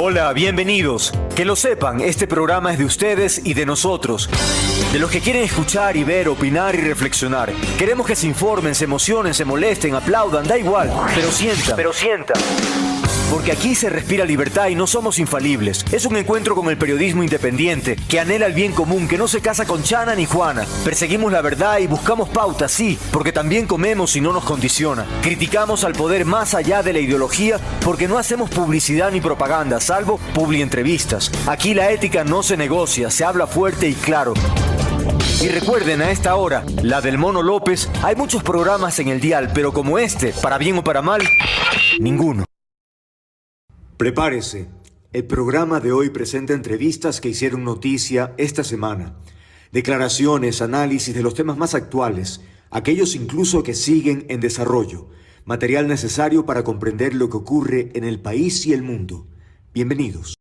Hola, bienvenidos. Que lo sepan, este programa es de ustedes y de nosotros. De los que quieren escuchar y ver, opinar y reflexionar. Queremos que se informen, se emocionen, se molesten, aplaudan, da igual. Pero sientan. Porque aquí se respira libertad y no somos infalibles. Es un encuentro con el periodismo independiente, que anhela el bien común, que no se casa con Chana ni Juana. Perseguimos la verdad y buscamos pautas, sí, porque también comemos y no nos condiciona. Criticamos al poder más allá de la ideología, porque no hacemos publicidad ni propaganda, salvo publientrevistas. Aquí la ética no se negocia, se habla fuerte y claro. Y recuerden, a esta hora, la del Mono López, hay muchos programas en el dial, pero como este, para bien o para mal, ninguno. Prepárese. El programa de hoy presenta entrevistas que hicieron noticia esta semana. Declaraciones, análisis de los temas más actuales, aquellos incluso que siguen en desarrollo. Material necesario para comprender lo que ocurre en el país y el mundo. Bienvenidos.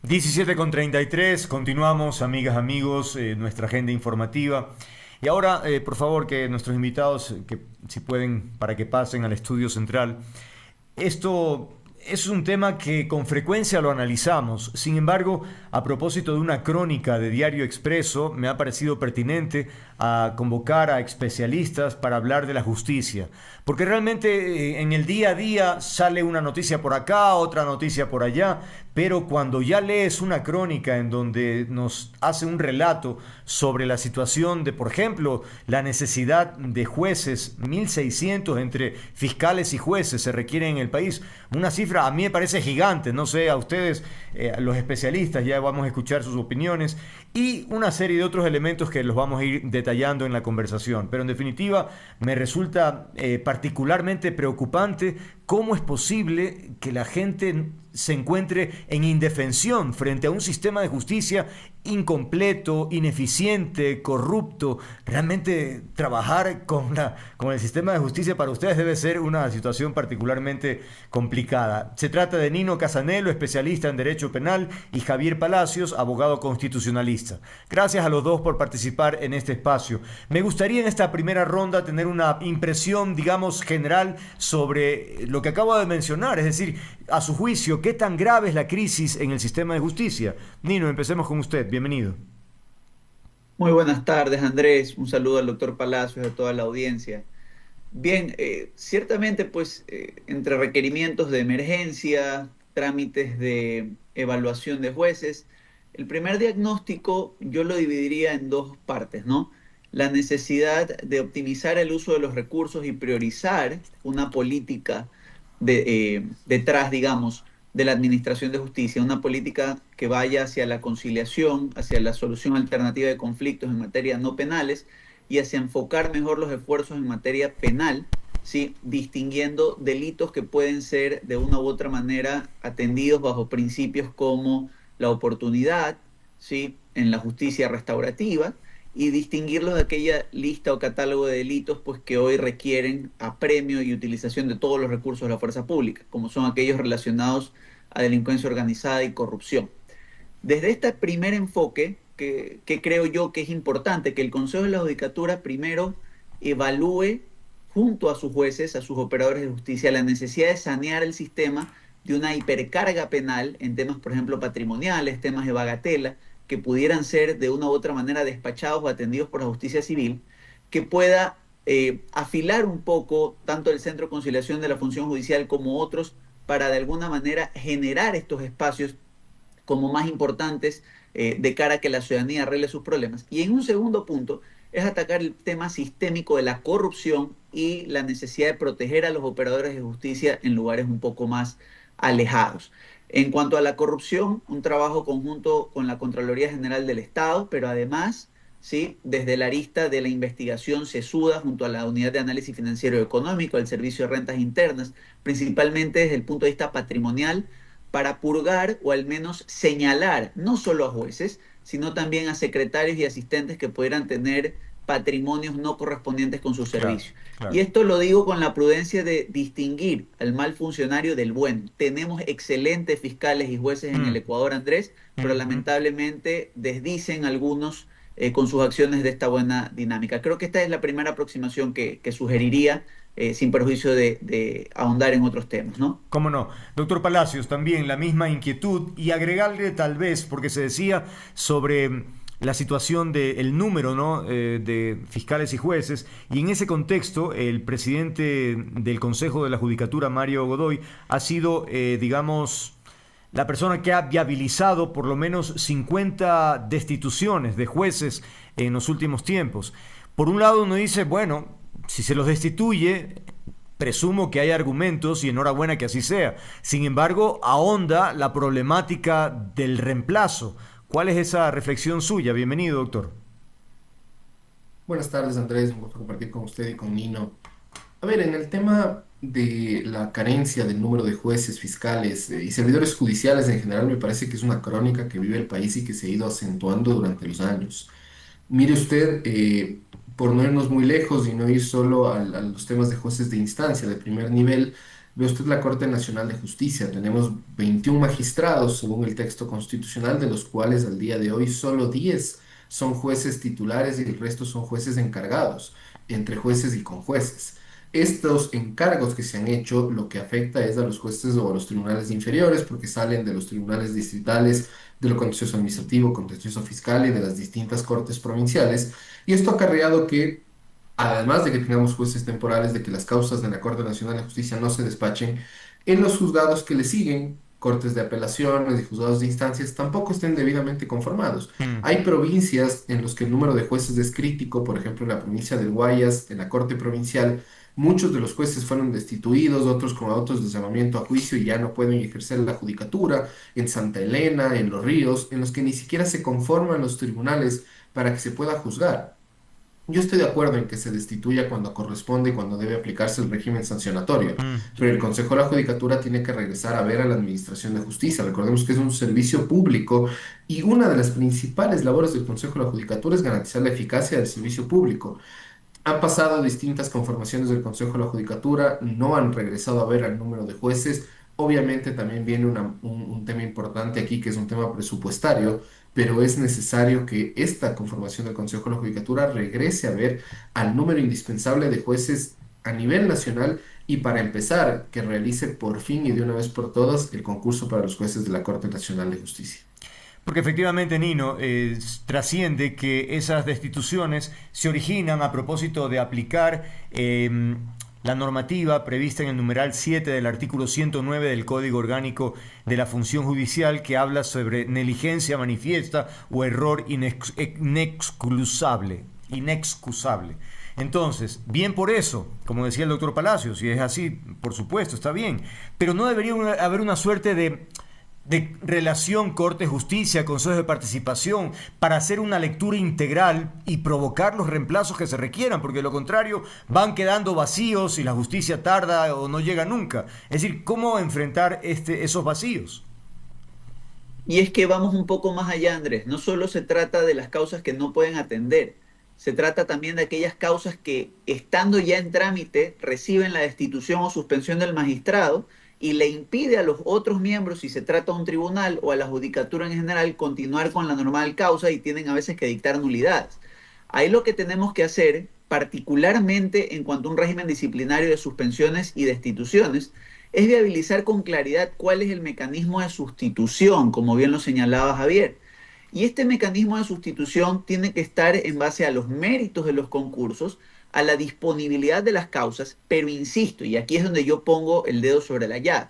(17:33), continuamos, amigas, amigos, nuestra agenda informativa. Y ahora, por favor, que nuestros invitados, que si pueden, para que pasen al estudio central. Esto es un tema que con frecuencia lo analizamos. Sin embargo, a propósito de una crónica de Diario Expreso, me ha parecido pertinente a convocar a especialistas para hablar de la justicia. Porque realmente en el día a día sale una noticia por acá, otra noticia por allá, pero cuando ya lees una crónica en donde nos hace un relato sobre la situación de, por ejemplo, la necesidad de jueces, 1.600 entre fiscales y jueces se requieren en el país, una cifra a mí me parece gigante, no sé, a ustedes, los especialistas, ya vamos a escuchar sus opiniones, y una serie de otros elementos que los vamos a ir detallando en la conversación. Pero en definitiva, me resulta particularmente preocupante cómo es posible que la gente se encuentre en indefensión frente a un sistema de justicia incompleto, ineficiente, corrupto. Realmente trabajar con el sistema de justicia para ustedes debe ser una situación particularmente complicada. Se trata de Nino Casanello, especialista en Derecho Penal, y Javier Palacios, abogado constitucionalista. Gracias a los dos por participar en este espacio. Me gustaría en esta primera ronda tener una impresión, digamos, general sobre lo que acabo de mencionar, es decir, a su juicio, ¿qué tan grave es la crisis en el sistema de justicia? Nino, empecemos con usted. Bienvenido. Muy buenas tardes, Andrés. Un saludo al doctor Palacios y a toda la audiencia. Bien, ciertamente, pues, entre requerimientos de emergencia, trámites de evaluación de jueces, el primer diagnóstico yo lo dividiría en dos partes, ¿no? La necesidad de optimizar el uso de los recursos y priorizar una política detrás, digamos, de la administración de justicia, una política que vaya hacia la conciliación, hacia la solución alternativa de conflictos en materia no penales y hacia enfocar mejor los esfuerzos en materia penal, ¿sí? Distinguiendo delitos que pueden ser de una u otra manera atendidos bajo principios como la oportunidad, ¿sí? En la justicia restaurativa, y distinguirlos de aquella lista o catálogo de delitos pues, que hoy requieren apremio y utilización de todos los recursos de la fuerza pública, como son aquellos relacionados a delincuencia organizada y corrupción. Desde este primer enfoque, que creo yo que es importante, que el Consejo de la Judicatura primero evalúe junto a sus jueces, a sus operadores de justicia, la necesidad de sanear el sistema de una hipercarga penal en temas, por ejemplo, patrimoniales, temas de bagatela, que pudieran ser de una u otra manera despachados o atendidos por la justicia civil, que pueda afilar un poco tanto el Centro de Conciliación de la Función Judicial como otros para de alguna manera generar estos espacios como más importantes de cara a que la ciudadanía arregle sus problemas. Y en un segundo punto es atacar el tema sistémico de la corrupción y la necesidad de proteger a los operadores de justicia en lugares un poco más alejados. En cuanto a la corrupción, un trabajo conjunto con la Contraloría General del Estado, pero además, ¿sí? Desde la arista de la investigación sesuda junto a la Unidad de Análisis Financiero y Económico, el Servicio de Rentas Internas, principalmente desde el punto de vista patrimonial, para purgar o al menos señalar no solo a jueces, sino también a secretarios y asistentes que pudieran tener patrimonios no correspondientes con su Claro, servicio. Y claro. esto lo digo con la prudencia de distinguir al mal funcionario del bueno. Tenemos excelentes fiscales y jueces en el Mm, Ecuador, Andrés, pero ujú. lamentablemente desdicen algunos con sus acciones de esta buena dinámica. Creo que esta es la primera aproximación que sugeriría, sin perjuicio de ahondar en otros temas, ¿no? ¿Cómo no? Doctor Palacios, también la misma inquietud y agregarle tal vez, porque se decía sobre la situación del número, ¿no? De fiscales y jueces, y en ese contexto el presidente del Consejo de la Judicatura, Mario Godoy, ha sido, digamos, la persona que ha viabilizado por lo menos 50 destituciones de jueces en los últimos tiempos. Por un lado uno dice, bueno, si se los destituye, presumo que hay argumentos y enhorabuena que así sea. Sin embargo, ahonda la problemática del reemplazo. ¿Cuál es esa reflexión suya? Bienvenido, doctor. Buenas tardes, Andrés. Un gusto compartir con usted y con Nino. A ver, en el tema de la carencia del número de jueces, fiscales y servidores judiciales en general, me parece que es una crónica que vive el país y que se ha ido acentuando durante los años. Mire usted, por no irnos muy lejos y no ir solo a los temas de jueces de instancia de primer nivel, ve usted la Corte Nacional de Justicia. Tenemos 21 magistrados según el texto constitucional, de los cuales al día de hoy solo 10 son jueces titulares y el resto son jueces encargados, entre jueces y con jueces. Estos encargos que se han hecho, lo que afecta es a los jueces o a los tribunales inferiores, porque salen de los tribunales distritales, de lo contencioso administrativo, contencioso fiscal y de las distintas cortes provinciales. Y esto ha acarreado que, además de que tengamos jueces temporales, de que las causas de la Corte Nacional de Justicia no se despachen, en los juzgados que le siguen, cortes de apelaciones y juzgados de instancias, tampoco estén debidamente conformados. Mm. Hay provincias en las que el número de jueces es crítico, por ejemplo, en la provincia del Guayas, en la Corte Provincial. Muchos de los jueces fueron destituidos, otros con autos de llamamiento a juicio y ya no pueden ejercer la judicatura, en Santa Elena, en Los Ríos, en los que ni siquiera se conforman los tribunales para que se pueda juzgar. Yo estoy de acuerdo en que se destituya cuando corresponde y cuando debe aplicarse el régimen sancionatorio, Mm. pero el Consejo de la Judicatura tiene que regresar a ver a la Administración de Justicia. Recordemos que es un servicio público y una de las principales labores del Consejo de la Judicatura es garantizar la eficacia del servicio público. Han pasado distintas conformaciones del Consejo de la Judicatura, no han regresado a ver al número de jueces. Obviamente también viene un tema importante aquí, que es un tema presupuestario, pero es necesario que esta conformación del Consejo de la Judicatura regrese a ver al número indispensable de jueces a nivel nacional y para empezar, que realice por fin y de una vez por todas el concurso para los jueces de la Corte Nacional de Justicia. Porque efectivamente, Nino, trasciende que esas destituciones se originan a propósito de aplicar la normativa prevista en el numeral 7 del artículo 109 del Código Orgánico de la Función Judicial, que habla sobre negligencia manifiesta o error inexcusable. Entonces, bien por eso, como decía el doctor Palacios, si es así, por supuesto, está bien, pero no debería haber una suerte de relación Corte-Justicia, Consejo de Participación, para hacer una lectura integral y provocar los reemplazos que se requieran, porque de lo contrario van quedando vacíos y la justicia tarda o no llega nunca. Es decir, ¿cómo enfrentar esos vacíos? Y es que vamos un poco más allá, Andrés. No solo se trata de las causas que no pueden atender, se trata también de aquellas causas que, estando ya en trámite, reciben la destitución o suspensión del magistrado y le impide a los otros miembros, si se trata de un tribunal o a la judicatura en general, continuar con la normal causa y tienen a veces que dictar nulidades. Ahí lo que tenemos que hacer, particularmente en cuanto a un régimen disciplinario de suspensiones y destituciones, es viabilizar con claridad cuál es el mecanismo de sustitución, como bien lo señalaba Javier. Y este mecanismo de sustitución tiene que estar en base a los méritos de los concursos, a la disponibilidad de las causas, pero insisto, y aquí es donde yo pongo el dedo sobre la llave,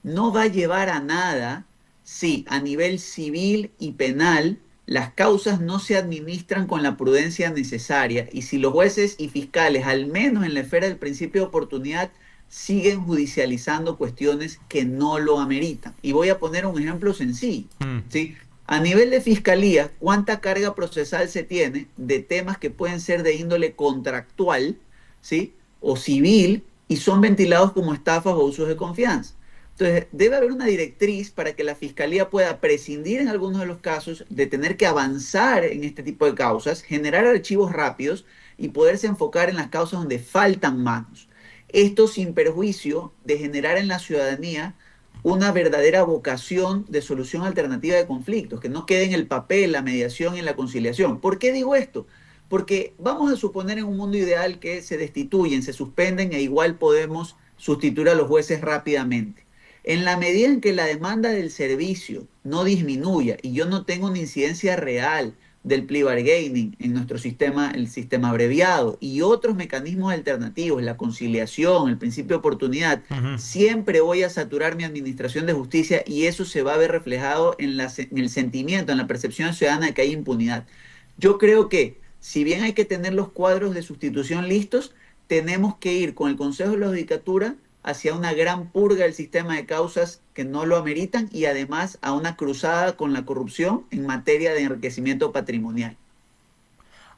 no va a llevar a nada si a nivel civil y penal las causas no se administran con la prudencia necesaria y si los jueces y fiscales, al menos en la esfera del principio de oportunidad, siguen judicializando cuestiones que no lo ameritan. Y voy a poner un ejemplo sencillo, ¿sí? A nivel de fiscalía, ¿cuánta carga procesal se tiene de temas que pueden ser de índole contractual, ¿sí? O civil y son ventilados como estafas o usos de confianza? Entonces, debe haber una directriz para que la fiscalía pueda prescindir en algunos de los casos de tener que avanzar en este tipo de causas, generar archivos rápidos y poderse enfocar en las causas donde faltan manos. Esto sin perjuicio de generar en la ciudadanía una verdadera vocación de solución alternativa de conflictos, que no quede en el papel la mediación y la conciliación. ¿Por qué digo esto? Porque vamos a suponer en un mundo ideal que se destituyen, se suspenden e igual podemos sustituir a los jueces rápidamente. En la medida en que la demanda del servicio no disminuya y yo no tengo una incidencia real del plea bargaining en nuestro sistema, el sistema abreviado y otros mecanismos alternativos, la conciliación, el principio de oportunidad, Ujú. siempre voy a saturar mi administración de justicia y eso se va a ver reflejado en el sentimiento, en la percepción ciudadana de que hay impunidad. Yo creo que si bien hay que tener los cuadros de sustitución listos, tenemos que ir con el Consejo de la Judicatura hacia una gran purga del sistema de causas que no lo ameritan y además a una cruzada con la corrupción en materia de enriquecimiento patrimonial.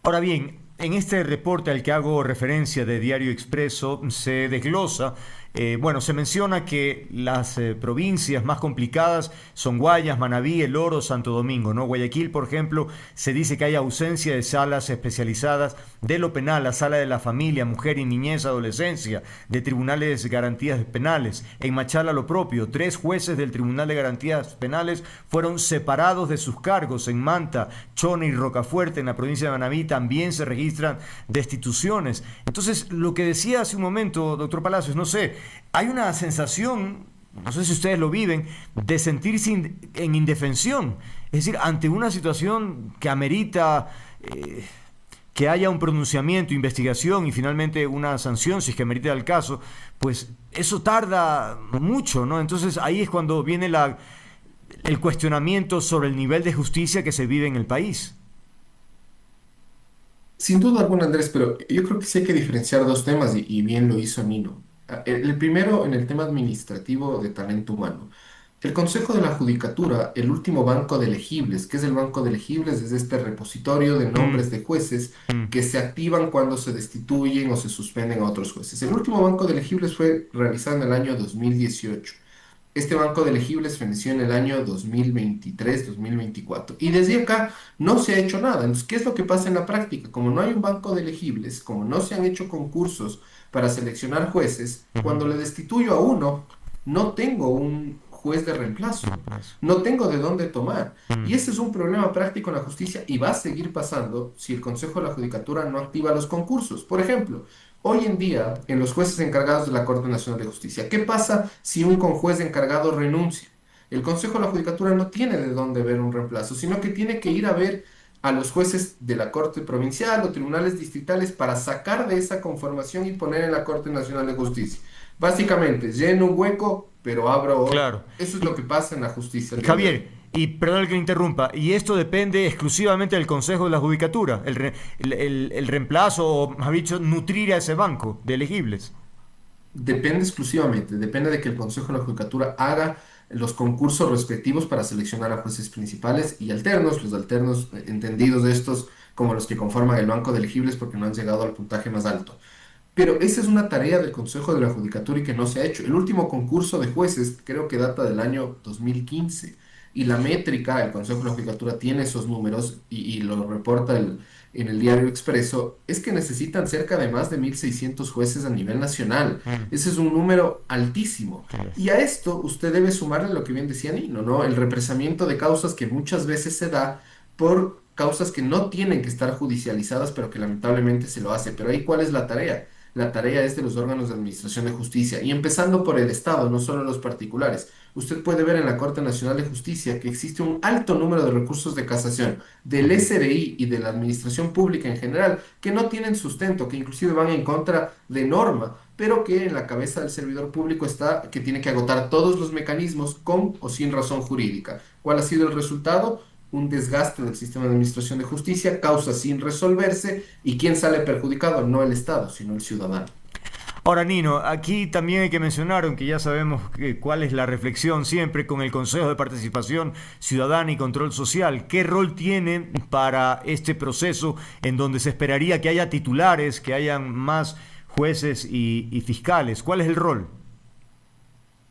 Ahora bien, en este reporte al que hago referencia de Diario Expreso se desglosa, bueno, se menciona que las provincias más complicadas son Guayas, Manabí, El Oro, Santo Domingo, ¿no? Guayaquil, por ejemplo, se dice que hay ausencia de salas especializadas de lo penal, la sala de la familia, mujer y niñez, adolescencia, de tribunales de garantías penales. En Machala lo propio, 3 jueces del Tribunal de Garantías Penales fueron separados de sus cargos. En Manta, Chone y Rocafuerte, en la provincia de Manabí, también se registran destituciones. Entonces, lo que decía hace un momento, doctor Palacios, no sé, hay una sensación, no sé si ustedes lo viven, de sentirse en indefensión. Es decir, ante una situación que amerita que haya un pronunciamiento, investigación y finalmente una sanción, si es que amerita el caso, pues eso tarda mucho, ¿no? Entonces ahí es cuando viene el cuestionamiento sobre el nivel de justicia que se vive en el país. Sin duda alguna, Andrés, pero yo creo que sí hay que diferenciar dos temas y bien lo hizo Nino. El primero, en el tema administrativo de talento humano. El Consejo de la Judicatura, el último banco de elegibles, ¿qué es el banco de elegibles? Es este repositorio de Mm, nombres de jueces mm. que se activan cuando se destituyen o se suspenden a otros jueces. El último banco de elegibles fue realizado en el año 2018. Este banco de elegibles venció en el año 2023-2024. Y desde acá no se ha hecho nada. Entonces, ¿qué es lo que pasa en la práctica? Como no hay un banco de elegibles, como no se han hecho concursos para seleccionar jueces, Ujú. cuando le destituyo a uno, no tengo un juez de reemplazo. Reemplazo. No tengo de dónde tomar. Mm. Y ese es un problema práctico en la justicia y va a seguir pasando si el Consejo de la Judicatura no activa los concursos. Por ejemplo, hoy en día, en los jueces encargados de la Corte Nacional de Justicia, ¿qué pasa si un conjuez encargado renuncia? El Consejo de la Judicatura no tiene de dónde ver un reemplazo, sino que tiene que ir a ver a los jueces de la Corte Provincial o tribunales distritales para sacar de esa conformación y poner en la Corte Nacional de Justicia. Básicamente, lleno un hueco, pero abro otro. Claro. Eso es lo Y, que pasa en la justicia el día de hoy. Javier, y perdón que le interrumpa, y esto depende exclusivamente del Consejo de la Judicatura, el reemplazo, o más dicho, nutrir a ese banco de elegibles. Depende exclusivamente, depende de que el Consejo de la Judicatura haga los concursos respectivos para seleccionar a jueces principales y alternos, los alternos entendidos de estos como los que conforman el banco de elegibles porque no han llegado al puntaje más alto. Pero esa es una tarea del Consejo de la Judicatura y que no se ha hecho. El último concurso de jueces creo que data del año 2015 y la métrica, el Consejo de la Judicatura tiene esos números y lo reporta en el Diario Expreso, es que necesitan cerca de más de 1.600 jueces a nivel nacional. Mm. Ese es un número altísimo. Yes. Y a esto usted debe sumarle lo que bien decía Nino, ¿no? El represamiento de causas que muchas veces se da por causas que no tienen que estar judicializadas, pero que lamentablemente se lo hace. Pero ahí, ¿cuál es la tarea? La tarea es de los órganos de administración de justicia y empezando por el Estado, no solo los particulares. Usted puede ver en la Corte Nacional de Justicia que existe un alto número de recursos de casación del Ujú. SRI y de la administración pública en general que no tienen sustento, que inclusive van en contra de norma, pero que en la cabeza del servidor público está que tiene que agotar todos los mecanismos con o sin razón jurídica. ¿Cuál ha sido el resultado? Un desgaste del sistema de administración de justicia, causa sin resolverse, y ¿quién sale perjudicado? No el Estado, sino el ciudadano. Ahora, Nino, aquí también hay que mencionar, aunque ya sabemos cuál es la reflexión siempre con el Consejo de Participación Ciudadana y Control Social. ¿Qué rol tiene para este proceso en donde se esperaría que haya titulares, que hayan más jueces y fiscales? ¿Cuál es el rol?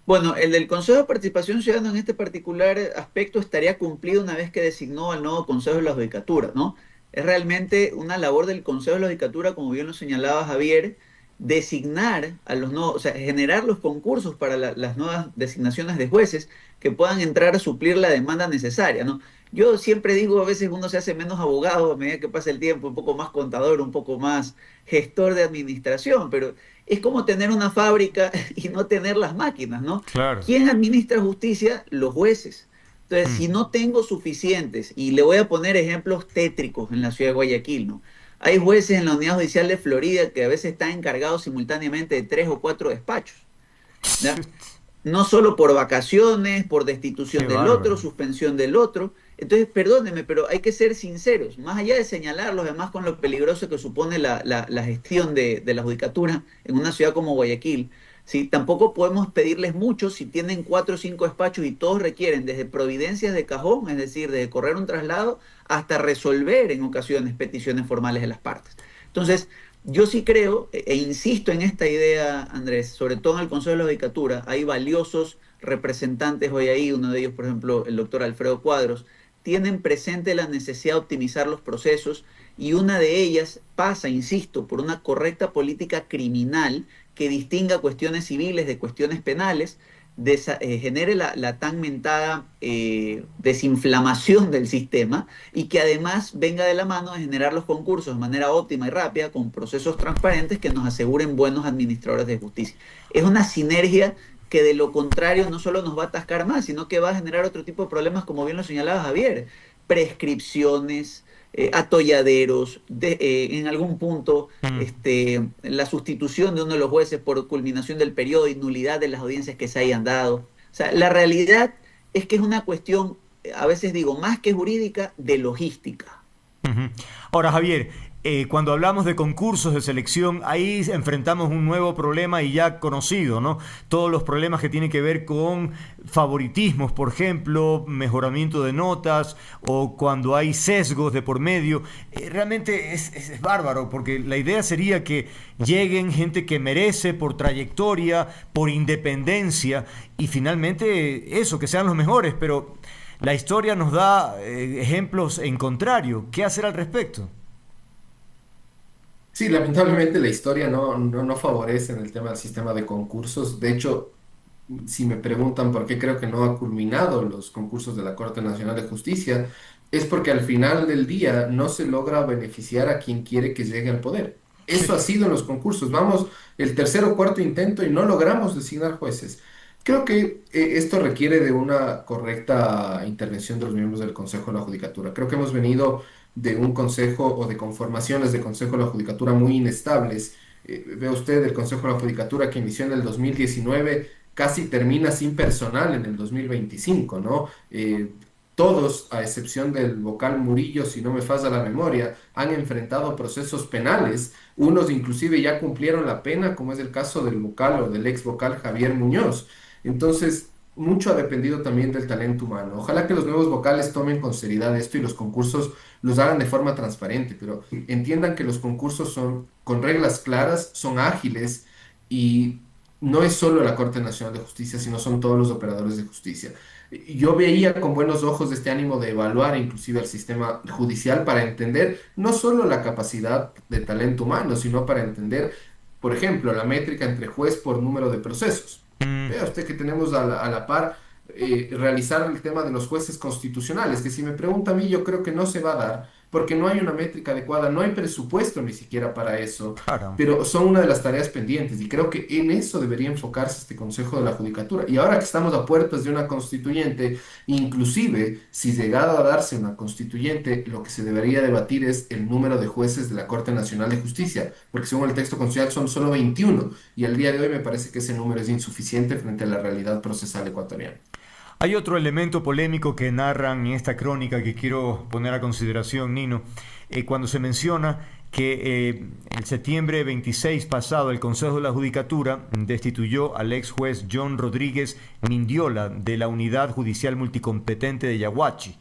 Bueno, el del Consejo de Participación Ciudadana en este particular aspecto estaría cumplido una vez que designó al nuevo Consejo de la Judicatura, ¿no? Es realmente una labor del Consejo de la Judicatura, como bien lo señalaba Javier, designar a los nuevos, o sea, generar los concursos para las nuevas designaciones de jueces que puedan entrar a suplir la demanda necesaria, ¿no? Yo siempre digo, a veces uno se hace menos abogado a medida que pasa el tiempo, un poco más contador, un poco más gestor de administración, pero es como tener una fábrica y no tener las máquinas, ¿no? Claro. ¿Quién administra justicia? Los jueces. Entonces, Mm. si no tengo suficientes, y le voy a poner ejemplos tétricos en la ciudad de Guayaquil, ¿no? Hay jueces en la Unidad Judicial de Florida que a veces están encargados simultáneamente de 3 o 4 despachos, ¿ya? No solo por vacaciones, por destitución Qué del otro, bárbaro. suspensión del otro. Entonces, perdóneme, pero hay que ser sinceros, más allá de señalarlos, además con lo peligroso que supone la gestión de la judicatura en una ciudad como Guayaquil, ¿sí? Tampoco podemos pedirles mucho si tienen 4 o 5 despachos y todos requieren desde providencias de cajón, es decir, desde correr un traslado, hasta resolver en ocasiones peticiones formales de las partes. Entonces, yo sí creo, e insisto en esta idea, Andrés, sobre todo en el Consejo de la Judicatura, hay valiosos representantes hoy ahí, uno de ellos, por ejemplo, el doctor Alfredo Cuadros, tienen presente la necesidad de optimizar los procesos y una de ellas pasa, insisto, por una correcta política criminal que distinga cuestiones civiles de cuestiones penales, genere la tan mentada desinflamación del sistema y que además venga de la mano de generar los concursos de manera óptima y rápida con procesos transparentes que nos aseguren buenos administradores de justicia. Es una sinergia que de lo contrario no solo nos va a atascar más, sino que va a generar otro tipo de problemas, como bien lo señalaba Javier, prescripciones, atolladeros, en algún punto Mm. la sustitución de uno de los jueces por culminación del periodo y nulidad de las audiencias que se hayan dado. O sea, la realidad es que es una cuestión, a veces digo, más que jurídica, de logística. Ujú. Ahora, Javier, cuando hablamos de concursos de selección, ahí enfrentamos un nuevo problema y ya conocido, ¿no? Todos los problemas que tienen que ver con favoritismos, por ejemplo, mejoramiento de notas o cuando hay sesgos de por medio. Realmente es bárbaro, porque la idea sería que lleguen gente que merece por trayectoria, por independencia y finalmente eso, que sean los mejores, pero la historia nos da ejemplos en contrario. ¿Qué hacer al respecto? Sí, lamentablemente la historia no favorece en el tema del sistema de concursos. De hecho, si me preguntan por qué creo que no ha culminado los concursos de la Corte Nacional de Justicia, es porque al final del día no se logra beneficiar a quien quiere que llegue al poder. Eso ha sido en los concursos. Vamos el tercer o cuarto intento y no logramos designar jueces. Creo que esto requiere de una correcta intervención de los miembros del Consejo de la Judicatura. Creo que hemos venido de un consejo o de conformaciones de Consejo de la Judicatura muy inestables. Ve usted el Consejo de la Judicatura que inició en el 2019 casi termina sin personal en el 2025, ¿no? Todos, a excepción del vocal Murillo, si no me falla la memoria, han enfrentado procesos penales. Unos inclusive ya cumplieron la pena, como es el caso del vocal o del ex vocal Javier Muñoz. Entonces, mucho ha dependido también del talento humano. Ojalá que los nuevos vocales tomen con seriedad esto y los concursos los hagan de forma transparente, pero entiendan que los concursos son con reglas claras, son ágiles y no es solo la Corte Nacional de Justicia, sino son todos los operadores de justicia. Yo veía con buenos ojos este ánimo de evaluar inclusive el sistema judicial para entender no solo la capacidad de talento humano, sino para entender, por ejemplo, la métrica entre juez por número de procesos. Mm. Vea usted que tenemos a la par realizar el tema de los jueces constitucionales, que si me pregunta a mí, yo creo que no se va a dar, porque no hay una métrica adecuada, no hay presupuesto ni siquiera para eso, Claro. pero son una de las tareas pendientes y creo que en eso debería enfocarse este Consejo de la Judicatura. Y ahora que estamos a puertas de una constituyente, inclusive si llegara a darse una constituyente, lo que se debería debatir es el número de jueces de la Corte Nacional de Justicia, porque según el texto constitucional son solo 21 y al día de hoy me parece que ese número es insuficiente frente a la realidad procesal ecuatoriana. Hay otro elemento polémico que narran en esta crónica que quiero poner a consideración, Nino, cuando se menciona que el septiembre 26 pasado el Consejo de la Judicatura destituyó al ex juez John Rodríguez Mindiola de la Unidad Judicial Multicompetente de Yaguachi.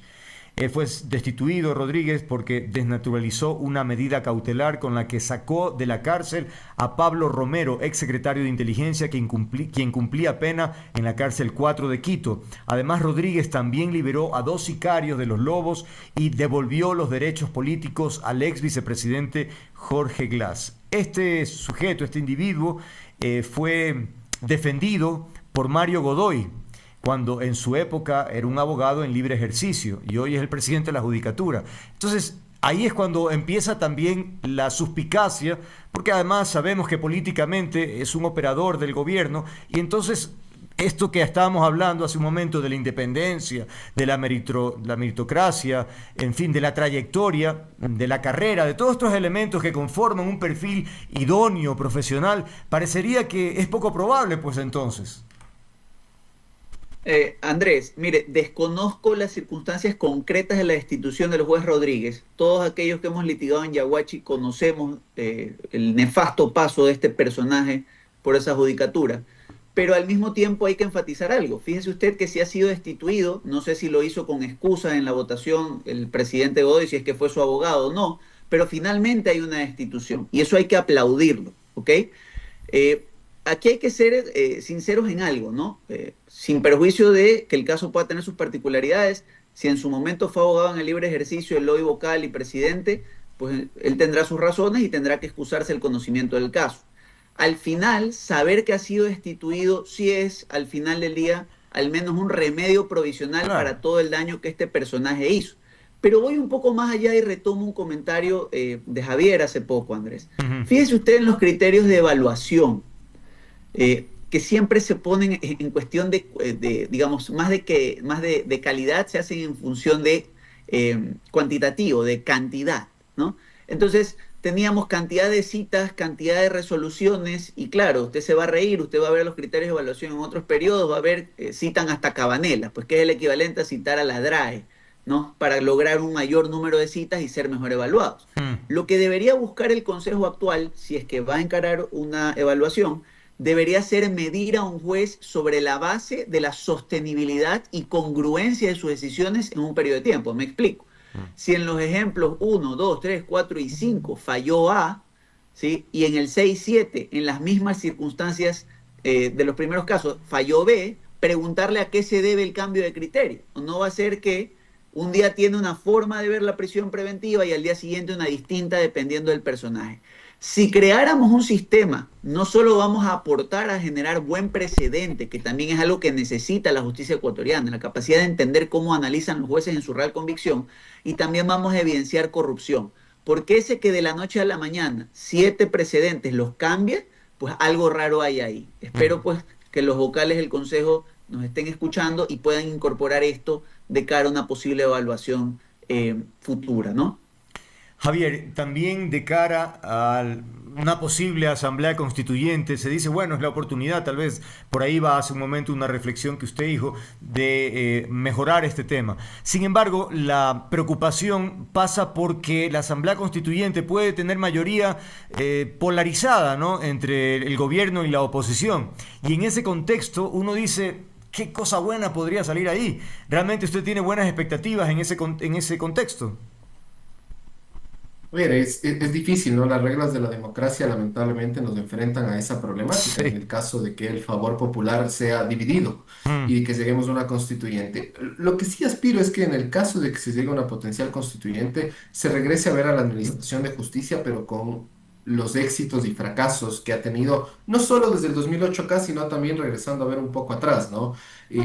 Fue destituido Rodríguez porque desnaturalizó una medida cautelar con la que sacó de la cárcel a Pablo Romero, ex secretario de Inteligencia, quien cumplía pena en la cárcel 4 de Quito. Además, Rodríguez también liberó a 2 sicarios de los Lobos y devolvió los derechos políticos al ex vicepresidente Jorge Glass. Este sujeto, este individuo, fue defendido por Mario Godoy, cuando en su época era un abogado en libre ejercicio y hoy es el presidente de la Judicatura. Entonces, ahí es cuando empieza también la suspicacia, porque además sabemos que políticamente es un operador del gobierno y entonces esto que estábamos hablando hace un momento de la independencia, de la meritocracia, en fin, de la trayectoria, de la carrera, de todos estos elementos que conforman un perfil idóneo, profesional, parecería que es poco probable, pues entonces. Andrés, mire, desconozco las circunstancias concretas de la destitución del juez Rodríguez. Todos aquellos que hemos litigado en Yaguachi conocemos el nefasto paso de este personaje por esa judicatura. Pero al mismo tiempo hay que enfatizar algo. Fíjese usted que si ha sido destituido, no sé si lo hizo con excusa en la votación el presidente Godoy, si es que fue su abogado o no, pero finalmente hay una destitución y eso hay que aplaudirlo, ¿ok? Aquí hay que ser sinceros en algo, ¿no? Sin perjuicio de que el caso pueda tener sus particularidades, si en su momento fue abogado en el libre ejercicio, el lobby vocal y presidente, pues él tendrá sus razones y tendrá que excusarse el conocimiento del caso. Al final, saber que ha sido destituido sí es, al final del día, al menos un remedio provisional para todo el daño que este personaje hizo. Pero voy un poco más allá y retomo un comentario de Javier hace poco, Andrés. Fíjese usted en los criterios de evaluación, que siempre se ponen en cuestión digamos, más de calidad, se hacen en función de cuantitativo, de cantidad, ¿no? Entonces, teníamos cantidad de citas, cantidad de resoluciones, y claro, usted se va a reír, usted va a ver los criterios de evaluación en otros periodos, va a ver, citan hasta Cabanela, pues que es el equivalente a citar a la DRAE, ¿no? Para lograr un mayor número de citas y ser mejor evaluados. Lo que debería buscar el Consejo actual, si es que va a encarar una evaluación, debería ser medir a un juez sobre la base de la sostenibilidad y congruencia de sus decisiones en un periodo de tiempo. Me explico. Si en los ejemplos 1, 2, 3, 4 y 5 falló A, ¿sí? Y en el 6, 7, en las mismas circunstancias de los primeros casos, falló B, preguntarle a qué se debe el cambio de criterio. No va a ser que un día tiene una forma de ver la prisión preventiva y al día siguiente una distinta dependiendo del personaje. Si creáramos un sistema, no solo vamos a aportar a generar buen precedente, que también es algo que necesita la justicia ecuatoriana, la capacidad de entender cómo analizan los jueces en su real convicción, y también vamos a evidenciar corrupción. Porque ese que de la noche a la mañana 7 precedentes los cambia, pues algo raro hay ahí. Espero pues que los vocales del Consejo nos estén escuchando y puedan incorporar esto de cara a una posible evaluación futura, ¿no? Javier, también de cara a una posible asamblea constituyente, se dice, bueno, es la oportunidad, tal vez por ahí va hace un momento una reflexión que usted dijo, de mejorar este tema. Sin embargo, la preocupación pasa porque la asamblea constituyente puede tener mayoría polarizada, ¿no?, entre el gobierno y la oposición. Y en ese contexto uno dice, ¿qué cosa buena podría salir ahí? ¿Realmente usted tiene buenas expectativas en ese contexto? A ver, es difícil, ¿no? Las reglas de la democracia lamentablemente nos enfrentan a esa problemática en Sí. el caso de que el favor popular sea dividido y que lleguemos a una constituyente. Lo que sí aspiro es que en el caso de que se llegue a una potencial constituyente, se regrese a ver a la administración de justicia, pero con los éxitos y fracasos que ha tenido, no solo desde el 2008 acá, sino también regresando a ver un poco atrás, ¿no?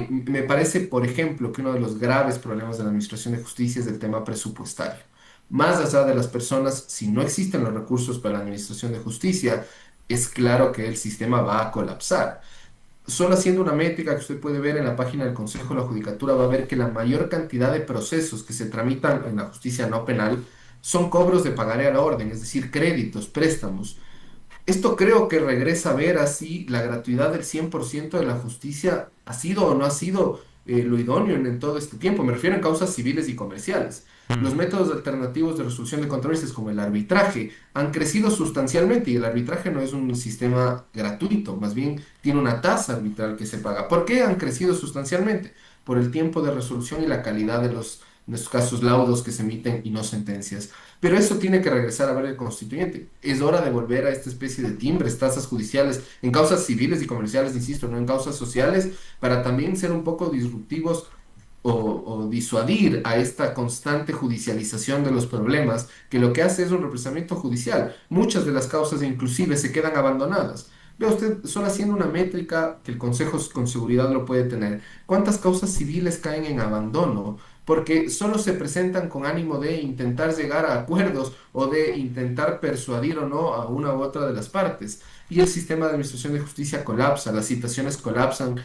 Me parece, por ejemplo, que uno de los graves problemas de la administración de justicia es el tema presupuestario. Más allá de las personas, si no existen los recursos para la administración de justicia, es claro que el sistema va a colapsar. Solo haciendo una métrica que usted puede ver en la página del Consejo de la Judicatura, va a ver que la mayor cantidad de procesos que se tramitan en la justicia no penal son cobros de pagaré a la orden, es decir, créditos, préstamos. Esto creo que regresa a ver así la gratuidad del 100% de la justicia ha sido o no ha sido lo idóneo en todo este tiempo. Me refiero en causas civiles y comerciales. Los métodos alternativos de resolución de controversias como el arbitraje han crecido sustancialmente y el arbitraje no es un sistema gratuito, más bien tiene una tasa arbitral que se paga. ¿Por qué han crecido sustancialmente? Por el tiempo de resolución y la calidad de los, en estos casos, laudos que se emiten y no sentencias. Pero eso tiene que regresar a ver el constituyente. Es hora de volver a esta especie de timbres, tasas judiciales, en causas civiles y comerciales, insisto, no en causas sociales, para también ser un poco disruptivos o disuadir a esta constante judicialización de los problemas, que lo que hace es un represamiento judicial. Muchas de las causas inclusive se quedan abandonadas. Vea usted, solo haciendo una métrica que el Consejo con seguridad lo puede tener, ¿cuántas causas civiles caen en abandono? Porque solo se presentan con ánimo de intentar llegar a acuerdos o de intentar persuadir o no a una u otra de las partes. Y el sistema de administración de justicia colapsa, las citaciones colapsan,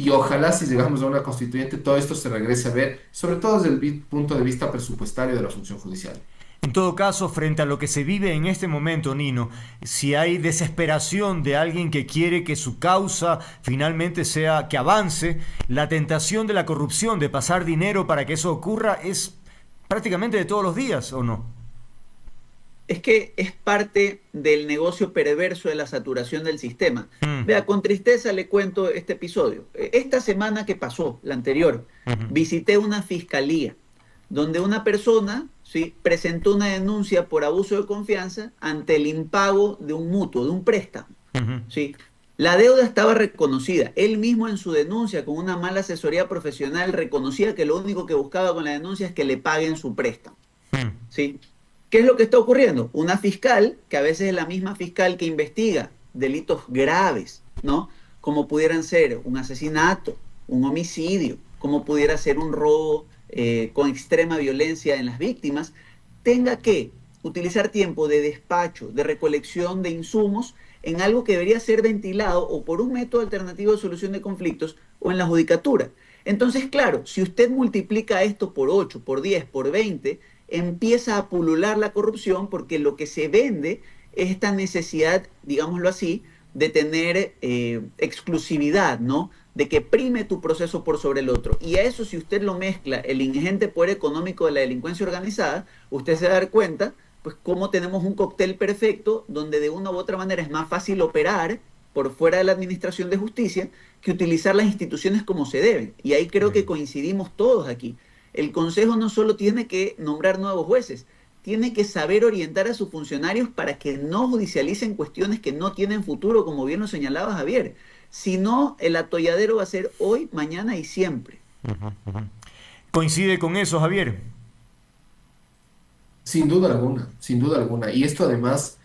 y ojalá si llegamos a una constituyente todo esto se regrese a ver, sobre todo desde el punto de vista presupuestario de la función judicial. En todo caso, frente a lo que se vive en este momento, Nino, si hay desesperación de alguien que quiere que su causa finalmente sea, que avance, la tentación de la corrupción, de pasar dinero para que eso ocurra, es prácticamente de todos los días, ¿o no? Es que es parte del negocio perverso de la saturación del sistema. Vea, con tristeza le cuento este episodio. Esta semana que pasó, la anterior, visité una fiscalía donde una persona, ¿sí?, presentó una denuncia por abuso de confianza ante el impago de un mutuo, de un préstamo. ¿Sí? La deuda estaba reconocida. Él mismo en su denuncia, con una mala asesoría profesional, reconocía que lo único que buscaba con la denuncia es que le paguen su préstamo. ¿Sí? ¿Qué es lo que está ocurriendo? Una fiscal, que a veces es la misma fiscal que investiga delitos graves, ¿no? Como pudieran ser un asesinato, un homicidio, como pudiera ser un robo con extrema violencia en las víctimas, tenga que utilizar tiempo de despacho, de recolección de insumos en algo que debería ser ventilado o por un método alternativo de solución de conflictos o en la judicatura. Entonces, claro, si usted multiplica esto por 8, por 10, por 20, empieza a pulular la corrupción porque lo que se vende es esta necesidad, digámoslo así, de tener exclusividad, ¿no? De que prime tu proceso por sobre el otro. Y a eso, si usted lo mezcla el ingente poder económico de la delincuencia organizada, usted se va a dar cuenta, pues, cómo tenemos un cóctel perfecto donde de una u otra manera es más fácil operar por fuera de la administración de justicia que utilizar las instituciones como se deben. Y ahí creo que coincidimos todos aquí. El Consejo no solo tiene que nombrar nuevos jueces, tiene que saber orientar a sus funcionarios para que no judicialicen cuestiones que no tienen futuro, como bien lo señalaba Javier. Si no, el atolladero va a ser hoy, mañana y siempre. ¿Coincide con eso, Javier? Sin duda alguna, sin duda alguna. Y esto además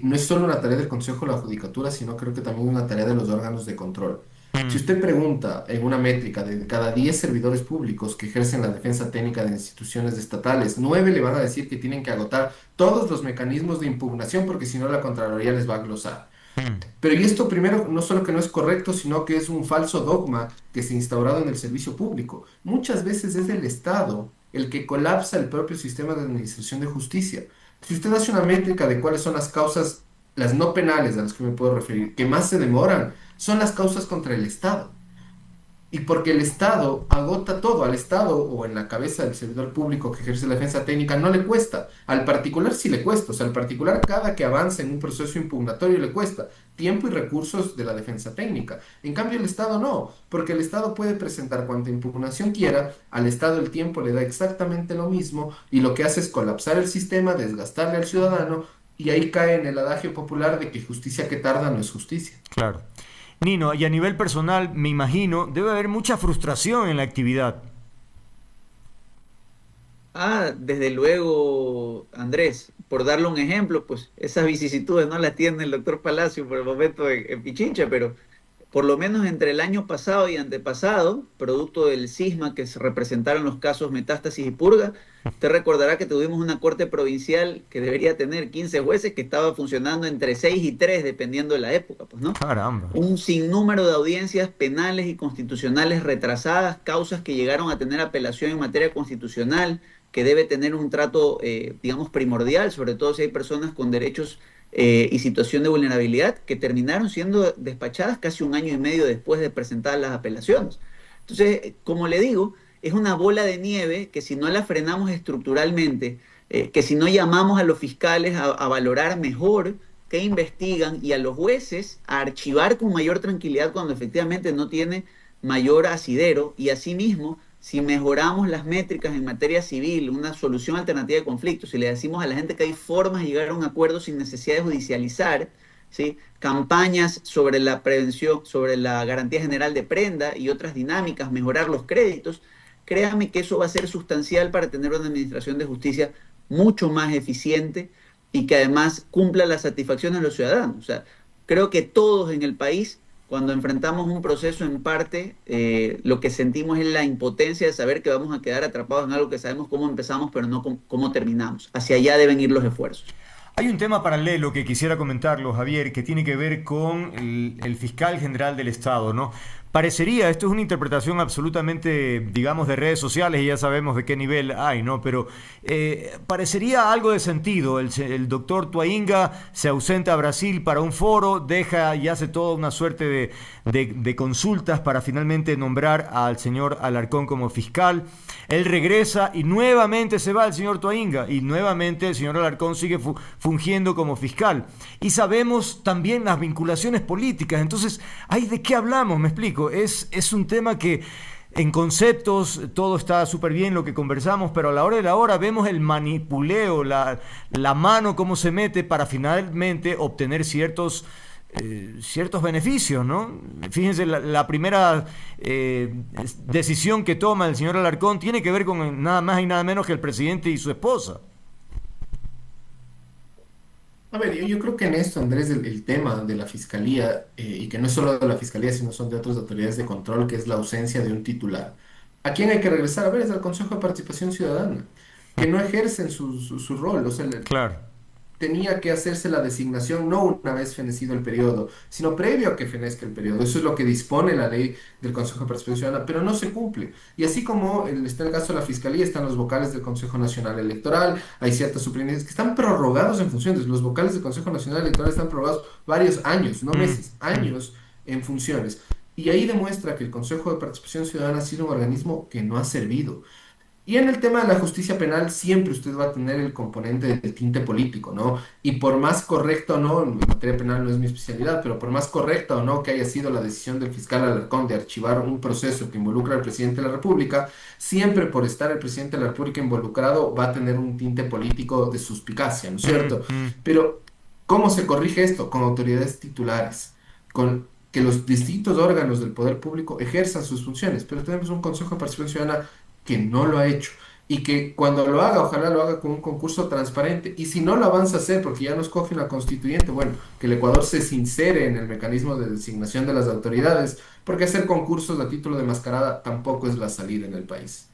no es solo una tarea del Consejo de la Judicatura, sino creo que también es una tarea de los órganos de control. Si usted pregunta en una métrica de cada 10 servidores públicos que ejercen la defensa técnica de instituciones estatales, 9 le van a decir que tienen que agotar todos los mecanismos de impugnación porque si no la Contraloría les va a glosar. Pero y esto primero no solo que no es correcto, sino que es un falso dogma que se ha instaurado en el servicio público. Muchas veces es el Estado el que colapsa el propio sistema de administración de justicia. Si usted hace una métrica de cuáles son las causas, las no penales a las que me puedo referir, que más se demoran, son las causas contra el Estado. Y porque el Estado agota todo, al Estado o en la cabeza del servidor público que ejerce la defensa técnica no le cuesta, al particular sí le cuesta, o sea, al particular cada que avanza en un proceso impugnatorio le cuesta tiempo y recursos de la defensa técnica. En cambio el Estado no, porque el Estado puede presentar cuanta impugnación quiera, al Estado el tiempo le da exactamente lo mismo y lo que hace es colapsar el sistema, desgastarle al ciudadano y ahí cae en el adagio popular de que justicia que tarda no es justicia. Claro. Nino, y a nivel personal, me imagino, debe haber mucha frustración en la actividad. Desde luego, Andrés, por darle un ejemplo, pues esas vicisitudes no las tiene el doctor Palacio por el momento en Pichincha, pero por lo menos entre el año pasado y antepasado, producto del cisma que se representaron los casos Metástasis y Purga, te recordará que tuvimos una corte provincial que debería tener 15 jueces que estaba funcionando entre 6 y 3 dependiendo de la época, pues, ¿no? Caramba. Un sinnúmero de audiencias penales y constitucionales retrasadas, causas que llegaron a tener apelación en materia constitucional, que debe tener un trato, digamos, primordial, sobre todo si hay personas con derechos y situación de vulnerabilidad, que terminaron siendo despachadas casi un año y medio después de presentar las apelaciones. Entonces, como le digo, es una bola de nieve que si no la frenamos estructuralmente, que si no llamamos a los fiscales a valorar mejor qué investigan y a los jueces a archivar con mayor tranquilidad cuando efectivamente no tiene mayor asidero, y asimismo, si mejoramos las métricas en materia civil, una solución alternativa de conflictos, si le decimos a la gente que hay formas de llegar a un acuerdo sin necesidad de judicializar, ¿sí?, campañas sobre la prevención, sobre la garantía general de prenda y otras dinámicas, mejorar los créditos, créame que eso va a ser sustancial para tener una administración de justicia mucho más eficiente y que además cumpla la satisfacción de los ciudadanos. O sea, creo que todos en el país, cuando enfrentamos un proceso en parte, lo que sentimos es la impotencia de saber que vamos a quedar atrapados en algo que sabemos cómo empezamos, pero no cómo terminamos. Hacia allá deben ir los esfuerzos. Hay un tema paralelo que quisiera comentarlo, Javier, que tiene que ver con el fiscal general del Estado, ¿no? Parecería, esto es una interpretación absolutamente, digamos, de redes sociales y ya sabemos de qué nivel hay, ¿no? Pero parecería algo de sentido. El doctor Tuainga se ausenta a Brasil para un foro, deja y hace toda una suerte de consultas para finalmente nombrar al señor Alarcón como fiscal. Él regresa y nuevamente se va el señor Tuainga y nuevamente el señor Alarcón sigue fungiendo como fiscal. Y sabemos también las vinculaciones políticas. Entonces, ¿ay de qué hablamos? Me explico. Es un tema que en conceptos todo está súper bien lo que conversamos, pero a la hora de la hora vemos el manipuleo, la mano cómo se mete para finalmente obtener ciertos beneficios, ¿no? Fíjense, la primera decisión que toma el señor Alarcón tiene que ver con nada más y nada menos que el presidente y su esposa. A ver, yo creo que en esto, Andrés, el tema de la fiscalía, y que no es solo de la fiscalía, sino son de otras autoridades de control, que es la ausencia de un titular. ¿A quién hay que regresar? A ver, es al Consejo de Participación Ciudadana, que no ejercen su rol. O sea, Claro. tenía que hacerse la designación no una vez fenecido el periodo, sino previo a que fenezca el periodo. Eso es lo que dispone la ley del Consejo de Participación Ciudadana, pero no se cumple. Y así como está el caso de la Fiscalía, están los vocales del Consejo Nacional Electoral, hay ciertas superintendencias que están prorrogados en funciones. Los vocales del Consejo Nacional Electoral están prorrogados varios años, no meses, años en funciones. Y ahí demuestra que el Consejo de Participación Ciudadana ha sido un organismo que no ha servido. Y en el tema de la justicia penal, siempre usted va a tener el componente del tinte político, ¿no? Y por más correcto o no, en materia penal no es mi especialidad, pero por más correcta o no que haya sido la decisión del fiscal Alarcón de archivar un proceso que involucra al presidente de la República, siempre por estar el presidente de la República involucrado va a tener un tinte político de suspicacia, ¿no es cierto? Pero, ¿cómo se corrige esto? Con autoridades titulares, con que los distintos órganos del poder público ejerzan sus funciones, pero tenemos un Consejo de Participación Ciudadana que no lo ha hecho y que cuando lo haga, ojalá lo haga con un concurso transparente. Y si no lo avanza a hacer porque ya nos coge una constituyente, bueno, que el Ecuador se sincere en el mecanismo de designación de las autoridades, porque hacer concursos a título de mascarada tampoco es la salida en el país.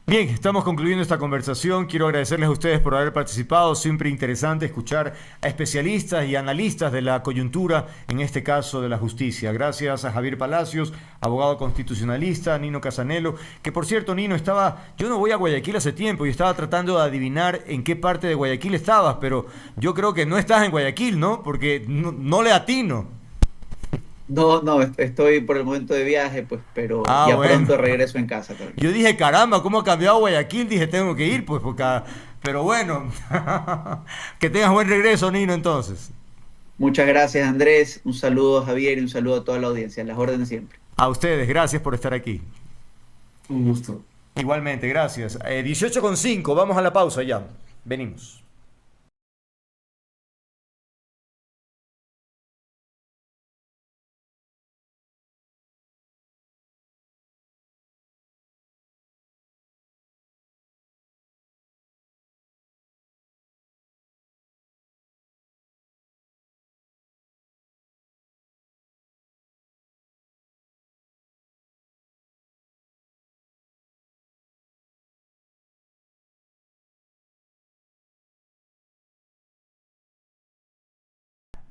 Bien, estamos concluyendo esta conversación. Quiero agradecerles a ustedes por haber participado. Siempre interesante escuchar a especialistas y analistas de la coyuntura, en este caso de la justicia. Gracias a Javier Palacios, abogado constitucionalista, Nino Casanelo, que por cierto, Nino, yo no voy a Guayaquil hace tiempo y estaba tratando de adivinar en qué parte de Guayaquil estabas, pero yo creo que no estás en Guayaquil, ¿no? Porque no le atino. No, no, estoy por el momento de viaje, pues, pero Ah, ya bueno. pronto regreso en casa también. Yo dije, caramba, ¿cómo ha cambiado Guayaquil? Dije, tengo que ir, pues, porque... Pero bueno, que tengas buen regreso, Nino, entonces. Muchas gracias, Andrés. Un saludo a Javier y un saludo a toda la audiencia. Las órdenes siempre. A ustedes, gracias por estar aquí. Un gusto. Igualmente, gracias. 18:05, vamos a la pausa ya. Venimos.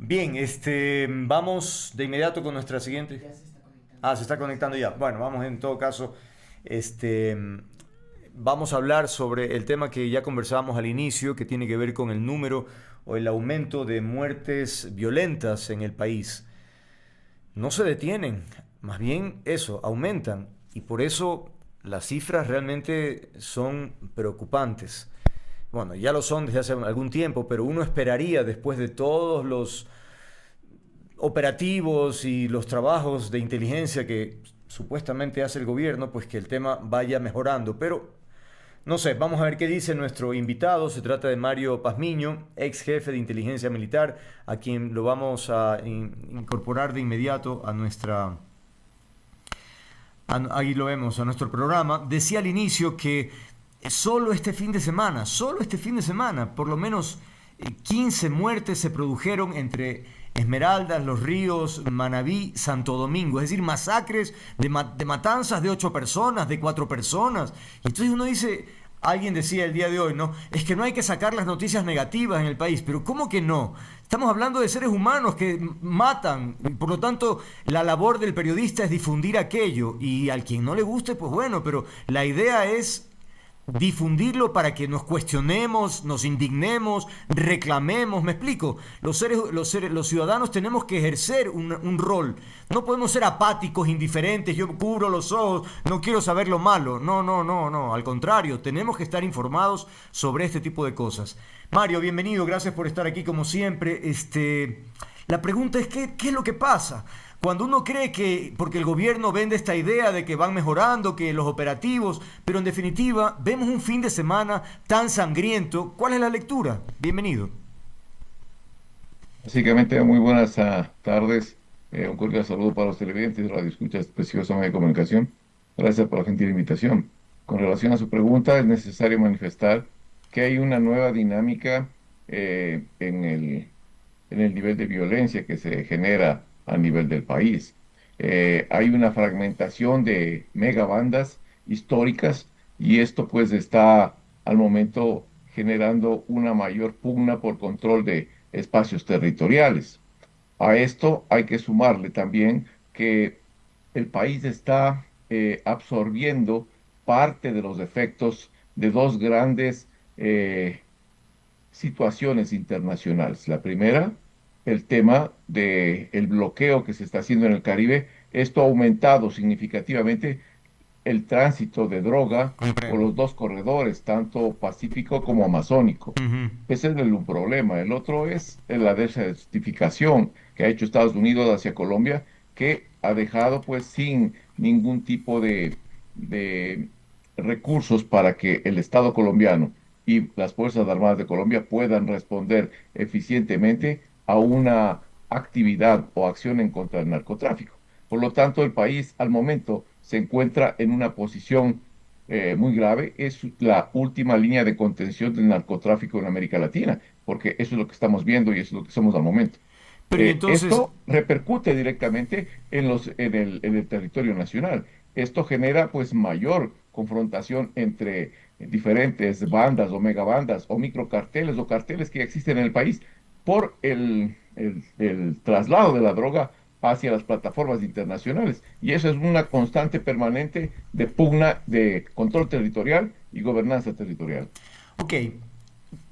Bien, vamos de inmediato con nuestra siguiente. Ah, se está conectando ya. Bueno, vamos en todo caso, este, vamos a hablar sobre el tema que ya conversábamos al inicio, que tiene que ver con el número o el aumento de muertes violentas en el país. No se detienen, más bien eso, aumentan. Y por eso las cifras realmente son preocupantes. Bueno, ya lo son desde hace algún tiempo, pero uno esperaría, después de todos los operativos y los trabajos de inteligencia que supuestamente hace el gobierno, pues que el tema vaya mejorando. Pero no sé, vamos a ver qué dice nuestro invitado. Se trata de Mario Pazmiño, ex jefe de inteligencia militar, a quien lo vamos a incorporar de inmediato ahí lo vemos a nuestro programa, decía al inicio que solo este fin de semana, por lo menos 15 muertes se produjeron entre Esmeraldas, Los Ríos, Manabí, Santo Domingo. Es decir, masacres de matanzas de 8 personas, de 4 personas. Y entonces uno dice, alguien decía el día de hoy, ¿no? Es que no hay que sacar las noticias negativas en el país. Pero ¿cómo que no? Estamos hablando de seres humanos que matan. Por lo tanto, la labor del periodista es difundir aquello. Y al quien no le guste, pues bueno, pero la idea es difundirlo para que nos cuestionemos, nos indignemos, reclamemos. Me explico, los ciudadanos tenemos que ejercer un rol. No podemos ser apáticos, indiferentes. Yo cubro los ojos, no quiero saber lo malo. No, no, no, no. Al contrario, tenemos que estar informados sobre este tipo de cosas. Mario, bienvenido, gracias por estar aquí como siempre. La pregunta es, ¿qué es lo que pasa? Cuando uno cree que, porque el gobierno vende esta idea de que van mejorando, que los operativos, pero en definitiva vemos un fin de semana tan sangriento, ¿cuál es la lectura? Bienvenido. Básicamente, muy buenas tardes. Un cordial saludo para los televidentes, radioescuchas, preciosa medio de comunicación. Gracias por la gentil invitación. Con relación a su pregunta, es necesario manifestar que hay una nueva dinámica en el nivel de violencia que se genera a nivel del país. Hay una fragmentación de megabandas históricas y esto pues está al momento generando una mayor pugna por control de espacios territoriales. A esto hay que sumarle también que el país está absorbiendo parte de los efectos de dos grandes situaciones internacionales. La primera, el tema del bloqueo que se está haciendo en el Caribe. Esto ha aumentado significativamente el tránsito de droga por los dos corredores, tanto pacífico como amazónico. Ese es un problema. El otro es la desertificación que ha hecho Estados Unidos hacia Colombia, que ha dejado pues sin ningún tipo de recursos para que el Estado colombiano y las Fuerzas Armadas de Colombia puedan responder eficientemente a una actividad o acción en contra del narcotráfico. Por lo tanto, el país al momento se encuentra en una posición muy grave. Es la última línea de contención del narcotráfico en América Latina, porque eso es lo que estamos viendo y eso es lo que somos al momento. Pero entonces, esto repercute directamente en el territorio nacional. Esto genera pues mayor confrontación entre diferentes bandas o megabandas o microcarteles o carteles que existen en el país por el traslado de la droga hacia las plataformas internacionales. Y eso es una constante permanente de pugna de control territorial y gobernanza territorial. ok,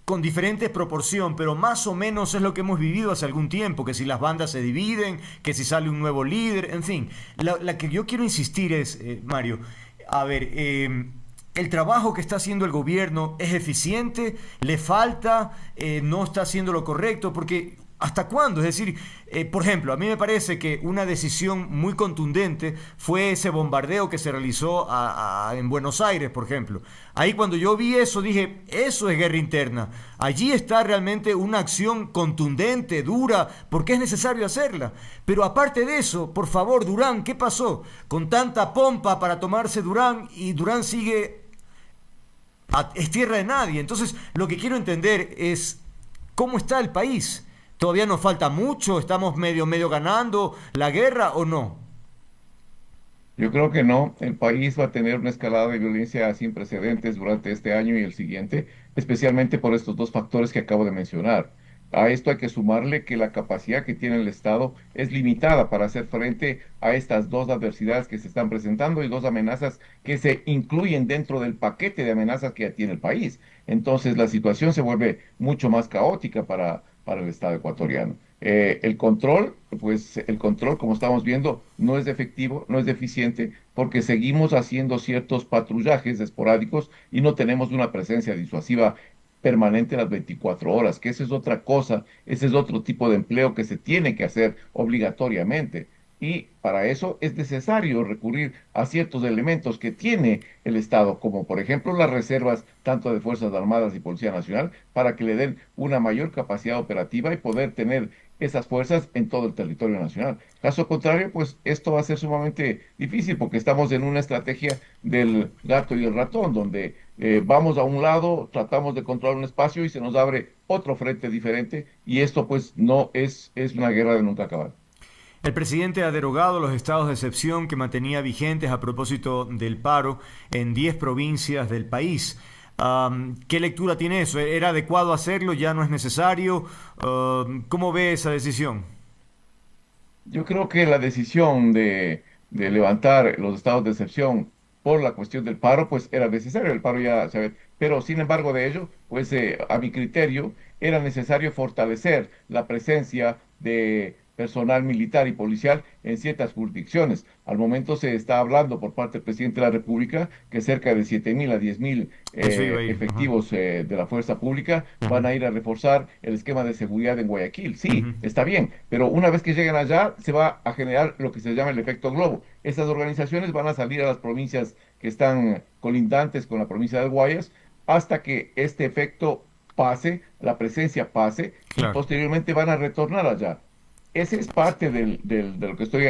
con diferente proporción, pero más o menos es lo que hemos vivido hace algún tiempo, que si las bandas se dividen, que si sale un nuevo líder, en fin. La que yo quiero insistir es, Mario, a ver, el trabajo que está haciendo el gobierno es eficiente, le falta, no está haciendo lo correcto, porque ¿hasta cuándo? Es decir, por ejemplo, a mí me parece que una decisión muy contundente fue ese bombardeo que se realizó en Buenos Aires, por ejemplo. Ahí cuando yo vi eso dije, eso es guerra interna. Allí está realmente una acción contundente, dura, porque es necesario hacerla. Pero aparte de eso, por favor, Durán, ¿qué pasó? Con tanta pompa para tomarse Durán y Durán sigue... es tierra de nadie. Entonces, lo que quiero entender es cómo está el país. ¿Todavía nos falta mucho? ¿Estamos medio ganando la guerra o no? Yo creo que no. El país va a tener una escalada de violencia sin precedentes durante este año y el siguiente, especialmente por estos dos factores que acabo de mencionar. A esto hay que sumarle que la capacidad que tiene el Estado es limitada para hacer frente a estas dos adversidades que se están presentando y dos amenazas que se incluyen dentro del paquete de amenazas que ya tiene el país. Entonces la situación se vuelve mucho más caótica para el Estado ecuatoriano. El control, como estamos viendo, no es efectivo, no es eficiente, porque seguimos haciendo ciertos patrullajes esporádicos y no tenemos una presencia disuasiva permanente las 24 horas, que esa es otra cosa, ese es otro tipo de empleo que se tiene que hacer obligatoriamente. Y para eso es necesario recurrir a ciertos elementos que tiene el Estado, como por ejemplo las reservas tanto de Fuerzas Armadas y Policía Nacional, para que le den una mayor capacidad operativa y poder tener esas fuerzas en todo el territorio nacional. Caso contrario, pues esto va a ser sumamente difícil porque estamos en una estrategia del gato y el ratón, donde vamos a un lado, tratamos de controlar un espacio y se nos abre otro frente diferente y esto pues no es una guerra de nunca acabar. El presidente ha derogado los estados de excepción que mantenía vigentes a propósito del paro en 10 provincias del país. ¿Qué lectura tiene eso? ¿Era adecuado hacerlo? ¿Ya no es necesario? ¿Cómo ve esa decisión? Yo creo que la decisión de levantar los estados de excepción por la cuestión del paro, pues era necesario, el paro ya se ve, pero sin embargo de ello, pues a mi criterio, era necesario fortalecer la presencia de personal militar y policial en ciertas jurisdicciones. Al momento se está hablando por parte del presidente de la República que cerca de 7.000 a 10.000 Eso iba a ir. Ajá. efectivos de la fuerza pública van Ujú, a ir a reforzar el esquema de seguridad en Guayaquil. Sí, ujú. está bien, pero una vez que lleguen allá se va a generar lo que se llama el efecto globo. Estas organizaciones van a salir a las provincias que están colindantes con la provincia de Guayas hasta que este efecto pase, la presencia pase y Claro. posteriormente van a retornar allá. Ese es parte de lo que estoy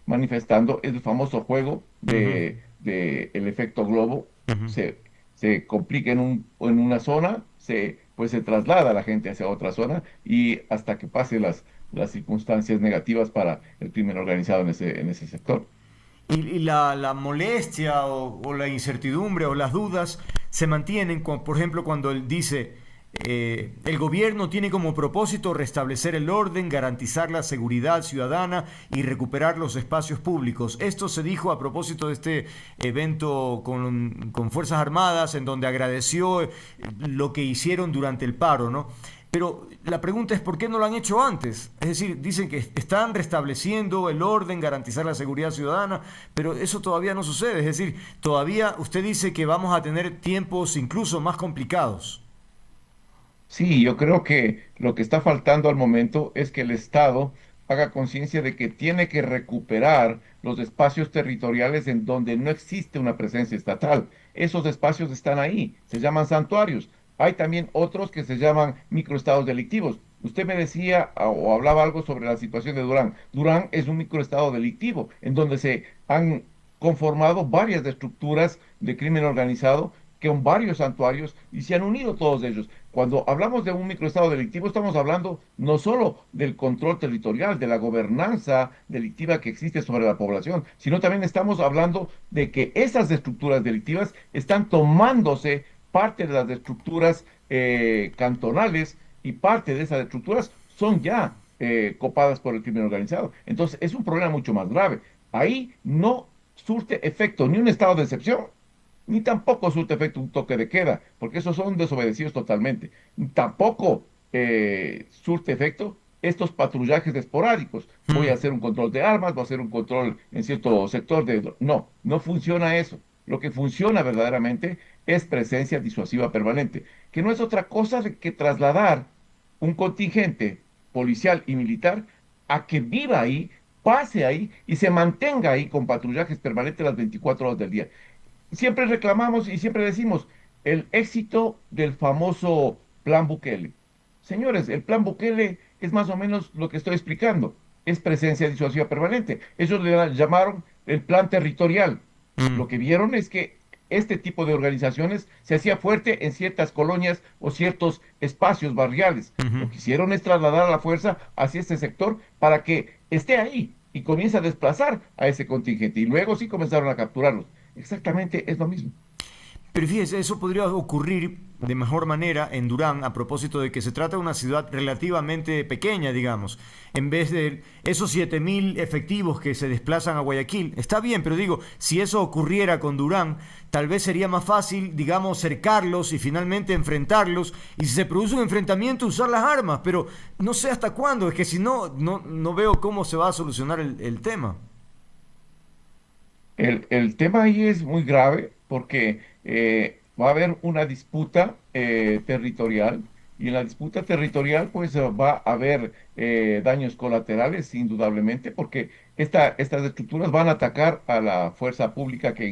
manifestando, es el famoso juego Ujú, de el efecto globo. ujú. Se complica en una zona, pues se traslada a la gente hacia otra zona y hasta que pase las circunstancias negativas para el crimen organizado en ese sector. Y la molestia o la incertidumbre o las dudas se mantienen, por ejemplo, cuando él dice, el gobierno tiene como propósito restablecer el orden, garantizar la seguridad ciudadana y recuperar los espacios públicos. Esto se dijo a propósito de este evento con Fuerzas Armadas, en donde agradeció lo que hicieron durante el paro, ¿no? Pero la pregunta es, ¿por qué no lo han hecho antes? Es decir, dicen que están restableciendo el orden, garantizar la seguridad ciudadana, pero eso todavía no sucede. Es decir, todavía usted dice que vamos a tener tiempos incluso más complicados. Sí, yo creo que lo que está faltando al momento es que el Estado haga conciencia de que tiene que recuperar los espacios territoriales en donde no existe una presencia estatal. Esos espacios están ahí, se llaman santuarios. Hay también otros que se llaman microestados delictivos. Usted me decía o hablaba algo sobre la situación de Durán. Durán es un microestado delictivo en donde se han conformado varias estructuras de crimen organizado que son varios santuarios y se han unido todos ellos. Cuando hablamos de un microestado delictivo, estamos hablando no solo del control territorial, de la gobernanza delictiva que existe sobre la población, sino también estamos hablando de que esas estructuras delictivas están tomándose parte de las estructuras cantonales y parte de esas estructuras son ya copadas por el crimen organizado. Entonces, es un problema mucho más grave. Ahí no surte efecto ni un estado de excepción ni tampoco surte efecto un toque de queda, porque esos son desobedecidos totalmente. Tampoco surte efecto estos patrullajes esporádicos. Voy a Hmm. hacer un control de armas, voy a hacer un control en cierto sector de... No, no funciona eso. Lo que funciona verdaderamente es presencia disuasiva permanente, que no es otra cosa que trasladar un contingente policial y militar a que viva ahí, pase ahí y se mantenga ahí con patrullajes permanentes las 24 horas del día. Siempre reclamamos y siempre decimos el éxito del famoso Plan Bukele. Señores, el Plan Bukele es más o menos lo que estoy explicando. Es presencia disuasiva permanente. Ellos le llamaron el plan territorial. Hmm. Lo que vieron es que este tipo de organizaciones se hacía fuerte en ciertas colonias o ciertos espacios barriales. Lo Ujú. que hicieron es trasladar a la fuerza hacia este sector para que esté ahí y comience a desplazar a ese contingente. Y luego sí comenzaron a capturarlos. Exactamente es lo mismo. Pero fíjese, eso podría ocurrir de mejor manera en Durán, a propósito de que se trata de una ciudad relativamente pequeña, digamos, en vez de esos 7.000 efectivos que se desplazan a Guayaquil. Está bien, pero digo, si eso ocurriera con Durán, tal vez sería más fácil, digamos, cercarlos y finalmente enfrentarlos, y si se produce un enfrentamiento, usar las armas, pero no sé hasta cuándo, es que si no, no veo cómo se va a solucionar el tema. El tema ahí es muy grave porque va a haber una disputa territorial Y en la disputa territorial, pues va a haber daños colaterales, indudablemente, porque estas estructuras van a atacar a la fuerza pública que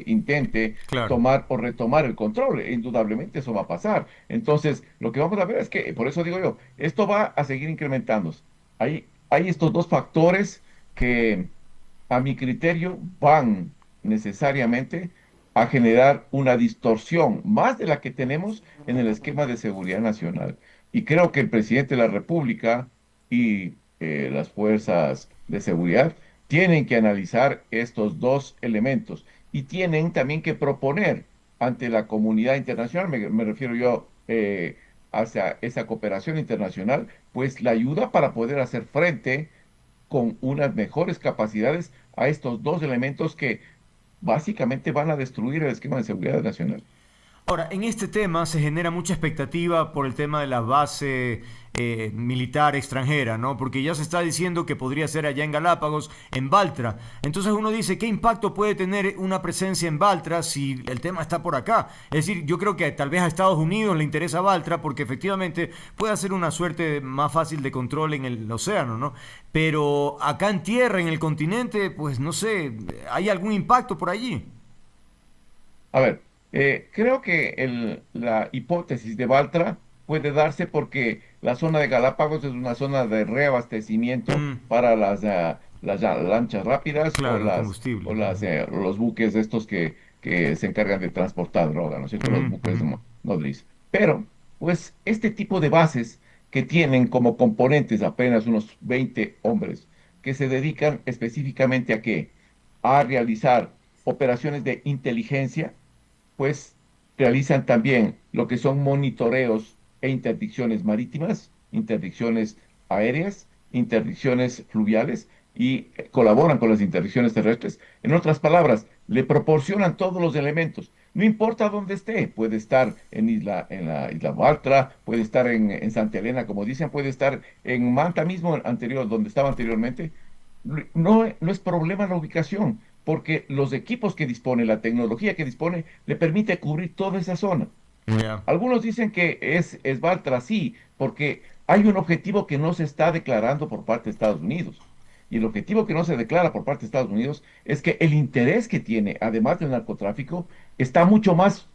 intente Claro. tomar o retomar el control. Indudablemente eso va a pasar. Entonces, lo que vamos a ver es que, por eso digo yo, esto va a seguir incrementándose. Hay estos dos factores que, a mi criterio, van necesariamente a generar una distorsión más de la que tenemos en el esquema de seguridad nacional. Y creo que el presidente de la República y las fuerzas de seguridad tienen que analizar estos dos elementos y tienen también que proponer ante la comunidad internacional, me refiero yo hacia esa cooperación internacional, pues la ayuda para poder hacer frente con unas mejores capacidades a estos dos elementos que básicamente van a destruir el esquema de seguridad nacional. Ahora, en este tema se genera mucha expectativa por el tema de la base militar extranjera, ¿no? Porque ya se está diciendo que podría ser allá en Galápagos, en Baltra. Entonces uno dice, ¿qué impacto puede tener una presencia en Baltra si el tema está por acá? Es decir, yo creo que tal vez a Estados Unidos le interesa Baltra porque efectivamente puede hacer una suerte más fácil de control en el océano, ¿no? Pero acá en tierra, en el continente, pues no sé, ¿hay algún impacto por allí? A ver, creo que la hipótesis de Baltra puede darse porque la zona de Galápagos es una zona de reabastecimiento Mm, para las lanchas rápidas o claro, el combustible. Ujú. los buques estos que se encargan de transportar droga, ¿no es cierto? Ujú, Los buques ujú. nodriza. Pero, pues, este tipo de bases que tienen como componentes apenas unos 20 hombres que se dedican específicamente a qué? A realizar operaciones de inteligencia, pues realizan también lo que son monitoreos e interdicciones marítimas, interdicciones aéreas, interdicciones fluviales y colaboran con las interdicciones terrestres. En otras palabras, le proporcionan todos los elementos. No importa dónde esté, puede estar en la isla Bartra, puede estar en Santa Elena, como dicen, puede estar en Manta mismo anterior, donde estaba anteriormente. No es problema la ubicación, porque los equipos que dispone, la tecnología que dispone, le permite cubrir toda esa zona. Ya. Algunos dicen que es Baltra, sí, porque hay un objetivo que no se está declarando por parte de Estados Unidos. Y el objetivo que no se declara por parte de Estados Unidos es que el interés que tiene, además del narcotráfico, está mucho más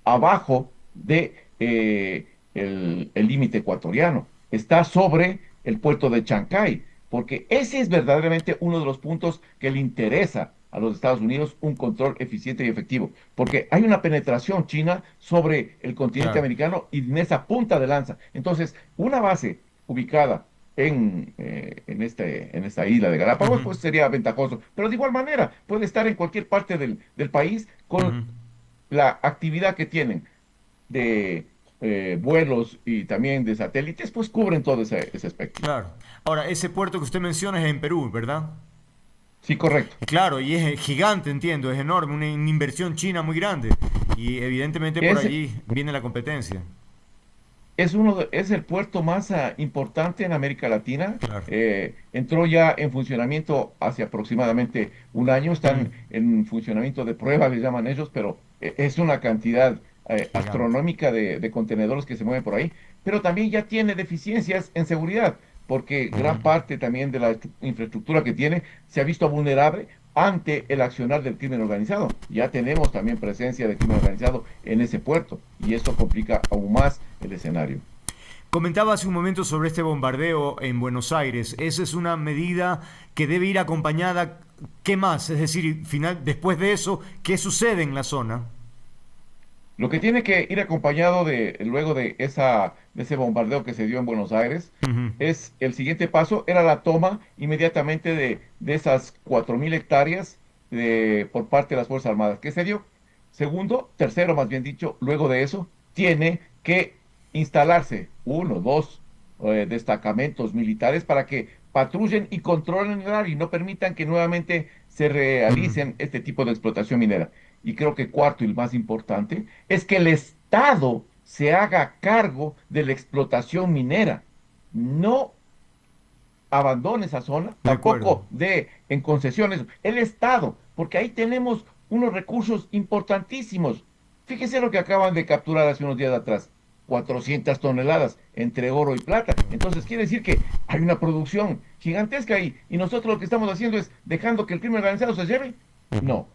abajo de el límite ecuatoriano. Está sobre el puerto de Chancay, porque ese es verdaderamente uno de los puntos que le interesa a los Estados Unidos un control eficiente y efectivo, porque hay una penetración china sobre el continente Claro. americano y en esa punta de lanza. Entonces, una base ubicada en esta isla de Galápagos, Ujú, pues sería ventajoso. Pero de igual manera, puede estar en cualquier parte del país con ujú. la actividad que tienen de vuelos y también de satélites, pues cubren todo ese espectro. Claro. Ahora, ese puerto que usted menciona es en Perú, ¿verdad? Sí, correcto. Claro, y es gigante, entiendo, es enorme, una inversión china muy grande. Y evidentemente por Es, allí viene la competencia. es el puerto más importante en América Latina. Claro. Entró ya en funcionamiento hace aproximadamente un año. Mm, Están en funcionamiento de prueba, le llaman ellos, pero es una cantidad gigante. astronómica de contenedores que se mueven por ahí. Pero también ya tiene deficiencias en seguridad, porque Ujú. gran parte también de la infraestructura que tiene se ha visto vulnerable ante el accionar del crimen organizado. Ya tenemos también presencia de crimen organizado en ese puerto y eso complica aún más el escenario. Comentaba hace un momento sobre este bombardeo en Buenos Aires. Esa es una medida que debe ir acompañada. ¿Qué más? Es decir, después de eso, ¿qué sucede en la zona? Lo que tiene que ir acompañado luego de ese bombardeo que se dio en Buenos Aires, Ujú. es el siguiente paso, era la toma inmediatamente de esas 4.000 hectáreas por parte de las Fuerzas Armadas. ¿Qué se dio? Segundo, tercero, más bien dicho, luego de eso, tiene que instalarse uno, dos destacamentos militares para que patrullen y controlen el área y no permitan que nuevamente se Mm, realicen este tipo de explotación minera. Y creo que cuarto y el más importante es que el Estado se haga cargo de la explotación minera. No abandone esa zona, de acuerdo. tampoco de en concesiones. El Estado, porque ahí tenemos unos recursos importantísimos. Fíjese lo que acaban de capturar hace unos días atrás. 400 toneladas entre oro y plata. Entonces quiere decir que hay una producción gigantesca ahí. Y nosotros lo que estamos haciendo es dejando que el crimen organizado se lleve. No.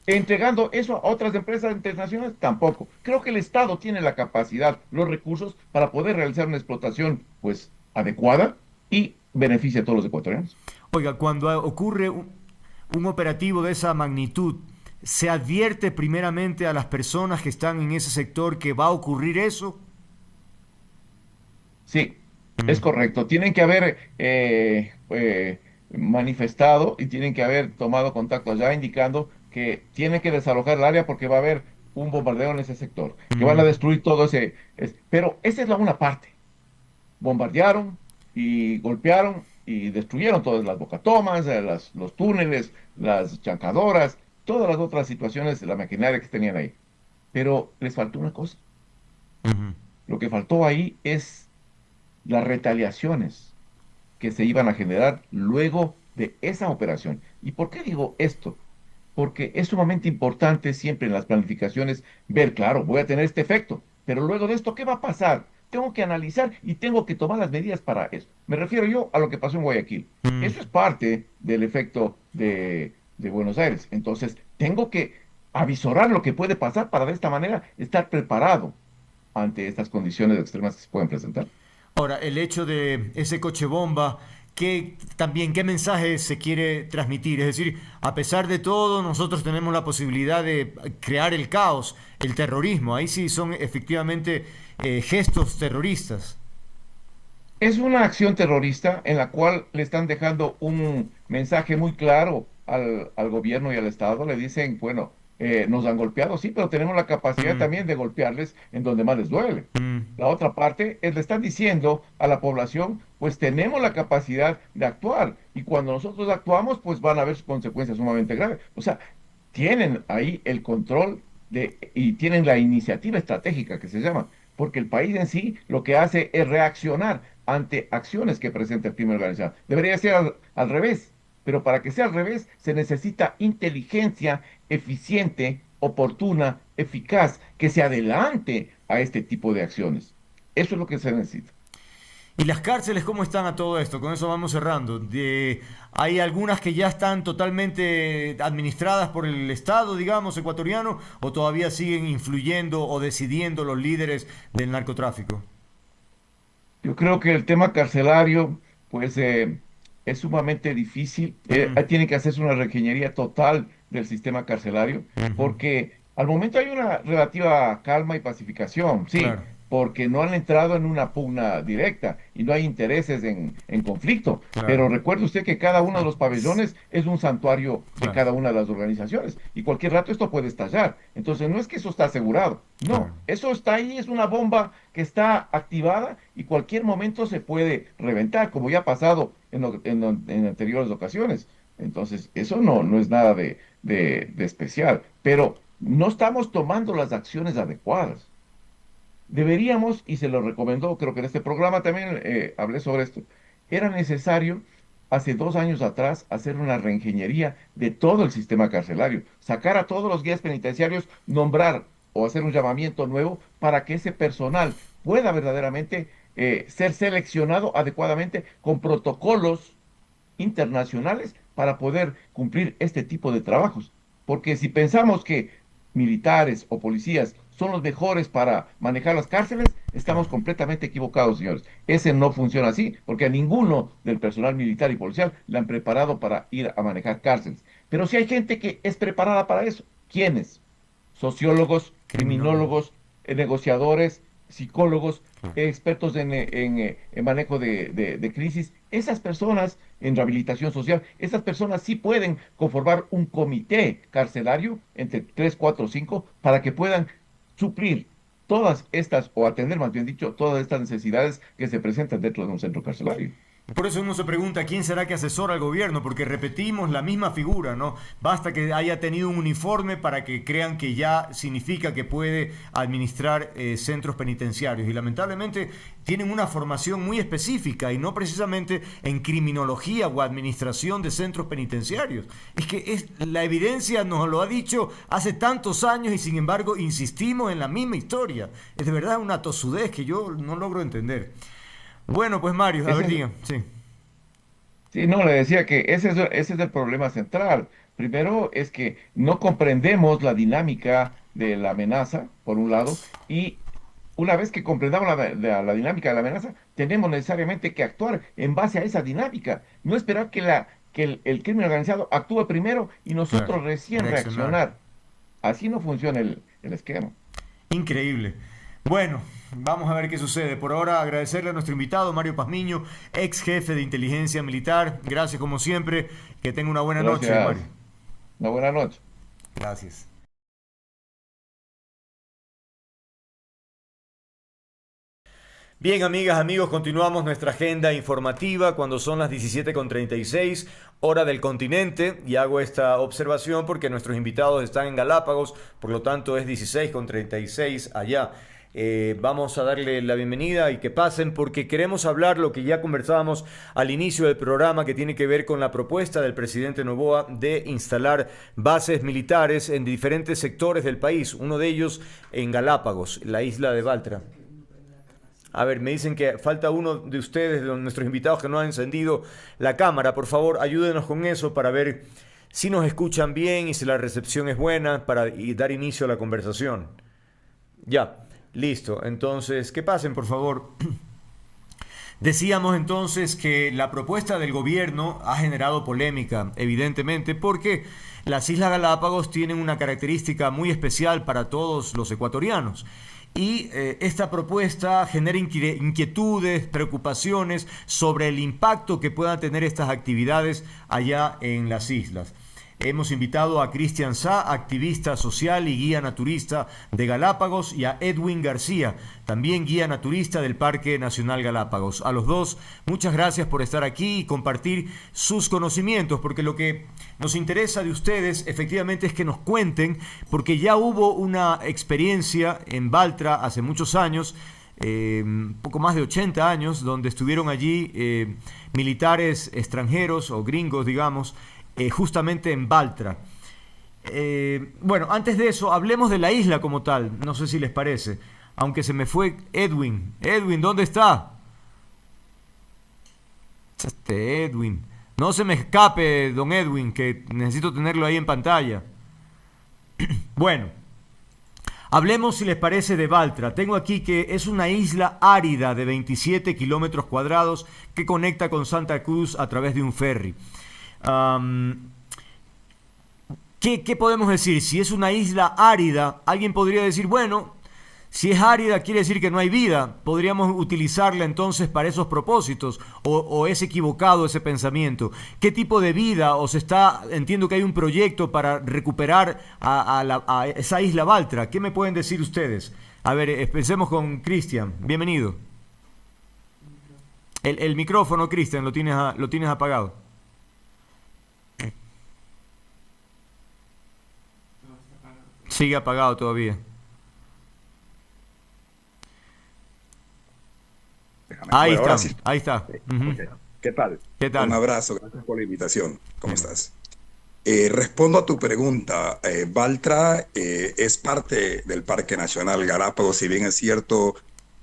Entregando eso a otras empresas internacionales, tampoco. Creo que el Estado tiene la capacidad, los recursos para poder realizar una explotación, pues, adecuada y beneficia a todos los ecuatorianos. Oiga, cuando ocurre un operativo de esa magnitud, ¿se advierte primeramente a las personas que están en ese sector que va a ocurrir eso? Sí, es correcto. Tienen que haber manifestado y tienen que haber tomado contacto allá indicando que tienen que desalojar el área porque va a haber un bombardeo en ese sector, que van a destruir todo ese... pero esa es la una parte. Bombardearon y golpearon y destruyeron todas las bocatomas, los túneles, las chancadoras, todas las otras situaciones de la maquinaria que tenían ahí. Pero les faltó una cosa. Ujú. Lo que faltó ahí es las retaliaciones que se iban a generar luego de esa operación. ¿Y por qué digo esto? Porque es sumamente importante siempre en las planificaciones ver, claro, voy a tener este efecto, pero luego de esto, ¿qué va a pasar? Tengo que analizar y tengo que tomar las medidas para eso. Me refiero yo a lo que pasó en Guayaquil. Mm. Eso es parte del efecto de Buenos Aires. Entonces, tengo que avisorar lo que puede pasar para de esta manera estar preparado ante estas condiciones extremas que se pueden presentar. Ahora, el hecho de ese coche bomba, ¿qué mensaje se quiere transmitir? Es decir, a pesar de todo, nosotros tenemos la posibilidad de crear el caos, el terrorismo. Ahí sí son efectivamente gestos terroristas. Es una acción terrorista en la cual le están dejando un mensaje muy claro al gobierno y al Estado. Le dicen, bueno, nos han golpeado, sí, pero tenemos la capacidad Mm, también de golpearles en donde más les duele. mm, La otra parte es, le están diciendo a la población, pues tenemos la capacidad de actuar y cuando nosotros actuamos, pues van a haber consecuencias sumamente graves. O sea, tienen ahí el control y tienen la iniciativa estratégica que se llama, porque el país en sí lo que hace es reaccionar ante acciones que presenta el crimen organizado. Debería ser al revés, pero para que sea al revés se necesita inteligencia eficiente, oportuna, eficaz, que se adelante a este tipo de acciones. Eso es lo que se necesita. ¿Y las cárceles cómo están a todo esto? Con eso vamos cerrando. ¿Hay algunas que ya están totalmente administradas por el Estado, digamos, ecuatoriano, o todavía siguen influyendo o decidiendo los líderes del narcotráfico? Yo creo que el tema carcelario, pues es sumamente difícil. Mm, Tiene que hacerse una reingeniería total del sistema carcelario, ujú, porque al momento hay una relativa calma y pacificación, sí, claro, porque no han entrado en una pugna directa y no hay intereses en conflicto. claro, Pero recuerde usted que cada uno de los pabellones es un santuario de claro, cada una de las organizaciones y cualquier rato esto puede estallar. Entonces no es que eso está asegurado, no, claro. eso está ahí, es una bomba que está activada y cualquier momento se puede reventar, como ya ha pasado en anteriores ocasiones. Entonces, eso no es nada de especial, pero no estamos tomando las acciones adecuadas. Deberíamos, y se lo recomendó, creo que en este programa también hablé sobre esto, era necesario hace 2 años atrás hacer una reingeniería de todo el sistema carcelario, sacar a todos los guías penitenciarios, nombrar o hacer un llamamiento nuevo para que ese personal pueda verdaderamente ser seleccionado adecuadamente con protocolos internacionales para poder cumplir este tipo de trabajos. Porque si pensamos que militares o policías son los mejores para manejar las cárceles, estamos Claro. completamente equivocados, señores. Ese no funciona así, porque a ninguno del personal militar y policial le han preparado para ir a manejar cárceles. Pero si hay gente que es preparada para eso, ¿quiénes? Sociólogos, Criminólogo. criminólogos, negociadores, psicólogos, Ah. expertos en manejo de crisis. Esas personas en rehabilitación social, esas personas sí pueden conformar un comité carcelario entre 3, 4, 5 para que puedan suplir todas estas, o atender más bien dicho, todas estas necesidades que se presentan dentro de un centro carcelario. Por eso uno se pregunta quién será que asesora al gobierno, porque repetimos la misma figura, ¿no? Basta que haya tenido un uniforme para que crean que ya significa que puede administrar centros penitenciarios. Y lamentablemente tienen una formación muy específica y no precisamente en criminología o administración de centros penitenciarios. Es que la evidencia nos lo ha dicho hace tantos años y sin embargo insistimos en la misma historia. Es de verdad una tosudez que yo no logro entender. Bueno, pues Mario, a ver, diga, sí. Sí, no, le decía que ese es el problema central. Primero es que no comprendemos la dinámica de la amenaza, por un lado, y una vez que comprendamos la dinámica de la amenaza, tenemos necesariamente que actuar en base a esa dinámica. No esperar que el crimen organizado actúe primero y Claro, nosotros recién reaccionar. reaccionar. Así no funciona el esquema. Increíble. Bueno, vamos a ver qué sucede. Por ahora agradecerle a nuestro invitado, Mario Pazmiño, ex jefe de inteligencia militar. Gracias como siempre. Que tenga una buena noche, Mario. Gracias. Una buena noche. Gracias. Bien, amigas, amigos, continuamos nuestra agenda informativa cuando son las 17:36, hora del continente, y hago esta observación porque nuestros invitados están en Galápagos, por lo tanto es 16:36 allá. Vamos a darle la bienvenida y que pasen porque queremos hablar lo que ya conversábamos al inicio del programa, que tiene que ver con la propuesta del presidente Noboa de instalar bases militares en diferentes sectores del país, uno de ellos en Galápagos, la isla de Baltra. A ver, me dicen que falta uno de ustedes, de nuestros invitados, que no ha encendido la cámara. Por favor, ayúdenos con eso para ver si nos escuchan bien y si la recepción es buena para dar inicio a la conversación. Ya, listo. Entonces, que pasen, por favor. Decíamos entonces que la propuesta del gobierno ha generado polémica, evidentemente, porque las Islas Galápagos tienen una característica muy especial para todos los ecuatorianos. Y esta propuesta genera inquietudes, preocupaciones sobre el impacto que puedan tener estas actividades allá en las islas. Hemos invitado a Cristian Sá, activista social y guía naturista de Galápagos, y a Edwin García, también guía naturista del Parque Nacional Galápagos. A los dos, muchas gracias por estar aquí y compartir sus conocimientos, porque lo que nos interesa de ustedes efectivamente es que nos cuenten, porque ya hubo una experiencia en Baltra hace muchos años, poco más de 80 años, donde estuvieron allí militares extranjeros o gringos, digamos, justamente en Baltra. Bueno, antes de eso, hablemos de la isla como tal. No sé si les parece. Aunque se me fue Edwin. Edwin, ¿dónde está? Este Edwin. No se me escape, don Edwin, que necesito tenerlo ahí en pantalla. Bueno, hablemos, si les parece, de Baltra. Tengo aquí que es una isla árida de 27 kilómetros cuadrados que conecta con Santa Cruz a través de un ferry. ¿Qué podemos decir? Si es una isla árida, alguien podría decir, bueno, si es árida quiere decir que no hay vida. Podríamos utilizarla entonces para esos propósitos, o es equivocado ese pensamiento. ¿Qué tipo de vida? Entiendo que hay un proyecto para recuperar a esa isla Baltra. ¿Qué me pueden decir ustedes? A ver, empecemos con Cristian. Bienvenido. El micrófono, Cristian, lo tienes apagado. Sigue apagado todavía. Ahí Bueno, ahora está, sí. ahí está. Ujú. Ok. ¿Qué tal? ¿Qué Un tal? abrazo, gracias por la invitación. ¿Cómo Bien. estás? Respondo a tu pregunta. Baltra es parte del Parque Nacional Galápagos. Si bien es cierto,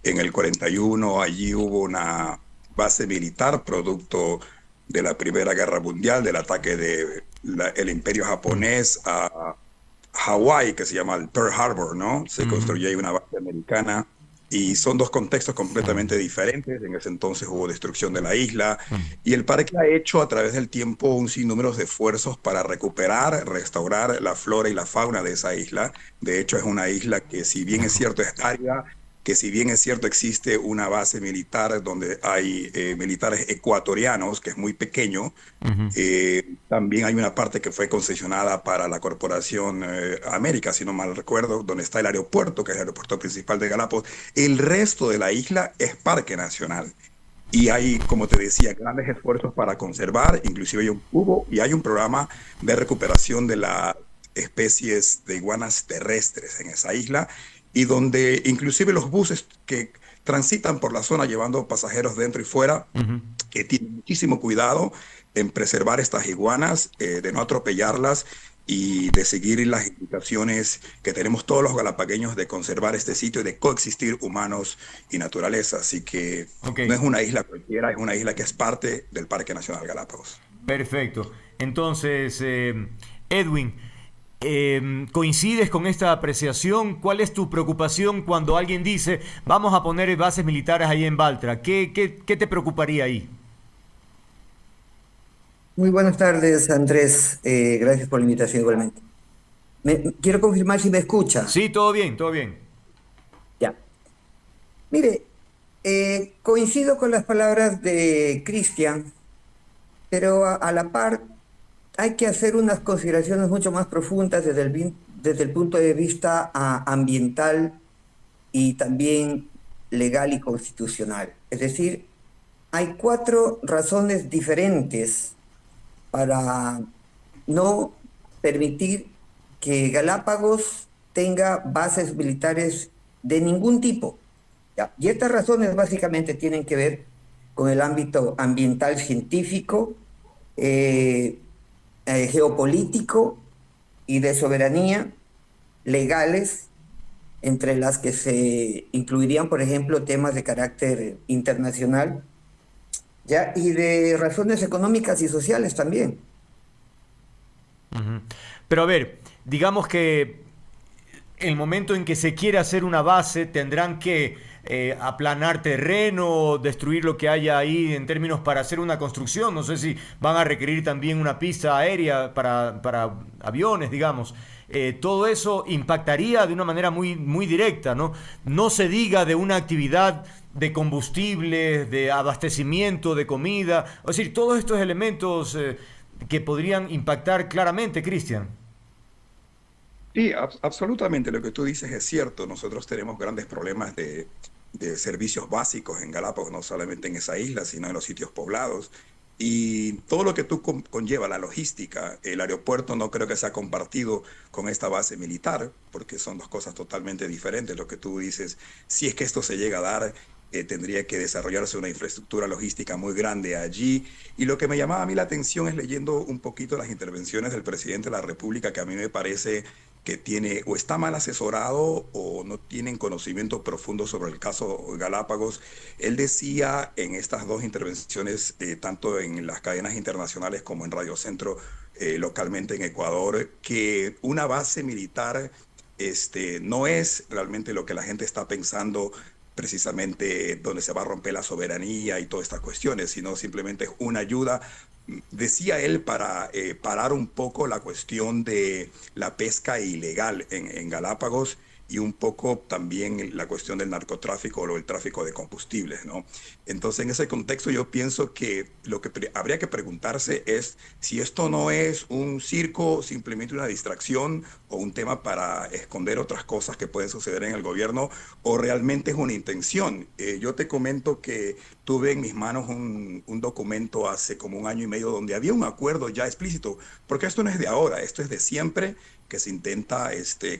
en el 41 allí hubo una base militar producto de la Primera Guerra Mundial, del ataque del Imperio japonés a Hawái, que se llama el Pearl Harbor, ¿no? Se construyó ahí una base americana y son dos contextos completamente diferentes. En ese entonces hubo destrucción de la isla y el parque ha hecho a través del tiempo un sinnúmero de esfuerzos para recuperar, restaurar la flora y la fauna de esa isla. De hecho, es una isla que, si bien es cierto, es árida, que si bien es cierto existe una base militar donde hay militares ecuatorianos, que es muy pequeño, también hay una parte que fue concesionada para la Corporación América, si no mal recuerdo, donde está el aeropuerto, que es el aeropuerto principal de Galápagos. El resto de la isla es parque nacional. y hay, como te decía, grandes esfuerzos para conservar, inclusive hay un programa de recuperación de las especies de iguanas terrestres en esa isla, y donde inclusive los buses que transitan por la zona llevando pasajeros dentro y fuera, que tienen muchísimo cuidado en preservar estas iguanas, de no atropellarlas y de seguir las indicaciones que tenemos todos los galapagueños de conservar este sitio y de coexistir humanos y naturaleza. Así que no es una isla cualquiera, es una isla que es parte del Parque Nacional Galápagos. Perfecto. Entonces, Edwin, ¿coincides con esta apreciación? ¿Cuál es tu preocupación cuando alguien dice vamos a poner bases militares ahí en Baltra? ¿Qué te preocuparía ahí? Muy buenas tardes, Andrés. Gracias por la invitación igualmente. Quiero confirmar si me escucha. Sí, todo bien, todo bien. Ya. Mire, coincido con las palabras de Cristian, pero a la par hay que hacer unas consideraciones mucho más profundas desde el punto de vista ambiental y también legal y constitucional. Es decir, hay 4 razones diferentes para no permitir que Galápagos tenga bases militares de ningún tipo. ¿Ya? Y estas razones básicamente tienen que ver con el ámbito ambiental científico, geopolítico y de soberanía, legales, entre las que se incluirían, por ejemplo, temas de carácter internacional, ¿ya? Y de razones económicas y sociales también. Pero a ver, digamos que el momento en que se quiere hacer una base tendrán que aplanar terreno, destruir lo que haya ahí en términos para hacer una construcción. No sé si van a requerir también una pista aérea para aviones, digamos. Todo eso impactaría de una manera muy directa, ¿no? No se diga de una actividad de combustibles, de abastecimiento, de comida. Es decir, todos estos elementos que podrían impactar claramente, Cristian. Sí, absolutamente lo que tú dices es cierto. Nosotros tenemos grandes problemas de servicios básicos en Galápagos, no solamente en esa isla, sino en los sitios poblados. Y todo lo que tú conlleva, la logística, el aeropuerto no creo que sea compartido con esta base militar, porque son dos cosas totalmente diferentes. Lo que tú dices, si es que esto se llega a dar, tendría que desarrollarse una infraestructura logística muy grande allí. Y lo que me llamaba a mí la atención es leyendo un poquito las intervenciones del presidente de la República, que a mí me parece que tiene o está mal asesorado o no tienen conocimiento profundo sobre el caso Galápagos. Él decía en estas dos intervenciones, tanto en las cadenas internacionales como en Radio Centro, localmente en Ecuador, que una base militar no es realmente lo que la gente está pensando, precisamente donde se va a romper la soberanía y todas estas cuestiones, sino simplemente es una ayuda, decía él, para parar un poco la cuestión de la pesca ilegal en Galápagos, y un poco también la cuestión del narcotráfico o el tráfico de combustibles, ¿no? Entonces, en ese contexto yo pienso que lo que habría que preguntarse es si esto no es un circo, simplemente una distracción o un tema para esconder otras cosas que pueden suceder en el gobierno, o realmente es una intención. Yo te comento que tuve en mis manos un documento hace como 1 año y medio donde había un acuerdo ya explícito, porque esto no es de ahora, esto es de siempre, que se intenta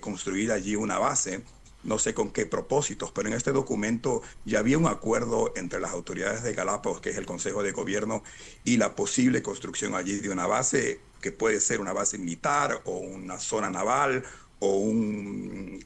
construir allí una base, no sé con qué propósitos, pero en este documento ya había un acuerdo entre las autoridades de Galápagos, que es el Consejo de Gobierno, y la posible construcción allí de una base, que puede ser una base militar o una zona naval o un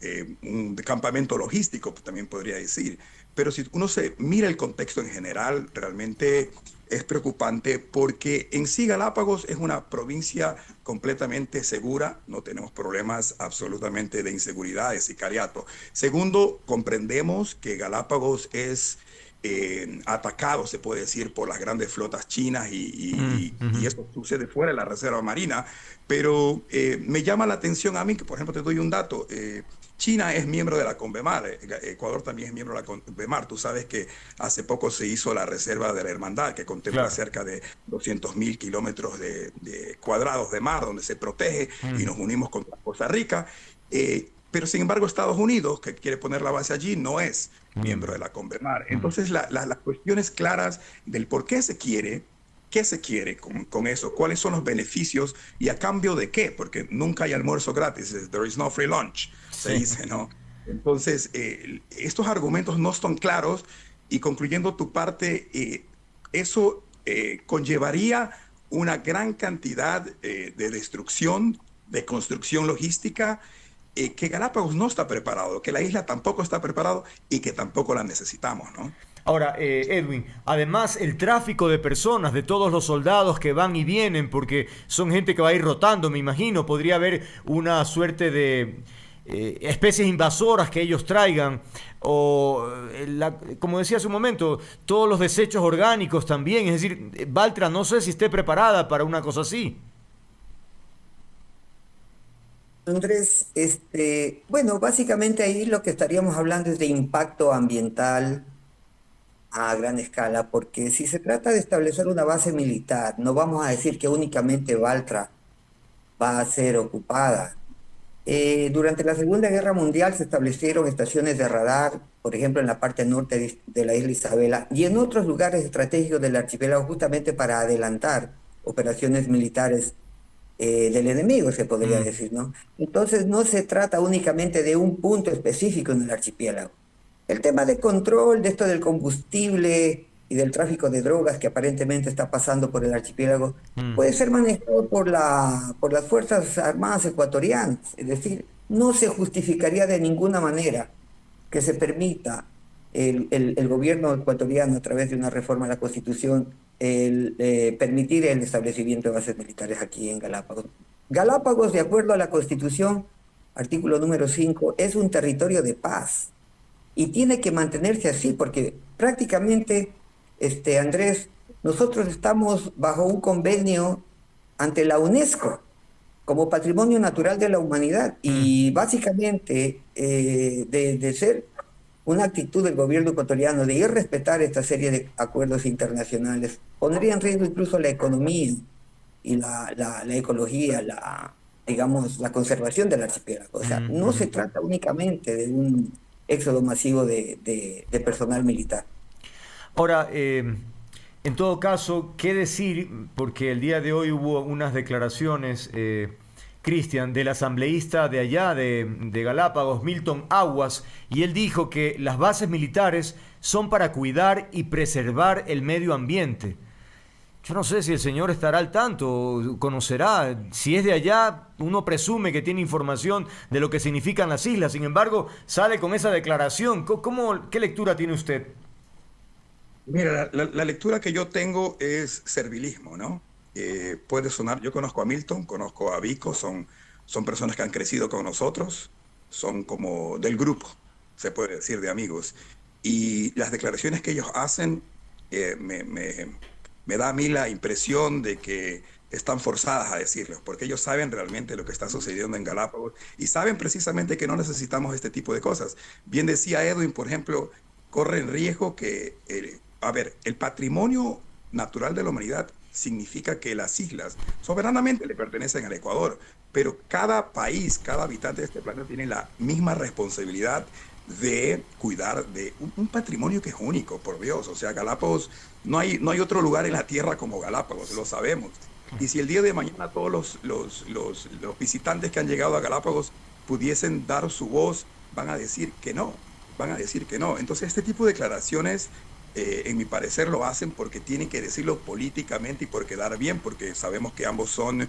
campamento logístico, también podría decir. Pero si uno se mira el contexto en general, realmente es preocupante, porque en sí Galápagos es una provincia completamente segura, no tenemos problemas absolutamente de inseguridad, de sicariato. Segundo, comprendemos que Galápagos es atacado, se puede decir, por las grandes flotas chinas y esto sucede fuera de la Reserva Marina, pero me llama la atención a mí que, por ejemplo, te doy un dato. China es miembro de la CONVEMAR, Ecuador también es miembro de la CONVEMAR. Tú sabes que hace poco se hizo la Reserva de la Hermandad, que contempla cerca de 200.000 kilómetros cuadrados de mar, donde se protege y nos unimos con Costa Rica. pero sin embargo Estados Unidos, que quiere poner la base allí, no es miembro de la CONVEMAR. Entonces las cuestiones claras del por qué se quiere, qué se quiere con eso, cuáles son los beneficios y a cambio de qué, porque nunca hay almuerzo gratis, there is no free lunch, se dice, ¿no? Entonces, estos argumentos no son claros y concluyendo tu parte, eso conllevaría una gran cantidad de destrucción, de construcción logística, que Galápagos no está preparado, que la isla tampoco está preparado y que tampoco la necesitamos, ¿no? Ahora, Edwin, además el tráfico de personas, de todos los soldados que van y vienen, porque son gente que va a ir rotando, me imagino, podría haber una suerte de especies invasoras que ellos traigan, o como decía hace un momento, todos los desechos orgánicos también, es decir, Baltra no sé si esté preparada para una cosa así. Andrés, bueno, básicamente ahí lo que estaríamos hablando es de impacto ambiental a gran escala, porque si se trata de establecer una base militar, no vamos a decir que únicamente Baltra va a ser ocupada. Durante la Segunda Guerra Mundial se establecieron estaciones de radar, por ejemplo, en la parte norte de la isla Isabela y en otros lugares estratégicos del archipiélago, justamente para adelantar operaciones militares del enemigo, se podría decir, ¿no? Entonces no se trata únicamente de un punto específico en el archipiélago. El tema de control de esto del combustible y del tráfico de drogas que aparentemente está pasando por el archipiélago puede ser manejado por las Fuerzas Armadas ecuatorianas. Es decir, no se justificaría de ninguna manera que se permita el gobierno ecuatoriano, a través de una reforma a la Constitución, permitir el establecimiento de bases militares aquí en Galápagos. Galápagos, de acuerdo a la Constitución, artículo número 5, es un territorio de paz. Y tiene que mantenerse así, porque prácticamente, Andrés, nosotros estamos bajo un convenio ante la UNESCO como Patrimonio Natural de la Humanidad. Y básicamente, de ser una actitud del gobierno ecuatoriano de ir a respetar esta serie de acuerdos internacionales, pondría en riesgo incluso la economía y la ecología, digamos, la conservación del archipiélago. O sea, no se trata únicamente de un éxodo masivo de personal militar. Ahora, en todo caso, ¿qué decir? Porque el día de hoy hubo unas declaraciones, Cristian, del asambleísta de allá, de Galápagos, Milton Aguas, y él dijo que las bases militares son para cuidar y preservar el medio ambiente. Yo no sé si el señor estará al tanto, conocerá. Si es de allá, uno presume que tiene información de lo que significan las islas. Sin embargo, sale con esa declaración. ¿Qué lectura tiene usted? Mira, la lectura que yo tengo es servilismo, ¿no? Puede sonar, yo conozco a Milton, conozco a Vico, son personas que han crecido con nosotros, son como del grupo, se puede decir, de amigos. Y las declaraciones que ellos hacen me da a mí la impresión de que están forzadas a decirlo, porque ellos saben realmente lo que está sucediendo en Galápagos y saben precisamente que no necesitamos este tipo de cosas. Bien decía Edwin, por ejemplo, corre en riesgo que, el patrimonio natural de la humanidad significa que las islas soberanamente le pertenecen al Ecuador, pero cada país, cada habitante de este planeta tiene la misma responsabilidad de cuidar de un patrimonio que es único, por Dios. O sea, Galápagos, no hay otro lugar en la tierra como Galápagos, lo sabemos. Y si el día de mañana todos los visitantes que han llegado a Galápagos pudiesen dar su voz, van a decir que no, Entonces, este tipo de declaraciones, en mi parecer, lo hacen porque tienen que decirlo políticamente y por quedar bien, porque sabemos que ambos son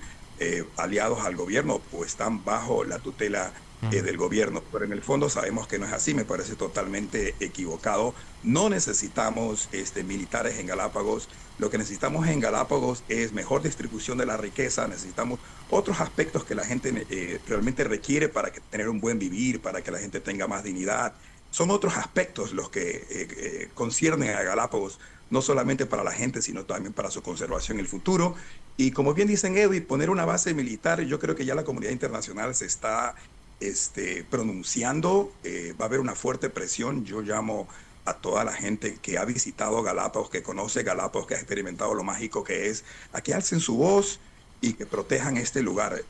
aliados al gobierno o están bajo la tutela del gobierno, pero en el fondo sabemos que no es así. Me parece totalmente equivocado. No necesitamos militares en Galápagos. Lo que necesitamos en Galápagos es mejor distribución de la riqueza. Necesitamos otros aspectos que la gente realmente requiere para tener un buen vivir, para que la gente tenga más dignidad. Son otros aspectos los que conciernen a Galápagos, no solamente para la gente, sino también para su conservación en el futuro. Y como bien dicen Edwin, poner una base militar, yo creo que ya la comunidad internacional se está pronunciando, va a haber una fuerte presión. Yo llamo a toda la gente que ha visitado Galápagos, que conoce Galápagos, que ha experimentado lo mágico que es, a que alcen su voz y que protejan este lugar.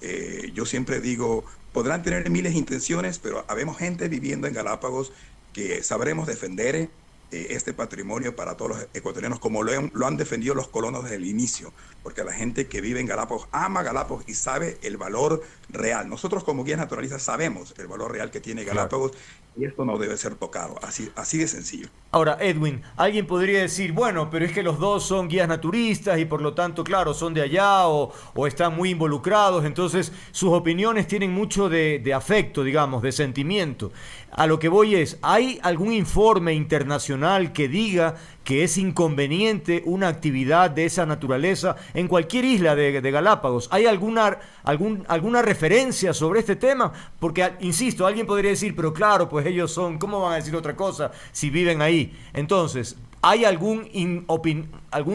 Yo siempre digo, podrán tener miles de intenciones, pero habemos gente viviendo en Galápagos que sabremos defender este patrimonio para todos los ecuatorianos, como lo han defendido los colonos desde el inicio, porque la gente que vive en Galápagos ama Galápagos y sabe el valor real. Nosotros como guías naturalistas sabemos el valor real que tiene Galápagos, claro, y esto no debe ser tocado, así de sencillo. Ahora, Edwin, alguien podría decir, bueno, pero es que los dos son guías naturistas y por lo tanto, claro, son de allá o están muy involucrados, entonces sus opiniones tienen mucho de afecto, digamos, de sentimiento. A lo que voy es, ¿hay algún informe internacional que diga que es inconveniente una actividad de esa naturaleza en cualquier isla de Galápagos? ¿Hay alguna referencia sobre este tema? Porque, insisto, alguien podría decir, pero claro, pues ellos son, ¿cómo van a decir otra cosa si viven ahí? Entonces, ¿hay algún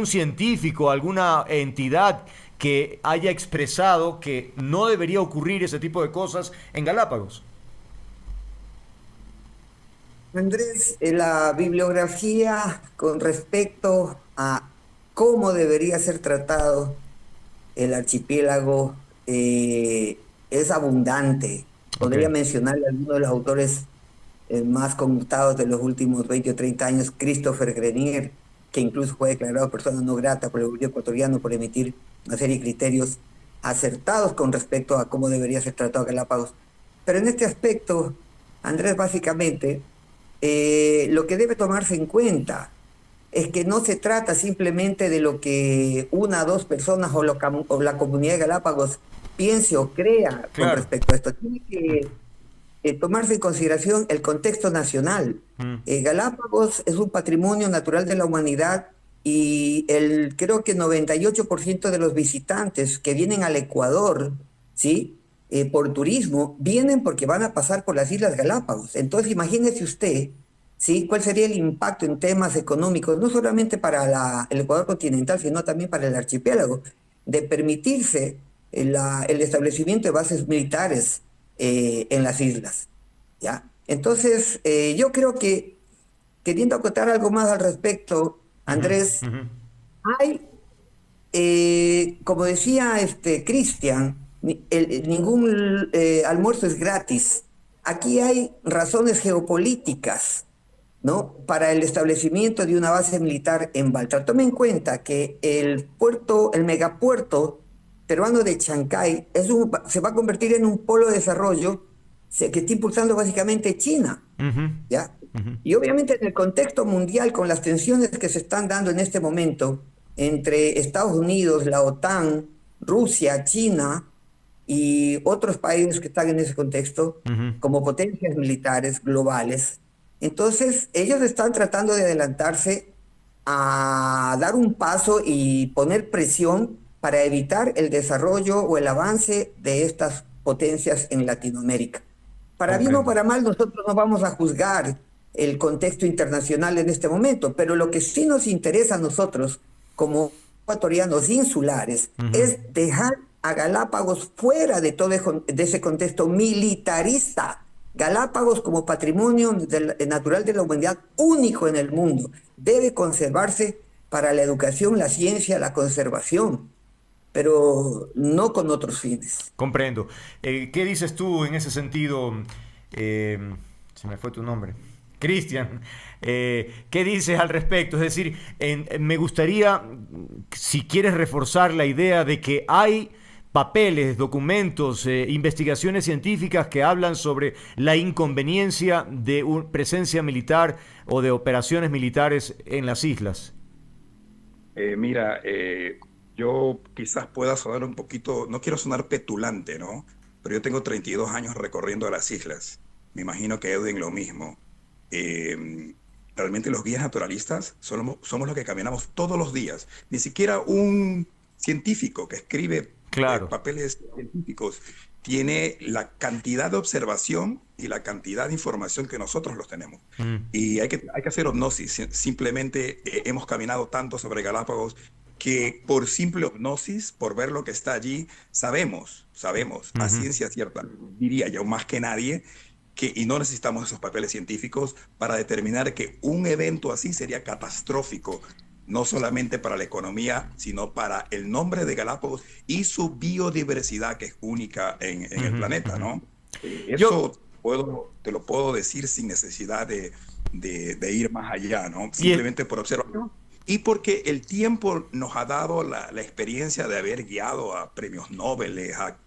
científico, alguna entidad que haya expresado que no debería ocurrir ese tipo de cosas en Galápagos? Andrés, la bibliografía con respecto a cómo debería ser tratado el archipiélago es abundante. Podría mencionar a algunos de los autores más connotados de los últimos 20 o 30 años, Christopher Grenier, que incluso fue declarado persona no grata por el gobierno ecuatoriano por emitir una serie de criterios acertados con respecto a cómo debería ser tratado Galápagos. Pero en este aspecto, Andrés, básicamente, lo que debe tomarse en cuenta es que no se trata simplemente de lo que una o dos personas o la comunidad de Galápagos piense o crea con respecto a esto. Tiene que tomarse en consideración el contexto nacional. Galápagos es un patrimonio natural de la humanidad y creo que 98% de los visitantes que vienen al Ecuador, ¿sí?, por turismo, vienen porque van a pasar por las Islas Galápagos. Entonces, imagínese usted, ¿sí?, cuál sería el impacto en temas económicos, no solamente para el Ecuador continental, sino también para el archipiélago, de permitirse el establecimiento de bases militares en las islas, ¿ya? Entonces, yo creo que, queriendo acotar algo más al respecto, Andrés, hay, como decía Cristian, ningún almuerzo es gratis. Aquí hay razones geopolíticas, ¿no?, para el establecimiento de una base militar en Baltra. Tome en cuenta que el megapuerto peruano de Chancay se va a convertir en un polo de desarrollo que está impulsando básicamente China, ¿ya? Y obviamente en el contexto mundial, con las tensiones que se están dando en este momento entre Estados Unidos, la OTAN, Rusia, China y otros países que están en ese contexto, como potencias militares globales, entonces ellos están tratando de adelantarse a dar un paso y poner presión para evitar el desarrollo o el avance de estas potencias en Latinoamérica. Para bien o para mal, nosotros no vamos a juzgar el contexto internacional en este momento, pero lo que sí nos interesa a nosotros, como ecuatorianos insulares, es dejar a Galápagos fuera de todo ese contexto militarista. Galápagos, como patrimonio natural de la humanidad único en el mundo, debe conservarse para la educación, la ciencia, la conservación, pero no con otros fines. Comprendo. ¿Qué dices tú en ese sentido? Se me fue tu nombre. Cristian, ¿qué dices al respecto? Es decir, me gustaría, si quieres reforzar la idea de que hay papeles, documentos, investigaciones científicas que hablan sobre la inconveniencia de una presencia militar o de operaciones militares en las islas. Mira, yo quizás pueda sonar un poquito, no quiero sonar petulante, ¿no? Pero yo tengo 32 años recorriendo las islas. Me imagino que Edwin lo mismo. Realmente los guías naturalistas somos los que caminamos todos los días. Ni siquiera un científico que escribe papeles científicos tiene la cantidad de observación y la cantidad de información que nosotros los tenemos. Y hay que hacer hipnosis. Simplemente hemos caminado tanto sobre Galápagos que por simple hipnosis, por ver lo que está allí, sabemos a ciencia cierta, diría yo más que nadie, y no necesitamos esos papeles científicos para determinar que un evento así sería catastrófico no solamente para la economía, sino para el nombre de Galápagos y su biodiversidad, que es única en el planeta, ¿no? Eso te lo puedo decir sin necesidad de ir más allá, ¿no? Simplemente por observación. Y porque el tiempo nos ha dado la experiencia de haber guiado a premios Nobel, a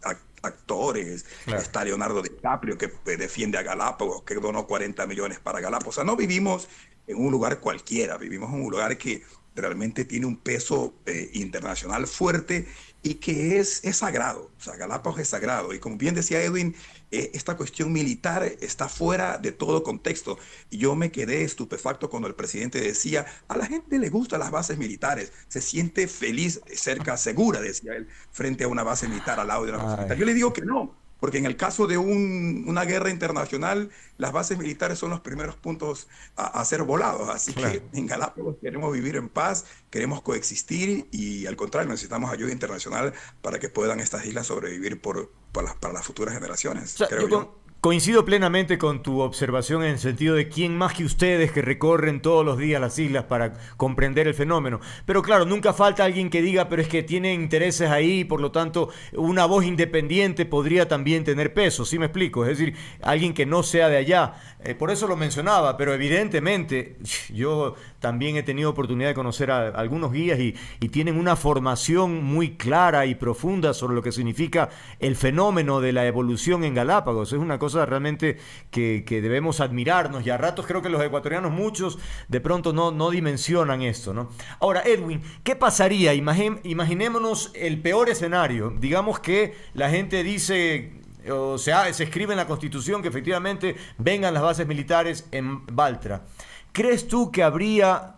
actores. Claro. Está Leonardo DiCaprio, que defiende a Galápagos, que donó 40 millones para Galápagos. O sea, no vivimos en un lugar cualquiera, vivimos en un lugar que realmente tiene un peso internacional fuerte y que es sagrado. O sea, Galápagos es sagrado. Y como bien decía Edwin, esta cuestión militar está fuera de todo contexto. Y yo me quedé estupefacto cuando el presidente decía, a la gente le gustan las bases militares, se siente feliz, cerca, segura, decía él, frente a una base militar, al lado de una base militar. Yo le digo que no, porque en el caso de una guerra internacional, las bases militares son los primeros puntos a ser volados. Así que en Galápagos queremos vivir en paz, queremos coexistir y al contrario, necesitamos ayuda internacional para que puedan estas islas sobrevivir para las futuras generaciones. O sea, creo yo. Coincido plenamente con tu observación en el sentido de quién más que ustedes que recorren todos los días las islas para comprender el fenómeno. Pero claro, nunca falta alguien que diga, pero es que tiene intereses ahí, por lo tanto, una voz independiente podría también tener peso, ¿sí me explico? Es decir, alguien que no sea de allá. Por eso lo mencionaba, pero evidentemente yo también he tenido oportunidad de conocer a algunos guías y tienen una formación muy clara y profunda sobre lo que significa el fenómeno de la evolución en Galápagos. Es una cosa realmente que debemos admirarnos, y a ratos creo que los ecuatorianos muchos de pronto no dimensionan esto, ¿no? Ahora, Edwin, ¿qué pasaría? Imaginémonos el peor escenario. Digamos que la gente dice, o sea, se escribe en la Constitución que efectivamente vengan las bases militares en Baltra. ¿Crees tú que habría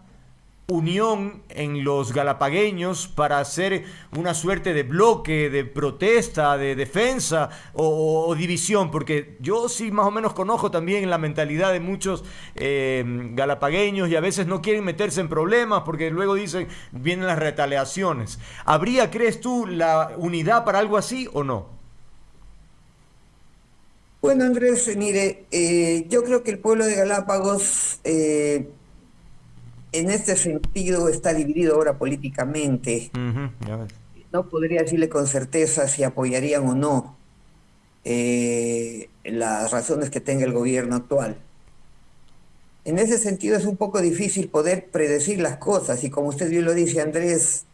unión en los galapagueños para hacer una suerte de bloque, de protesta, de defensa o división? Porque yo sí más o menos conozco también la mentalidad de muchos galapagueños y a veces no quieren meterse en problemas porque luego dicen, vienen las retaliaciones. ¿Habría, crees tú, la unidad para algo así o no? Bueno, Andrés, mire, yo creo que el pueblo de Galápagos en este sentido está dividido ahora políticamente. Ya ves. No podría decirle con certeza si apoyarían o no las razones que tenga el gobierno actual. En ese sentido es un poco difícil poder predecir las cosas y como usted bien lo dice, Andrés,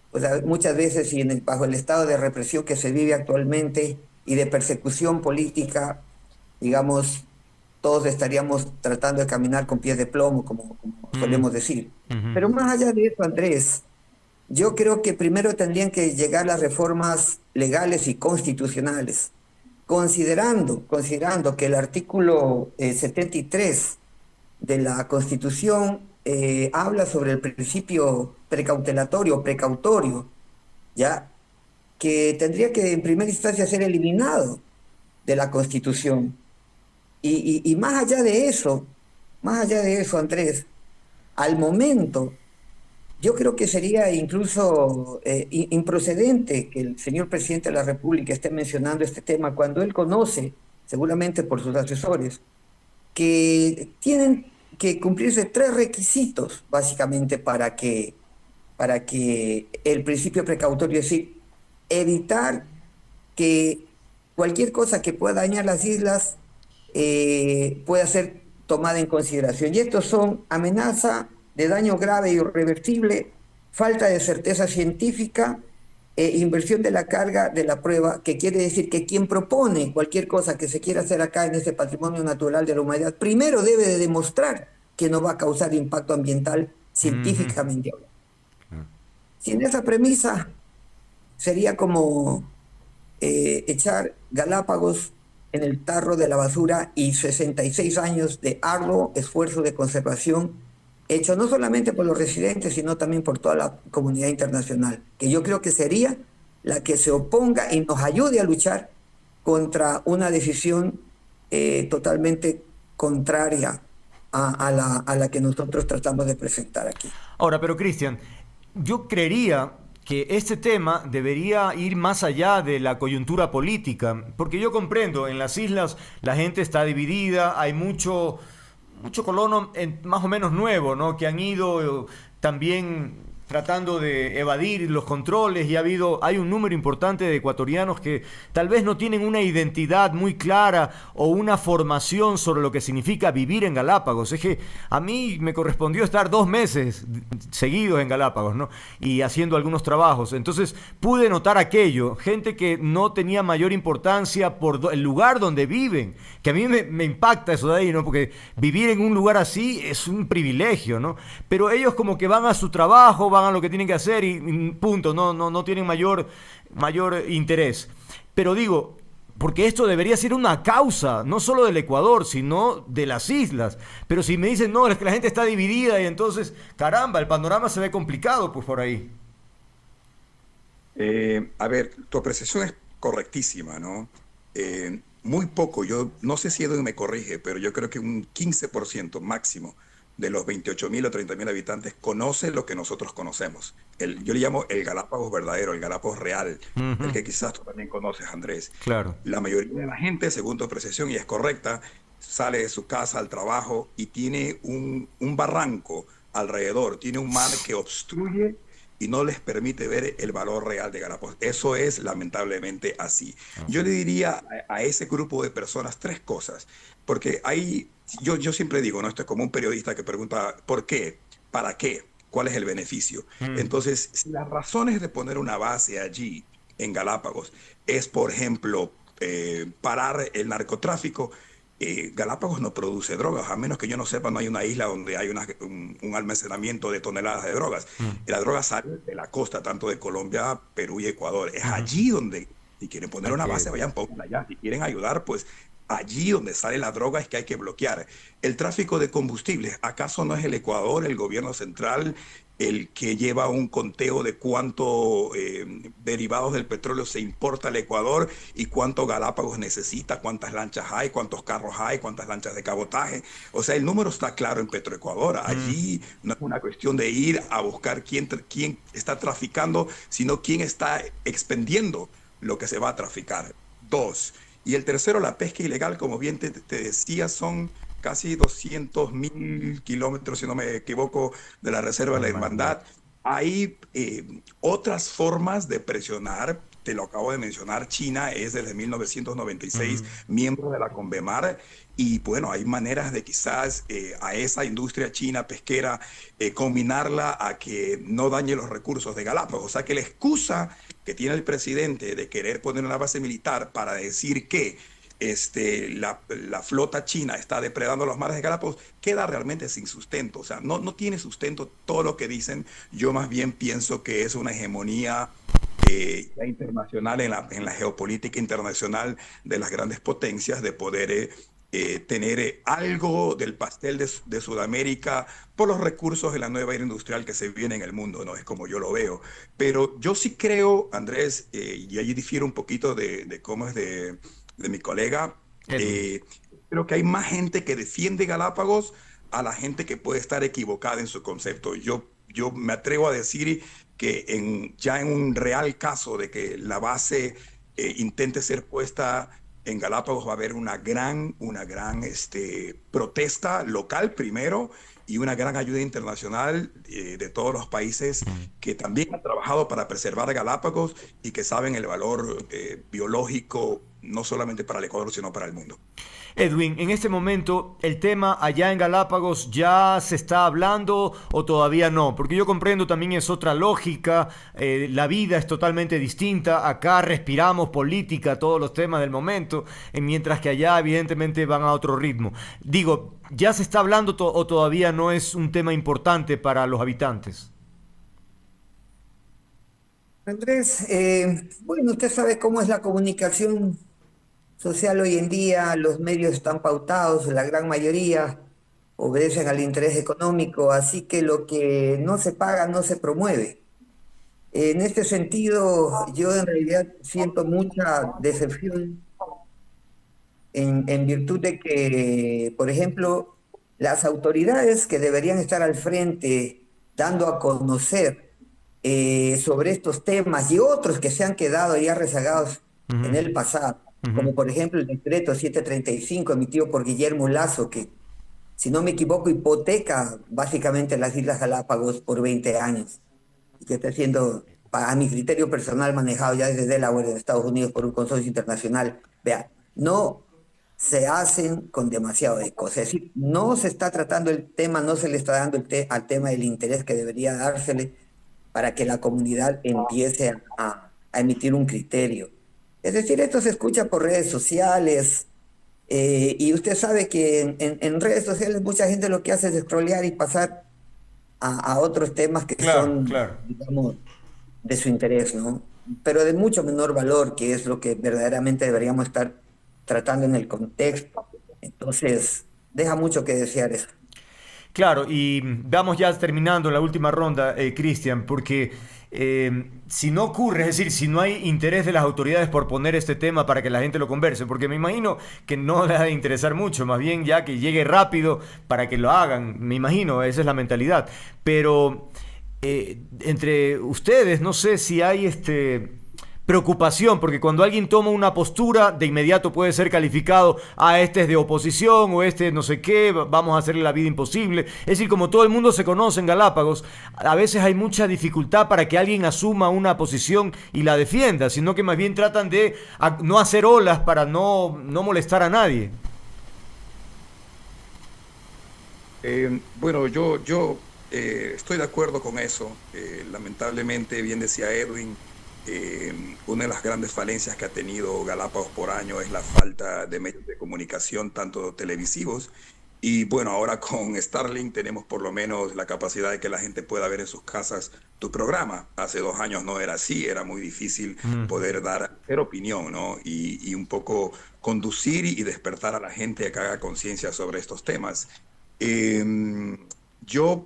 pues muchas veces y bajo el estado de represión que se vive actualmente y de persecución política, digamos, todos estaríamos tratando de caminar con pies de plomo, como solemos decir. Pero más allá de eso, Andrés, yo creo que primero tendrían que llegar las reformas legales y constitucionales, considerando que el artículo 73 de la Constitución habla sobre el principio precautorio, ¿ya? Que tendría que en primera instancia ser eliminado de la Constitución. Y más allá de eso, Andrés, al momento, yo creo que sería incluso improcedente que el señor presidente de la República esté mencionando este tema cuando él conoce, seguramente por sus asesores, que tienen que cumplirse 3 requisitos, básicamente, para que el principio precautorio, es decir, evitar que cualquier cosa que pueda dañar las islas pueda ser tomada en consideración. Y estos son amenaza de daño grave e irreversible, falta de certeza científica, inversión de la carga de la prueba, que quiere decir que quien propone cualquier cosa que se quiera hacer acá en este patrimonio natural de la humanidad, primero debe de demostrar que no va a causar impacto ambiental científicamente hablando. Sin esa premisa, sería como echar Galápagos en el tarro de la basura y 66 años de arduo esfuerzo de conservación hecho no solamente por los residentes, sino también por toda la comunidad internacional, que yo creo que sería la que se oponga y nos ayude a luchar contra una decisión totalmente contraria a la que nosotros tratamos de presentar aquí. Ahora, pero Cristian, yo creería que este tema debería ir más allá de la coyuntura política, porque yo comprendo, en las islas la gente está dividida, hay mucho colono más o menos nuevo, ¿no? Que han ido también tratando de evadir los controles, y hay un número importante de ecuatorianos que tal vez no tienen una identidad muy clara o una formación sobre lo que significa vivir en Galápagos. Es que a mí me correspondió estar 2 meses seguidos en Galápagos, ¿no? Y haciendo algunos trabajos. Entonces pude notar aquello, gente que no tenía mayor importancia por el lugar donde viven, que a mí me impacta eso de ahí, ¿no? Porque vivir en un lugar así es un privilegio, ¿no? Pero ellos como que van a su trabajo, van a lo que tienen que hacer y punto, no tienen mayor interés. Pero digo, porque esto debería ser una causa, no solo del Ecuador, sino de las islas. Pero si me dicen, no, es que la gente está dividida y entonces, caramba, el panorama se ve complicado, pues por ahí. A ver, tu apreciación es correctísima, ¿no? Muy poco, yo no sé si Edwin me corrige, pero yo creo que un 15% máximo de los 28.000 o 30.000 habitantes conoce lo que nosotros conocemos. Yo le llamo el Galápagos verdadero, el Galápagos real, el que quizás tú también conoces, Andrés. Claro. La mayoría de la gente, según tu apreciación, y es correcta, sale de su casa al trabajo y tiene un barranco alrededor, tiene un mar que obstruye y no les permite ver el valor real de Galápagos. Eso es lamentablemente así. Yo le diría a ese grupo de personas 3 cosas, porque yo siempre digo, ¿no? Esto es como un periodista que pregunta, ¿por qué? ¿Para qué? ¿Cuál es el beneficio? Entonces, si las razones de poner una base allí en Galápagos es, por ejemplo, parar el narcotráfico, Galápagos no produce drogas, a menos que yo no sepa, no hay una isla donde hay un almacenamiento de toneladas de drogas. Y la droga sale de la costa, tanto de Colombia, Perú y Ecuador. Es allí donde, si quieren poner una base, vayan, pongan allá. Si quieren ayudar, pues allí donde sale la droga es que hay que bloquear. El tráfico de combustibles, ¿acaso no es el Ecuador, el gobierno central, el que lleva un conteo de cuánto derivados del petróleo se importa al Ecuador y cuánto Galápagos necesita, cuántas lanchas hay, cuántos carros hay, cuántas lanchas de cabotaje? O sea, el número está claro en Petroecuador. Allí no es una cuestión de ir a buscar quién está traficando, sino quién está expendiendo lo que se va a traficar. 2. Y el tercero, la pesca ilegal, como bien te decía, son casi 200.000 kilómetros, si no me equivoco, de la Reserva de la Hermandad. Hay otras formas de presionar, te lo acabo de mencionar, China es desde 1996 miembro de la Convemar, y bueno, hay maneras de quizás a esa industria china pesquera combinarla a que no dañe los recursos de Galápagos. O sea que la excusa que tiene el presidente de querer poner una base militar para decir que la flota china está depredando los mares de Galápagos, queda realmente sin sustento. O sea, no tiene sustento todo lo que dicen. Yo más bien pienso que es una hegemonía internacional en la geopolítica internacional de las grandes potencias de poder tener algo del pastel de Sudamérica por los recursos de la nueva era industrial que se viene en el mundo, ¿no? Es como yo lo veo. Pero yo sí creo, Andrés, y allí difiero un poquito de cómo es de mi colega, creo que hay más gente que defiende Galápagos a la gente que puede estar equivocada en su concepto. Yo me atrevo a decir que ya en un real caso de que la base intente ser puesta en Galápagos, va a haber una gran protesta local primero y una gran ayuda internacional de todos los países que también han trabajado para preservar Galápagos y que saben el valor biológico no solamente para el Ecuador, sino para el mundo. Edwin, en este momento, ¿el tema allá en Galápagos ya se está hablando o todavía no? Porque yo comprendo también es otra lógica, la vida es totalmente distinta, acá respiramos política, todos los temas del momento, mientras que allá evidentemente van a otro ritmo. Digo, ¿ya se está hablando o todavía no es un tema importante para los habitantes? Andrés, bueno, usted sabe cómo es la comunicación social hoy en día, los medios están pautados, la gran mayoría obedecen al interés económico, así que lo que no se paga no se promueve. En este sentido, yo en realidad siento mucha decepción en virtud de que, por ejemplo, las autoridades que deberían estar al frente dando a conocer sobre estos temas y otros que se han quedado ya rezagados en el pasado, como por ejemplo el decreto 735 emitido por Guillermo Lasso, que si no me equivoco, hipoteca básicamente las Islas Galápagos por 20 años, y que está siendo, a mi criterio personal, manejado ya desde Delaware, en Estados Unidos, por un consorcio internacional. Vea, no se hacen con demasiado eco. Es decir, no se está tratando el tema, no se le está dando al tema el interés que debería dársele para que la comunidad empiece a emitir un criterio. Es decir, esto se escucha por redes sociales, y usted sabe que en redes sociales mucha gente lo que hace es scrollear y pasar a otros temas que Claro, son, claro. digamos, de su interés, ¿no? Pero de mucho menor valor, que es lo que verdaderamente deberíamos estar tratando en el contexto. Entonces, deja mucho que desear eso. Claro, y vamos ya terminando la última ronda, Cristian, porque si no ocurre, es decir, si no hay interés de las autoridades por poner este tema para que la gente lo converse, porque me imagino que no le ha de interesar mucho, más bien ya que llegue rápido para que lo hagan, me imagino, esa es la mentalidad. Pero entre ustedes, no sé si hay preocupación, porque cuando alguien toma una postura, de inmediato puede ser calificado, este es de oposición o este no sé qué, vamos a hacerle la vida imposible. Es decir, como todo el mundo se conoce en Galápagos, a veces hay mucha dificultad para que alguien asuma una posición y la defienda, sino que más bien tratan de no hacer olas para no molestar a nadie. Bueno, yo estoy de acuerdo con eso. Lamentablemente, bien decía Edwin, una de las grandes falencias que ha tenido Galápagos por año es la falta de medios de comunicación, tanto televisivos. Y bueno, ahora con Starlink tenemos por lo menos la capacidad de que la gente pueda ver en sus casas tu programa. Hace 2 años no era así, era muy difícil poder dar opinión, ¿no? Y un poco conducir y despertar a la gente a que haga conciencia sobre estos temas. Yo,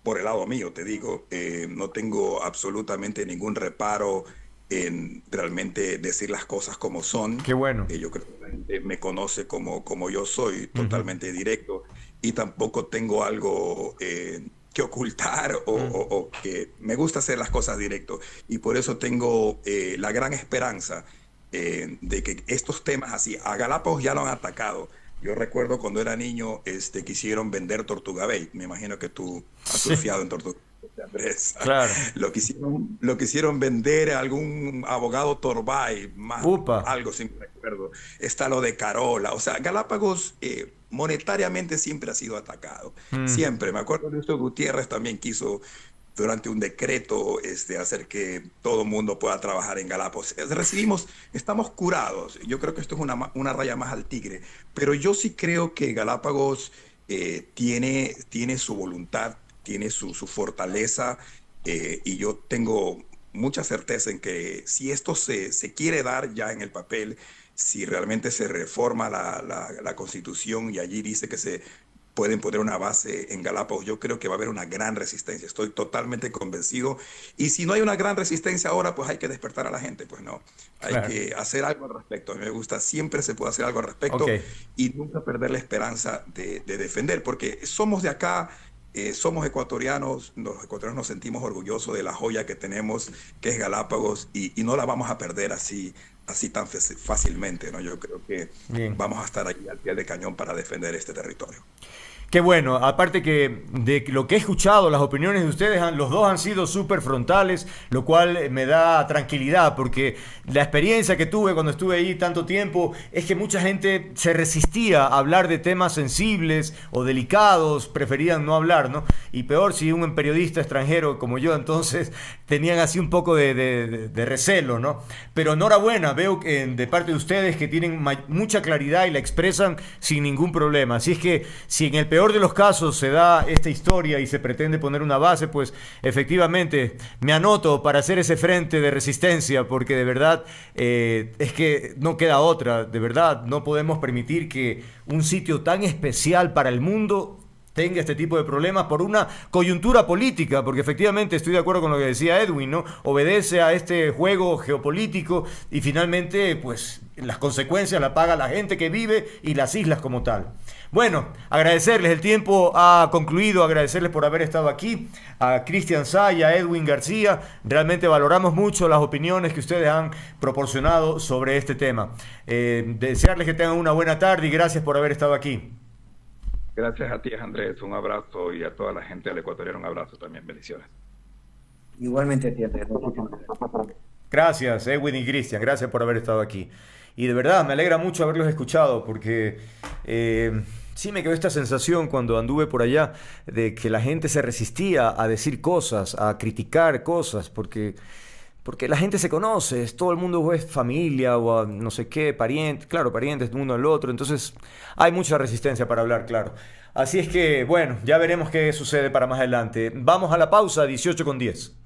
por el lado mío, te digo, no tengo absolutamente ningún reparo en realmente decir las cosas como son. Qué bueno. Yo creo que la gente me conoce como yo soy, Ujú. totalmente directo, y tampoco tengo algo que ocultar o que me gusta hacer las cosas directo. Y por eso tengo la gran esperanza de que estos temas así, a Galápagos ya lo han atacado. Yo recuerdo cuando era niño, quisieron vender Tortuga Bay. Me imagino que tú has Sí, surfeado en Tortuga Bay, Andrés. claro. Lo quisieron vender a algún abogado Torbay, más Upa. algo, si me recuerdo. Está lo de Carola. O sea, Galápagos monetariamente siempre ha sido atacado. Mm. Siempre. Me acuerdo de esto, Gutiérrez también quiso durante un decreto hacer que todo el mundo pueda trabajar en Galápagos. Estamos curados. Yo creo que esto es una raya más al tigre, pero yo sí creo que Galápagos tiene su voluntad, tiene su fortaleza, y yo tengo mucha certeza en que si esto se quiere dar ya en el papel, si realmente se reforma la Constitución y allí dice que se pueden poner una base en Galápagos, yo creo que va a haber una gran resistencia. Estoy totalmente convencido. Y si no hay una gran resistencia ahora, pues hay que despertar a la gente. Pues no, hay Claro. que hacer algo al respecto. A mí me gusta, siempre se puede hacer algo al Ok. respecto y nunca perder la esperanza de defender, porque somos de acá. Somos ecuatorianos, los ecuatorianos nos sentimos orgullosos de la joya que tenemos, que es Galápagos, y no la vamos a perder así tan fácilmente, ¿no? Yo creo que Bien. vamos a estar ahí al pie del cañón para defender este territorio. Qué bueno, aparte que de lo que he escuchado, las opiniones de ustedes, los dos han sido súper frontales, lo cual me da tranquilidad, porque la experiencia que tuve cuando estuve ahí tanto tiempo es que mucha gente se resistía a hablar de temas sensibles o delicados, preferían no hablar, ¿no? Y peor si un periodista extranjero como yo, entonces tenían así un poco de recelo, ¿no? Pero enhorabuena, veo que de parte de ustedes que tienen mucha claridad y la expresan sin ningún problema. Así es que si en el peor de los casos se da esta historia y se pretende poner una base, pues efectivamente me anoto para hacer ese frente de resistencia, porque de verdad es que no queda otra, de verdad no podemos permitir que un sitio tan especial para el mundo tenga este tipo de problemas por una coyuntura política, porque efectivamente estoy de acuerdo con lo que decía Edwin, ¿no? Obedece a este juego geopolítico y finalmente, pues, las consecuencias las paga la gente que vive y las islas como tal. Bueno, agradecerles, el tiempo ha concluido, agradecerles por haber estado aquí, a Cristian Say, a Edwin García, realmente valoramos mucho las opiniones que ustedes han proporcionado sobre este tema. Desearles que tengan una buena tarde y gracias por haber estado aquí. Gracias a ti, Andrés, un abrazo y a toda la gente del ecuatoriano un abrazo también, bendiciones. Igualmente a ti, Andrés. Muchísimas gracias. Gracias, Edwin y Cristian, gracias por haber estado aquí. Y de verdad, me alegra mucho haberlos escuchado porque sí me quedó esta sensación cuando anduve por allá de que la gente se resistía a decir cosas, a criticar cosas, porque la gente se conoce, todo el mundo es familia o no sé qué, parientes, claro, parientes de uno al otro, entonces hay mucha resistencia para hablar, claro. Así es que, bueno, ya veremos qué sucede para más adelante. Vamos a la pausa, 18:10.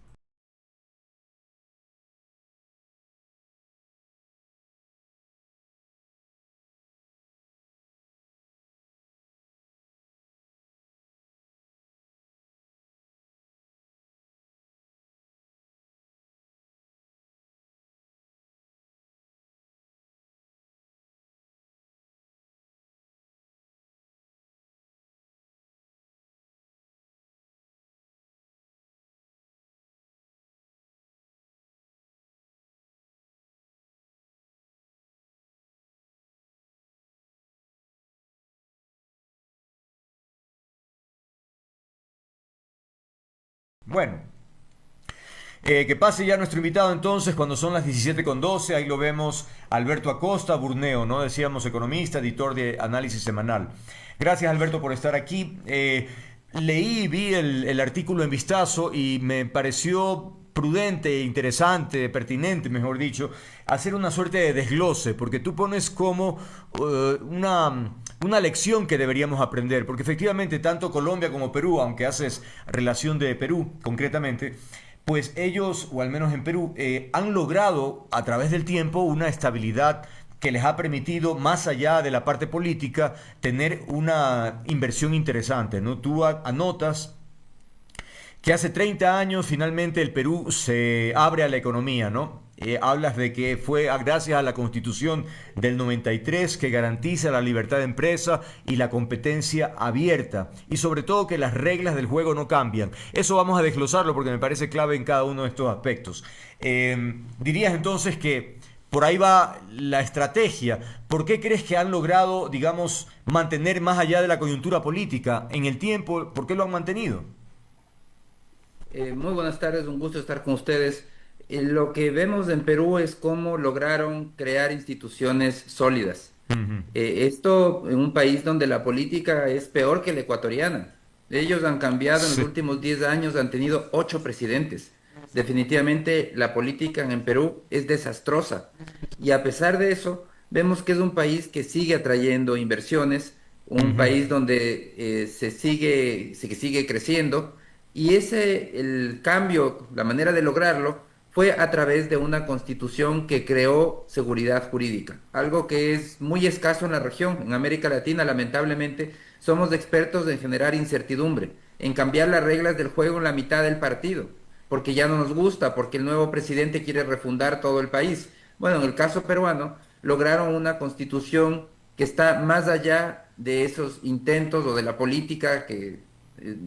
Bueno, que pase ya nuestro invitado entonces cuando son las 17:12. Ahí lo vemos, Alberto Acosta, Burneo, ¿no? Decíamos economista, editor de Análisis Semanal. Gracias, Alberto, por estar aquí. Vi el artículo en vistazo y me pareció prudente, interesante, pertinente, mejor dicho, hacer una suerte de desglose, porque tú pones como una lección que deberíamos aprender, porque efectivamente tanto Colombia como Perú, aunque haces relación de Perú concretamente, pues ellos, o al menos en Perú, han logrado a través del tiempo una estabilidad que les ha permitido, más allá de la parte política, tener una inversión interesante, ¿no? Tú anotas que hace 30 años finalmente el Perú se abre a la economía, ¿no? Hablas de que fue gracias a la Constitución del 93 que garantiza la libertad de empresa y la competencia abierta, y sobre todo que las reglas del juego no cambian. Eso vamos a desglosarlo porque me parece clave en cada uno de estos aspectos. Dirías entonces que por ahí va la estrategia. ¿Por qué crees que han logrado, digamos, mantener más allá de la coyuntura política en el tiempo? ¿Por qué lo han mantenido? Muy buenas tardes, un gusto estar con ustedes. Lo que vemos en Perú es cómo lograron crear instituciones sólidas. Ujú. Esto en un país donde la política es peor que la ecuatoriana. Ellos han cambiado en los Sí. últimos 10 años, han tenido 8 presidentes. Definitivamente la política en Perú es desastrosa. Y a pesar de eso, vemos que es un país que sigue atrayendo inversiones, un Ujú. país donde se sigue creciendo. Y el cambio, la manera de lograrlo, fue a través de una constitución que creó seguridad jurídica, algo que es muy escaso en la región. En América Latina, lamentablemente, somos expertos en generar incertidumbre, en cambiar las reglas del juego en la mitad del partido, porque ya no nos gusta, porque el nuevo presidente quiere refundar todo el país. Bueno, en el caso peruano, lograron una constitución que está más allá de esos intentos o de la política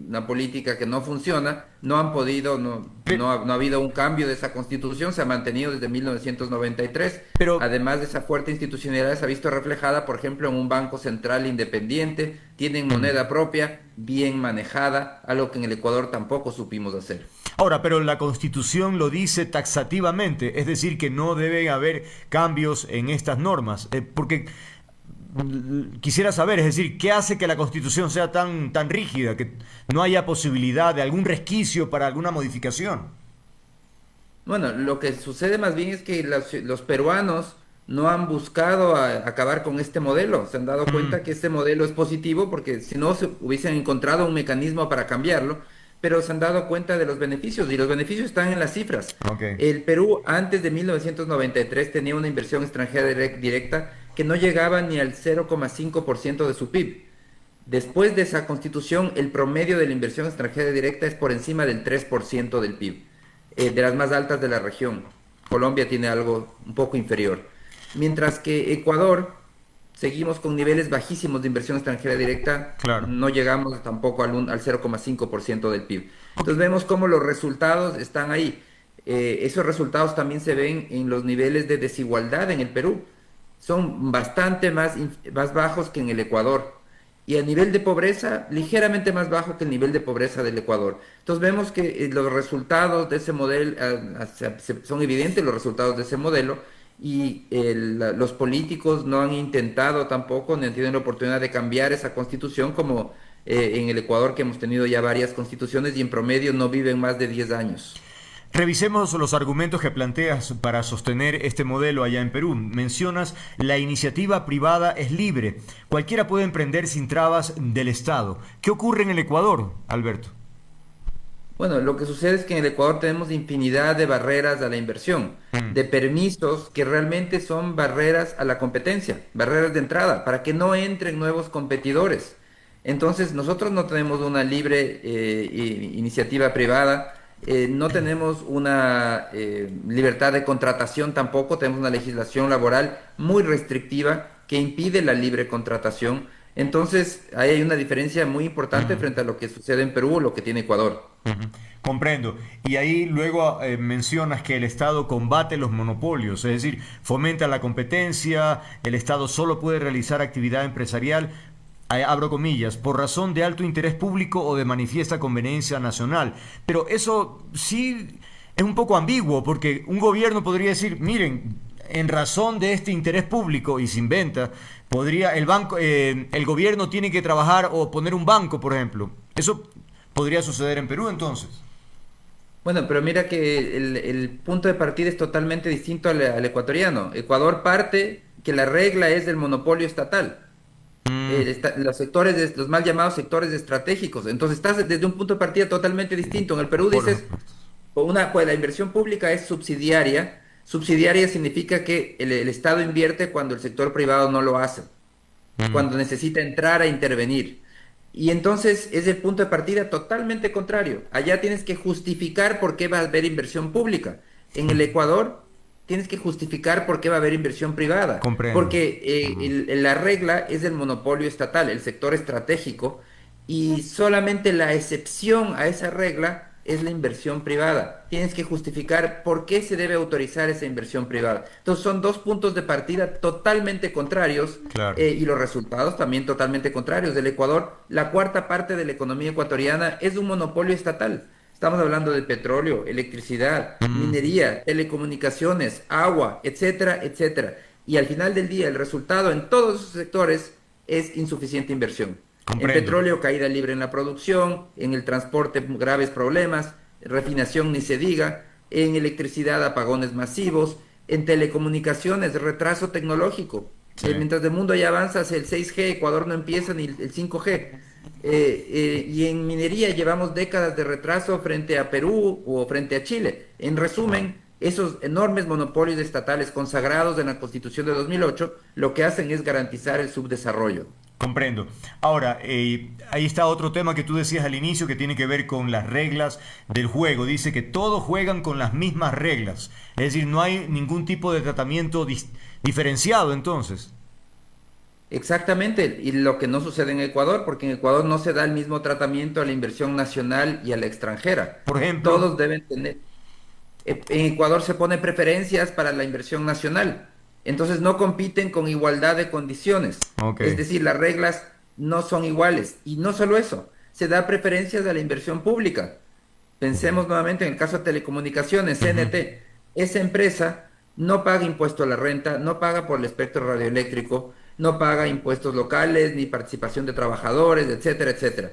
una política que no funciona, no han podido, no ha habido un cambio de esa constitución, se ha mantenido desde 1993. Pero, Además de esa fuerte institucionalidad, se ha visto reflejada, por ejemplo, en un banco central independiente, tienen moneda propia, bien manejada, algo que en el Ecuador tampoco supimos hacer. ahora, pero la Constitución lo dice taxativamente, es decir, que no deben haber cambios en estas normas, porque quisiera saber, es decir, ¿qué hace que la Constitución sea tan rígida, que no haya posibilidad de algún resquicio para alguna modificación? Bueno, lo que sucede más bien es que los peruanos no han buscado acabar con este modelo. Se han dado cuenta que este modelo es positivo porque si no se hubiesen encontrado un mecanismo para cambiarlo, pero se han dado cuenta de los beneficios y los beneficios están en las cifras. Ok. El Perú antes de 1993 tenía una inversión extranjera directa que no llegaba ni al 0,5% de su PIB. Después de esa constitución, el promedio de la inversión extranjera directa es por encima del 3% del PIB, de las más altas de la región. Colombia tiene algo un poco inferior. Mientras que Ecuador, seguimos con niveles bajísimos de inversión extranjera directa, Claro. no llegamos tampoco al 0,5% del PIB. Entonces vemos cómo los resultados están ahí. Esos resultados también se ven en los niveles de desigualdad en el Perú. Son bastante más bajos que en el Ecuador. y el nivel de pobreza ligeramente más bajo que el nivel de pobreza del Ecuador. Entonces vemos que los resultados de ese modelo son evidentes, los resultados de ese modelo, y los políticos no han intentado tampoco, ni han tenido la oportunidad de cambiar esa constitución, como en el Ecuador, que hemos tenido ya varias constituciones y en promedio no viven más de 10 años. Revisemos los argumentos que planteas para sostener este modelo allá en Perú. Mencionas, la iniciativa privada es libre. Cualquiera puede emprender sin trabas del Estado. ¿Qué ocurre en el Ecuador, Alberto? Bueno, lo que sucede es que en el Ecuador tenemos infinidad de barreras a la inversión, de permisos que realmente son barreras a la competencia, barreras de entrada, para que no entren nuevos competidores. Entonces, nosotros no tenemos una libre iniciativa privada, no tenemos una libertad de contratación tampoco, tenemos una legislación laboral muy restrictiva que impide la libre contratación. Entonces, ahí hay una diferencia muy importante frente a lo que sucede en Perú o lo que tiene Ecuador. Comprendo. Y ahí luego mencionas que el Estado combate los monopolios, es decir, fomenta la competencia, el Estado solo puede realizar actividad empresarial, abro comillas, por razón de alto interés público o de manifiesta conveniencia nacional. Pero eso sí es un poco ambiguo, porque un gobierno podría decir, miren, en razón de este interés público, y se inventa, podría el gobierno tiene que trabajar o poner un banco, por ejemplo. Eso podría suceder en Perú, entonces. Bueno, pero mira que el punto de partida es totalmente distinto al ecuatoriano. Ecuador parte que la regla es del monopolio estatal. Los sectores, los mal llamados sectores estratégicos. Entonces estás desde un punto de partida totalmente distinto. En el Perú dices, pues la inversión pública es subsidiaria. Subsidiaria significa que el Estado invierte cuando el sector privado no lo hace, cuando necesita entrar a intervenir. Y entonces es el punto de partida totalmente contrario. Allá tienes que justificar por qué va a haber inversión pública. En el Ecuador tienes que justificar por qué va a haber inversión privada. Comprendo. Porque la regla es el monopolio estatal, el sector estratégico, y solamente la excepción a esa regla es la inversión privada. Tienes que justificar por qué se debe autorizar esa inversión privada. Entonces son dos puntos de partida totalmente contrarios, Claro. y los resultados también totalmente contrarios. Del Ecuador, la cuarta parte de la economía ecuatoriana es un monopolio estatal. Estamos hablando de petróleo, electricidad, minería, telecomunicaciones, agua, etcétera, etcétera. Y al final del día, el resultado en todos esos sectores es insuficiente inversión. Comprendo. En petróleo, caída libre en la producción; en el transporte, graves problemas; refinación, ni se diga; en electricidad, apagones masivos; en telecomunicaciones, retraso tecnológico. Sí. Mientras el mundo ya avanza hacia el 6G, Ecuador no empieza ni el 5G. Y en minería llevamos décadas de retraso frente a Perú o frente a Chile. En resumen, esos enormes monopolios estatales consagrados en la Constitución de 2008 lo que hacen es garantizar el subdesarrollo. Comprendo. Ahora, ahí está otro tema que tú decías al inicio que tiene que ver con las reglas del juego. Dice que todos juegan con las mismas reglas. Es decir, no hay ningún tipo de tratamiento diferenciado entonces. Exactamente, y lo que no sucede en Ecuador, porque en Ecuador no se da el mismo tratamiento a la inversión nacional y a la extranjera. Por ejemplo. Todos deben tener. En Ecuador se pone preferencias para la inversión nacional. Entonces no compiten con igualdad de condiciones. Okay. Es decir, las reglas no son iguales. Y no solo eso, se da preferencias a la inversión pública. Pensemos nuevamente en el caso de telecomunicaciones, CNT. Esa empresa no paga impuesto a la renta, no paga por el espectro radioeléctrico, no paga impuestos locales, ni participación de trabajadores, etcétera, etcétera.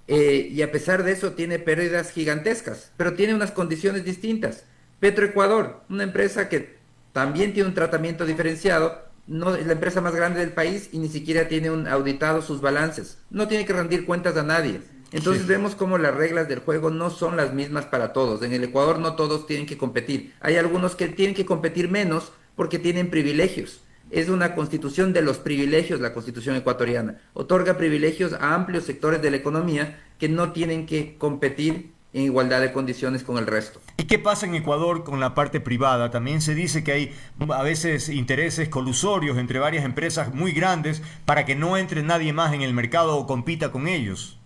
Y a pesar de eso tiene pérdidas gigantescas, pero tiene unas condiciones distintas. Petroecuador, una empresa que también tiene un tratamiento diferenciado, no es la empresa más grande del país y ni siquiera tiene auditado sus balances, no tiene que rendir cuentas a nadie. Entonces vemos cómo las reglas del juego no son las mismas para todos. En el Ecuador no todos tienen que competir. Hay algunos que tienen que competir menos porque tienen privilegios. Es una constitución de los privilegios, la constitución ecuatoriana. Otorga privilegios a amplios sectores de la economía que no tienen que competir en igualdad de condiciones con el resto. ¿Y qué pasa en Ecuador con la parte privada? También se dice que hay a veces intereses colusorios entre varias empresas muy grandes para que no entre nadie más en el mercado o compita con ellos.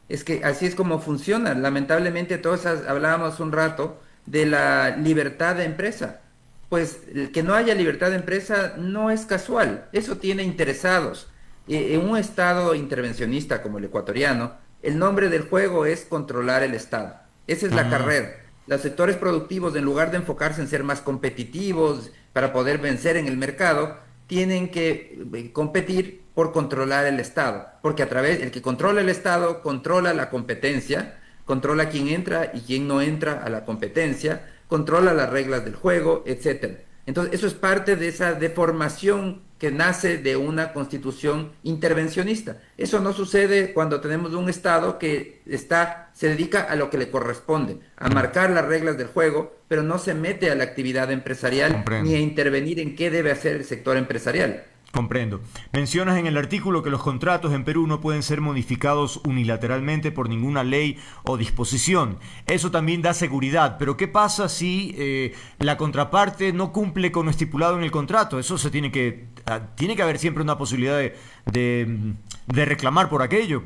Es que así es como funciona. Lamentablemente todos hablábamos un rato de la libertad de empresa. Pues que no haya libertad de empresa no es casual, eso tiene interesados. En un Estado intervencionista como el ecuatoriano, el nombre del juego es controlar el Estado. Esa es la carrera. Los sectores productivos, en lugar de enfocarse en ser más competitivos para poder vencer en el mercado, tienen que competir por controlar el Estado, porque el que controla el Estado controla la competencia, controla quién entra y quién no entra a la competencia, controla las reglas del juego, etcétera. Entonces, eso es parte de esa deformación que nace de una constitución intervencionista. Eso no sucede cuando tenemos un Estado que se dedica a lo que le corresponde, a marcar las reglas del juego, pero no se mete a la actividad empresarial. Comprendo. Ni a intervenir en qué debe hacer el sector empresarial. Comprendo. Mencionas en el artículo que los contratos en Perú no pueden ser modificados unilateralmente por ninguna ley o disposición. Eso también da seguridad, pero ¿qué pasa si la contraparte no cumple con lo estipulado en el contrato? Eso tiene que haber siempre una posibilidad de reclamar por aquello.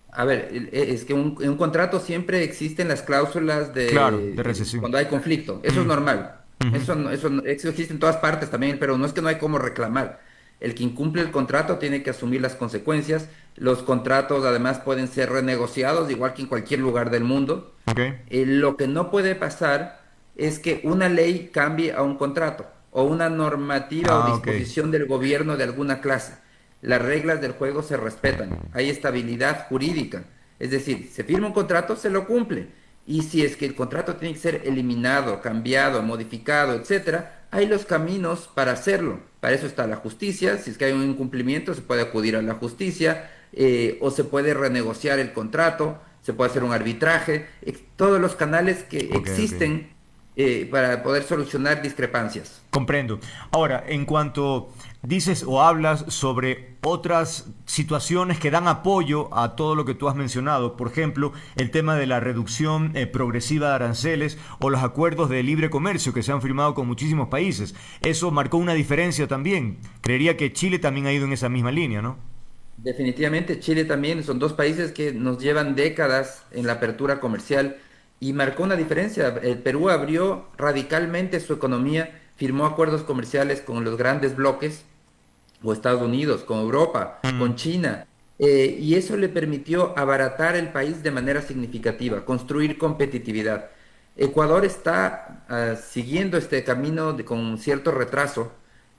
A ver, es que en un contrato siempre existen las cláusulas de recesión cuando hay conflicto. Eso es normal. Eso existe en todas partes también, pero no es que no hay cómo reclamar. El que incumple el contrato tiene que asumir las consecuencias. Los contratos además pueden ser renegociados, igual que en cualquier lugar del mundo. Okay. Lo que no puede pasar es que una ley cambie a un contrato o una normativa o disposición del gobierno de alguna clase. Las reglas del juego se respetan, hay estabilidad jurídica. Es decir, se firma un contrato, se lo cumple. Y si es que el contrato tiene que ser eliminado, cambiado, modificado, etcétera, hay los caminos para hacerlo. Para eso está la justicia. Si es que hay un incumplimiento, se puede acudir a la justicia, o se puede renegociar el contrato, se puede hacer un arbitraje, todos los canales que existen para poder solucionar discrepancias. Comprendo. Ahora, en cuanto dices o hablas sobre otras situaciones que dan apoyo a todo lo que tú has mencionado, por ejemplo, el tema de la reducción progresiva de aranceles o los acuerdos de libre comercio que se han firmado con muchísimos países. Eso marcó una diferencia también. Creería que Chile también ha ido en esa misma línea, ¿no? Definitivamente, Chile también. Son dos países que nos llevan décadas en la apertura comercial y marcó una diferencia. El Perú abrió radicalmente su economía, firmó acuerdos comerciales con los grandes bloques, o Estados Unidos, con Europa, con China, y eso le permitió abaratar el país de manera significativa, construir competitividad. Ecuador está siguiendo este camino con cierto retraso.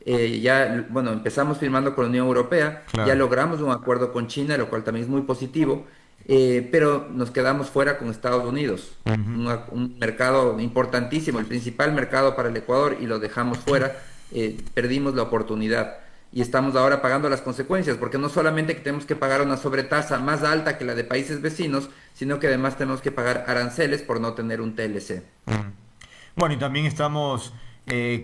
Empezamos firmando con la Unión Europea, ya logramos un acuerdo con China, lo cual también es muy positivo, pero nos quedamos fuera con Estados Unidos, un mercado importantísimo, el principal mercado para el Ecuador, y lo dejamos fuera, perdimos la oportunidad. Y estamos ahora pagando las consecuencias, porque no solamente que tenemos que pagar una sobretasa más alta que la de países vecinos, sino que además tenemos que pagar aranceles por no tener un TLC. Bueno, y también estamos...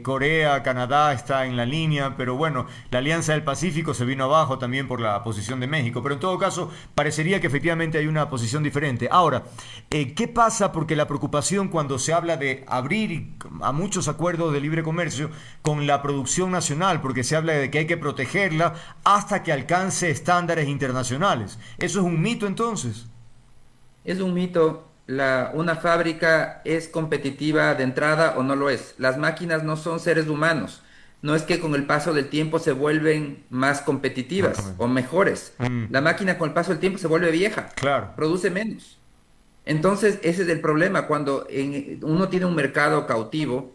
Corea, Canadá está en la línea, pero bueno, la Alianza del Pacífico se vino abajo también por la posición de México, pero en todo caso parecería que efectivamente hay una posición diferente. Ahora, ¿qué pasa? Porque la preocupación cuando se habla de abrir a muchos acuerdos de libre comercio con la producción nacional, porque se habla de que hay que protegerla hasta que alcance estándares internacionales. ¿Eso es un mito entonces? Es un mito. Una fábrica es competitiva de entrada o no lo es. Las máquinas no son seres humanos. No es que con el paso del tiempo se vuelven más competitivas o mejores. La máquina con el paso del tiempo se vuelve vieja, produce menos. Entonces ese es el problema. Cuando uno tiene un mercado cautivo,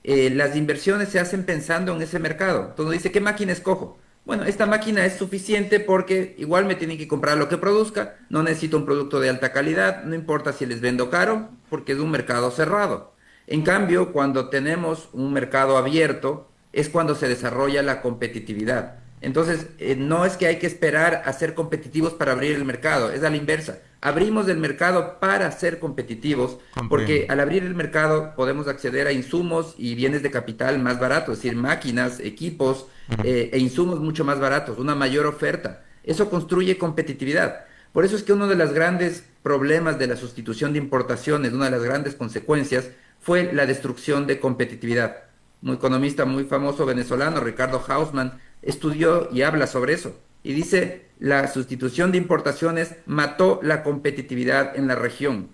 las inversiones se hacen pensando en ese mercado. Entonces dice, ¿qué máquina escojo? Bueno, esta máquina es suficiente porque igual me tienen que comprar lo que produzca, no necesito un producto de alta calidad, no importa si les vendo caro, porque es un mercado cerrado. En cambio, cuando tenemos un mercado abierto, es cuando se desarrolla la competitividad. Entonces, no es que hay que esperar a ser competitivos para abrir el mercado, es a la inversa. Abrimos el mercado para ser competitivos, porque al abrir el mercado podemos acceder a insumos y bienes de capital más baratos, es decir, máquinas, equipos e insumos mucho más baratos, una mayor oferta. Eso construye competitividad. Por eso es que uno de los grandes problemas de la sustitución de importaciones, una de las grandes consecuencias, fue la destrucción de competitividad. Un economista muy famoso venezolano, Ricardo Hausmann, estudió y habla sobre eso. Y dice, la sustitución de importaciones mató la competitividad en la región.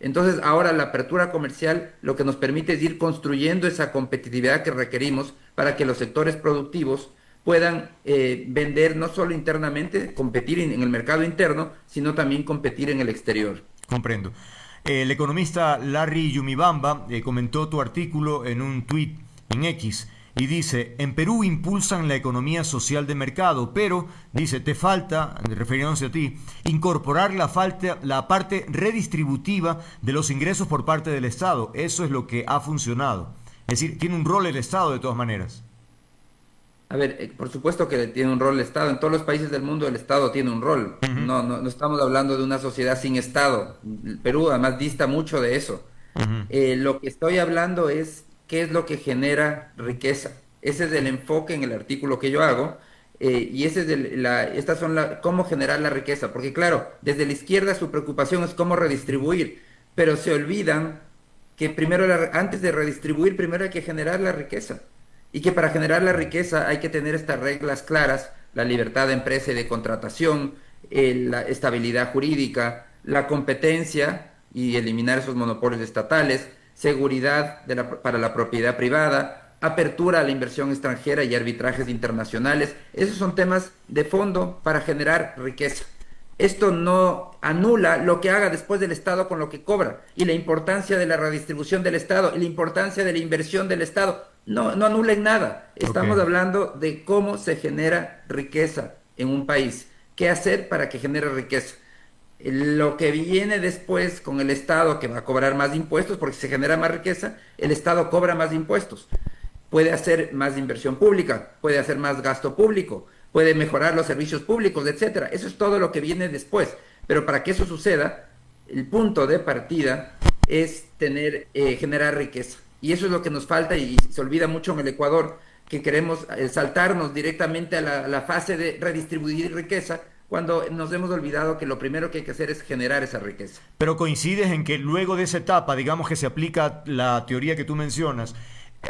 Entonces ahora la apertura comercial lo que nos permite es ir construyendo esa competitividad que requerimos para que los sectores productivos puedan vender no solo internamente, competir en el mercado interno, sino también competir en el exterior. Comprendo. El economista Larry Yumibamba comentó tu artículo en un tuit en X y dice: en Perú impulsan la economía social de mercado, pero, dice, te falta, refiriéndose a ti, incorporar la parte redistributiva de los ingresos por parte del Estado. Eso es lo que ha funcionado. Es decir, tiene un rol el Estado de todas maneras. A ver, por supuesto que tiene un rol el Estado. En todos los países del mundo el Estado tiene un rol. No estamos hablando de una sociedad sin Estado. El Perú además dista mucho de eso. Lo que estoy hablando es qué es lo que genera riqueza. Ese es el enfoque en el artículo que yo hago. Y ese es cómo generar la riqueza. Porque claro, desde la izquierda su preocupación es cómo redistribuir. Pero se olvidan que primero, antes de redistribuir, primero hay que generar la riqueza. Y que para generar la riqueza hay que tener estas reglas claras: la libertad de empresa y de contratación, la estabilidad jurídica, la competencia y eliminar esos monopolios estatales, seguridad para la propiedad privada, apertura a la inversión extranjera y arbitrajes internacionales. Esos son temas de fondo para generar riqueza. Esto no anula lo que haga después del Estado con lo que cobra, y la importancia de la redistribución del Estado y la importancia de la inversión del Estado. No anulen nada. Estamos hablando de cómo se genera riqueza en un país. ¿Qué hacer para que genere riqueza? Lo que viene después con el Estado, que va a cobrar más impuestos, porque si se genera más riqueza, el Estado cobra más impuestos. Puede hacer más inversión pública, puede hacer más gasto público, puede mejorar los servicios públicos, etcétera. Eso es todo lo que viene después. Pero para que eso suceda, el punto de partida es generar riqueza. Y eso es lo que nos falta, y se olvida mucho en el Ecuador, que queremos saltarnos directamente a la fase de redistribuir riqueza, cuando nos hemos olvidado que lo primero que hay que hacer es generar esa riqueza. Pero coincides en que luego de esa etapa, digamos que se aplica la teoría que tú mencionas,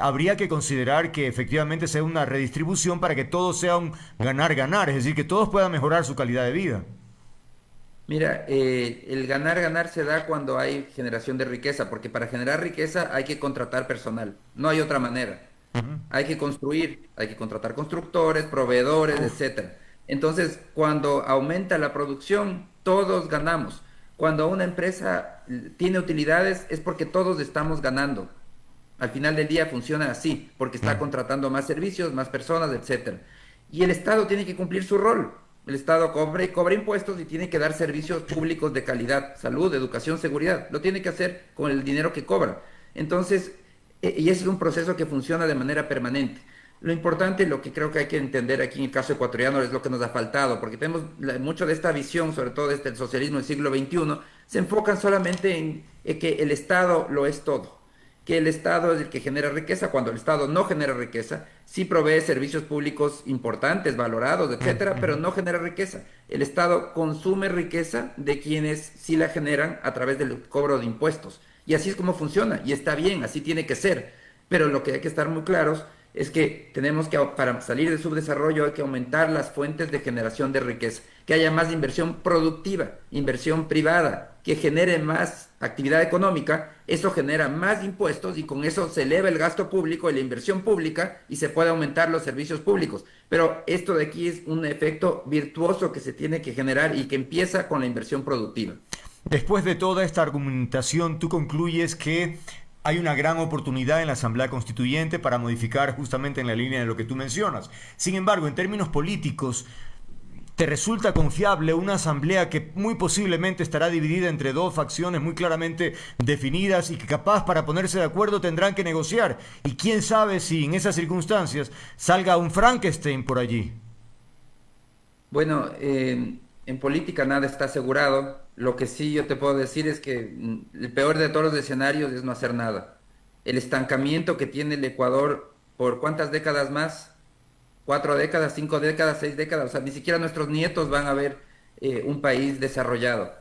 habría que considerar que efectivamente sea una redistribución para que todo sea un ganar-ganar, es decir, que todos puedan mejorar su calidad de vida. Mira, el ganar-ganar se da cuando hay generación de riqueza, porque para generar riqueza hay que contratar personal, no hay otra manera. Hay que construir, hay que contratar constructores, proveedores, etcétera. Entonces, cuando aumenta la producción, todos ganamos. Cuando una empresa tiene utilidades, es porque todos estamos ganando. Al final del día funciona así, porque está contratando más servicios, más personas, etcétera. Y el Estado tiene que cumplir su rol. El Estado cobra impuestos y tiene que dar servicios públicos de calidad: salud, educación, seguridad. Lo tiene que hacer con el dinero que cobra. Entonces, y ese es un proceso que funciona de manera permanente. Lo importante, lo que creo que hay que entender aquí en el caso ecuatoriano, es lo que nos ha faltado, porque tenemos mucho de esta visión, sobre todo desde el socialismo del siglo XXI, se enfocan solamente en que el Estado lo es todo, que el Estado es el que genera riqueza, cuando el Estado no genera riqueza. Sí provee servicios públicos importantes, valorados, etcétera, pero no genera riqueza. El Estado consume riqueza de quienes sí la generan a través del cobro de impuestos. Y así es como funciona, y está bien, así tiene que ser. Pero lo que hay que estar muy claros es que tenemos que, para salir del subdesarrollo, hay que aumentar las fuentes de generación de riqueza, que haya más inversión productiva, inversión privada, que genere más actividad económica. Eso genera más impuestos y con eso se eleva el gasto público y la inversión pública y se puede aumentar los servicios públicos. Pero esto de aquí es un efecto virtuoso que se tiene que generar y que empieza con la inversión productiva. Después de toda esta argumentación, tú concluyes que hay una gran oportunidad en la Asamblea Constituyente para modificar justamente en la línea de lo que tú mencionas. Sin embargo, en términos políticos, ¿te resulta confiable una asamblea que muy posiblemente estará dividida entre dos facciones muy claramente definidas y que capaz para ponerse de acuerdo tendrán que negociar? Y quién sabe si en esas circunstancias salga un Frankenstein por allí. Bueno, en política nada está asegurado. Lo que sí yo te puedo decir es que el peor de todos los escenarios es no hacer nada. El estancamiento que tiene el Ecuador por ¿cuántas décadas más? 4 décadas, 5 décadas, 6 décadas. O sea, ni siquiera nuestros nietos van a ver un país desarrollado.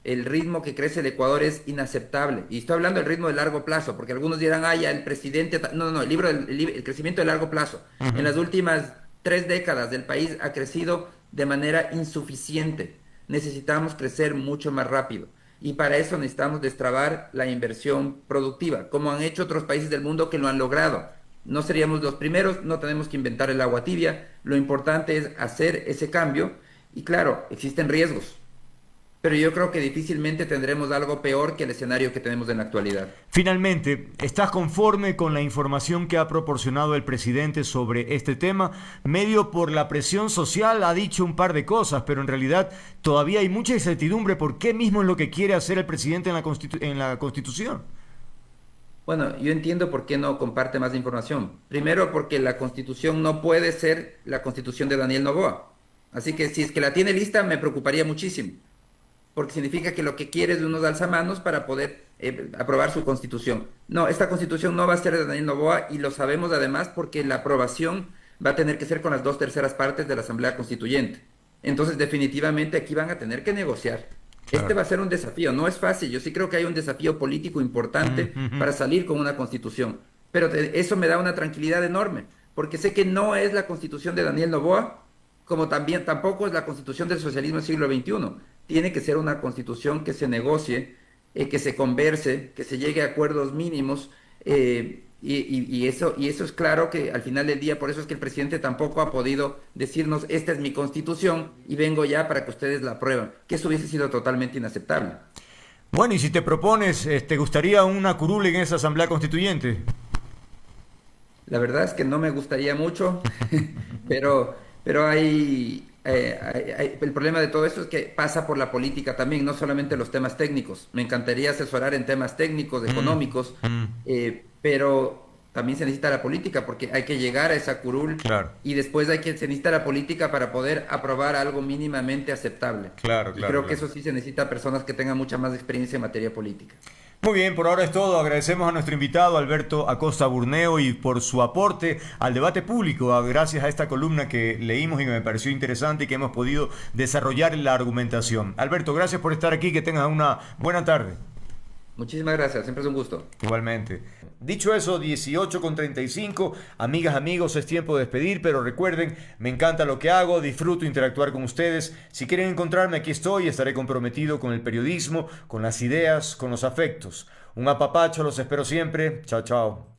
El ritmo que crece el Ecuador es inaceptable. Y estoy hablando del ritmo de largo plazo, porque algunos dirán, ya el presidente... No, el crecimiento de largo plazo. En las últimas 3 décadas el país ha crecido de manera insuficiente. Necesitamos crecer mucho más rápido. Y para eso necesitamos destrabar la inversión productiva, como han hecho otros países del mundo que lo han logrado. No seríamos los primeros, no tenemos que inventar el agua tibia. Lo importante es hacer ese cambio y claro, existen riesgos, pero yo creo que difícilmente tendremos algo peor que el escenario que tenemos en la actualidad. Finalmente, ¿estás conforme con la información que ha proporcionado el presidente sobre este tema? Medio por la presión social ha dicho un par de cosas, pero en realidad todavía hay mucha incertidumbre por qué mismo es lo que quiere hacer el presidente en la Constitución. Bueno, yo entiendo por qué no comparte más información. Primero, porque la Constitución no puede ser la Constitución de Daniel Noboa. Así que si es que la tiene lista, me preocuparía muchísimo, porque significa que lo que quiere es de unos alzamanos para poder aprobar su constitución. No, esta constitución no va a ser de Daniel Noboa y lo sabemos además porque la aprobación va a tener que ser con las 2/3 de la Asamblea Constituyente. Entonces, definitivamente aquí van a tener que negociar. Claro. Este va a ser un desafío, no es fácil. Yo sí creo que hay un desafío político importante para salir con una constitución, pero eso me da una tranquilidad enorme, porque sé que no es la constitución de Daniel Noboa, como también tampoco es la constitución del socialismo del siglo XXI. Tiene que ser una constitución que se negocie, que se converse, que se llegue a acuerdos mínimos, y eso es claro que al final del día, por eso es que el presidente tampoco ha podido decirnos, esta es mi constitución y vengo ya para que ustedes la aprueben, que eso hubiese sido totalmente inaceptable. Bueno, y si te propones, ¿te gustaría una curul en esa asamblea constituyente? La verdad es que no me gustaría mucho, pero el problema de todo esto es que pasa por la política también, no solamente los temas técnicos. Me encantaría asesorar en temas técnicos, económicos, pero también se necesita la política porque hay que llegar a esa curul, claro. Y después se necesita la política para poder aprobar algo mínimamente aceptable. Claro, y creo que eso sí se necesita personas que tengan mucha más experiencia en materia política. Muy bien, por ahora es todo. Agradecemos a nuestro invitado Alberto Acosta Burneo y por su aporte al debate público, gracias a esta columna que leímos y que me pareció interesante y que hemos podido desarrollar la argumentación. Alberto, gracias por estar aquí, que tengas una buena tarde. Muchísimas gracias, siempre es un gusto. Igualmente. Dicho eso, 18:35, amigas, amigos, es tiempo de despedir, pero recuerden, me encanta lo que hago, disfruto interactuar con ustedes. Si quieren encontrarme, aquí estoy, estaré comprometido con el periodismo, con las ideas, con los afectos. Un apapacho, los espero siempre. Chao, chao.